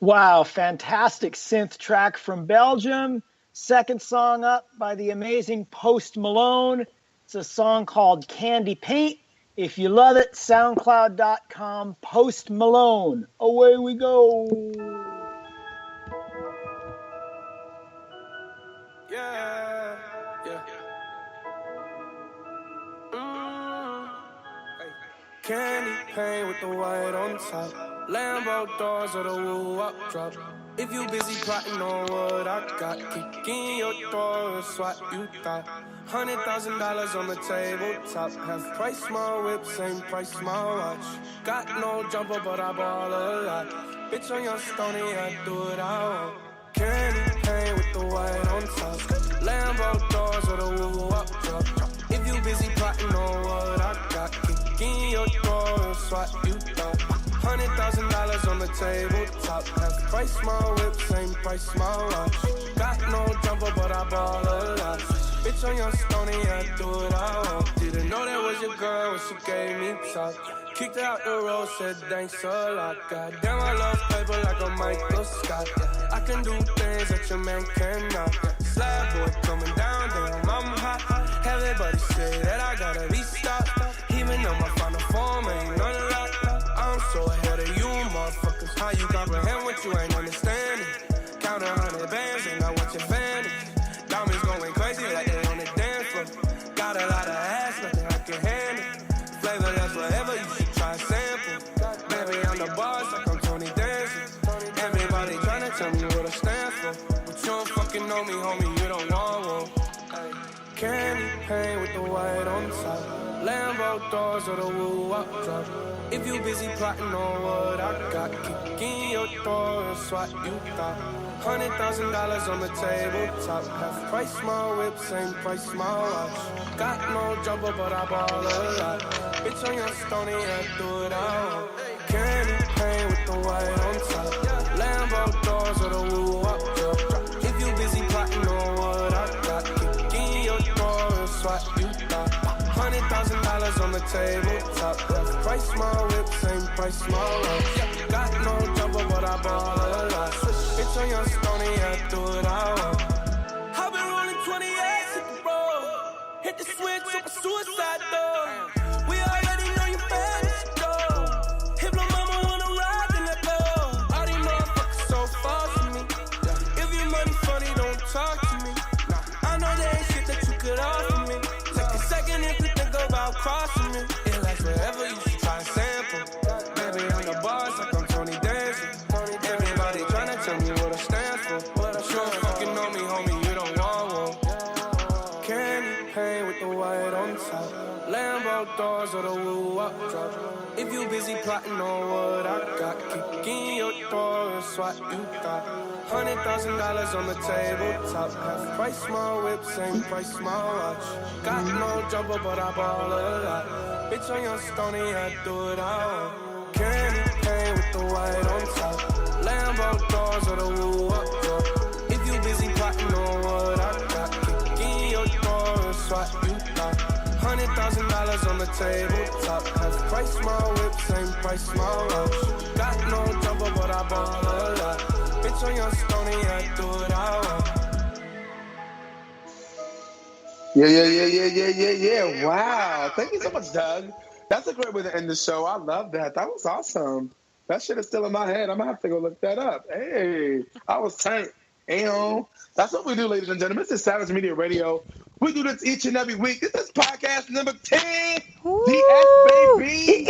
Wow, fantastic synth track from Belgium. Second song up by the amazing Post Malone. It's a song called Candy Paint. If you love it, SoundCloud.com, Post Malone. Away we go. Yeah. Candy paint with the white on top. Lambo doors or the woo up drop. If you busy plotting on what I got, kicking your door, it's what you thought. $100,000 on the tabletop, half price my whip, same price my watch. Got no jumper, but I ball a lot. Bitch on your stony, I do it all. Candy paint with the white on top. Lambo doors or the woo up drop. If you busy plotting on what I got, kicking your door, it's what you thought. $100,000 on the tabletop, half price my whip, same price my watch. Got no jumper, but I ball a lot. Bitch on your stony, I do it all. Didn't know that was your girl when she gave me top. Kicked her out the road, said thanks a lot. Goddamn, I love paper like a Michael Scott. I can do things that your man cannot. Slab boy coming down, damn, I'm hot. Everybody say that I gotta be stopped. Even though my final form ain't none of that. I'm so ahead of you, motherfuckers. How you comprehend what you ain't understanding? Count 100 bands and I want your vanity. Diamonds going crazy like they on the dance floor. Got a lot of ass, nothing I can handle. Flavor that's whatever, you should try a sample. Baby, I'm the boss, like I'm Tony Danza. Everybody tryna tell me what I stand for. But you don't fucking know me, homie, you don't want one. Candy paint with the white on top. Lambo doors or the woo up drop. If you busy plotting on what I got, kicking your door, it's what you thought. $100,000 on the tabletop, half price my whip, same price my watch. Got no jumper, but I ball a lot. Bitch on your stony, I do it all. Candy paint with the white on top. Lambo doors or the woo up drop. If you busy plotting on what I got, kicking your door, it's what you thought. $100,000 on the tabletop, half price my whip, same price my watch. Got no jumper, but I ball a lot. Bitch on your stony, I do it all. I've been rolling 28, hit the road. Hit the switch, up a suicide door. We already know you bad as you go. If my mama wanna ride, then let go. All these motherfuckers so far from me. If your money funny, don't talk to me. I know there ain't shit that you could offer me. Take a second if you think about crossing me. It lasts forever, you should try a sample. Baby, I'm the boss, like I'm Tony Danza. Everybody tryna tell me what I stand for. But you don't fucking know me, homie, you don't want one. Candy paint with the white on top. Lambo doors or the woo up drop. If you busy plotting on what I got, kicking your door, it's what you thought. $100,000 on the tabletop, half price my whip, same price my watch. Got no jumper, but I ball a lot. Bitch on your stony, I do it all. Candy paint with the white on top. Lambo doors or the woo up drop. If you busy plotting on what I got, kicking your door, it's what you thought. $100,000 on the tabletop, half price my whip, same price my watch. Got no jumper, but I ball a lot. Bitch on your stony, I do it all. Yeah. Wow. Thank you so much, Doug. That's a great way to end the show. I love that. That was awesome. That shit is still in my head. I'm going to have to go look that up. Hey, I was tight. Ayo. That's what we do, ladies and gentlemen. This is Savage Media Radio. We do this each and every week. This is podcast number 10. DS, baby.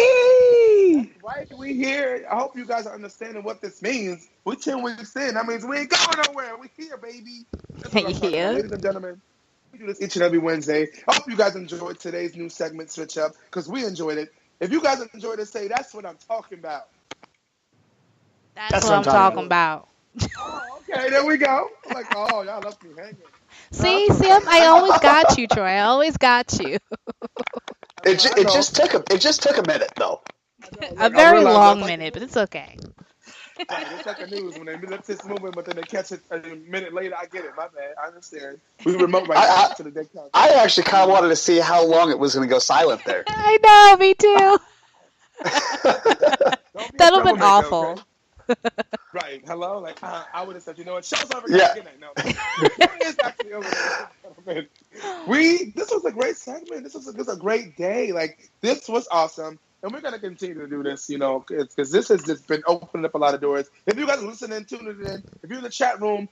Right, we here. I hope you guys are understanding what this means. We're 10 weeks in. That means we ain't going nowhere. We here, baby. That's what I'm talking about. Ladies and gentlemen, we do this each and every Wednesday. I hope you guys enjoyed today's new segment, Switch Up, because we enjoyed it. If you guys enjoyed it, say, that's what I'm talking about. That's what I'm talking about. Oh, okay, there we go. I'm like, oh, y'all left me hanging. See, I always got you, Troy. I always got you. It just took a minute though. A very long minute, but it's okay. Right, it's like the news when they let this moving, but then they catch it a minute later. I get it. My bad. I understand. We remote right now to the deck. I actually kind of wanted to see how long it was going to go silent there. I know, me too. That'll be awful. Okay? Right. Hello? Like, I would have said, you know what? Show's over. Yeah. Good night. No. It is actually over. This was a great segment. This was a great day. Like, this was awesome. And we're going to continue to do this, you know, because this has just been opening up a lot of doors. If you guys are listening, tuning in, if you're in the chat room,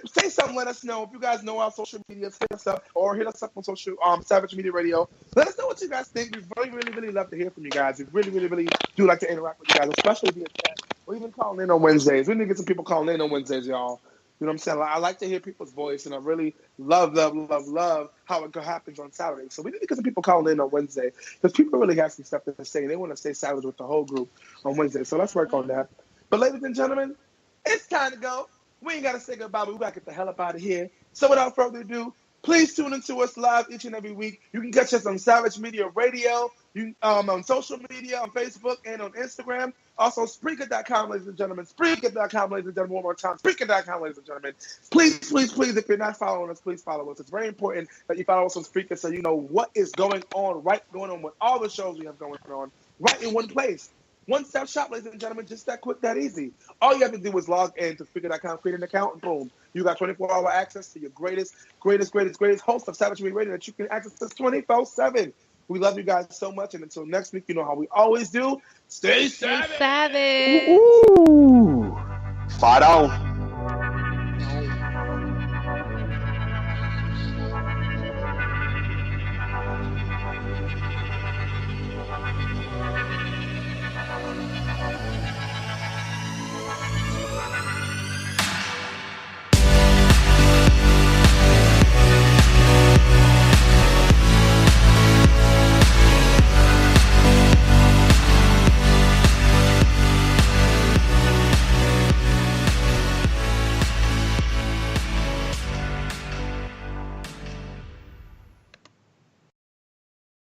say something, let us know. If you guys know our social media, hit us up or hit us up on social Savage Media Radio. Let us know what you guys think. We really, really, really love to hear from you guys. We really, really, really do like to interact with you guys, especially via chat. or even calling in on Wednesdays. We need to get some people calling in on Wednesdays, y'all. You know what I'm saying? I like to hear people's voice, and I really love how it happens on Saturday. So we need to get some people calling in on Wednesday because people really have some stuff to say, and they want to stay savage with the whole group on Wednesday. So let's work on that. But ladies and gentlemen, it's time to go. We ain't got to say goodbye, but we got to get the hell up out of here. So without further ado, please tune into us live each and every week. You can catch us on Savage Media Radio, on social media, on Facebook, and on Instagram. Also, Spreaker.com, ladies and gentlemen. Spreaker.com, ladies and gentlemen. One more time. Spreaker.com, ladies and gentlemen. Please, please, please, if you're not following us, please follow us. It's very important that you follow us on Spreaker so you know what is going on with all the shows we have going on right in one place. One-stop shop, ladies and gentlemen, just that quick, that easy. All you have to do is log in to Spreaker.com, create an account, and boom. You got 24-hour access to your greatest host of Savage Media Radio that you can access us 24/7. We love you guys so much, and until next week, you know how we always do. Stay savage. Savage. Ooh. Fight on.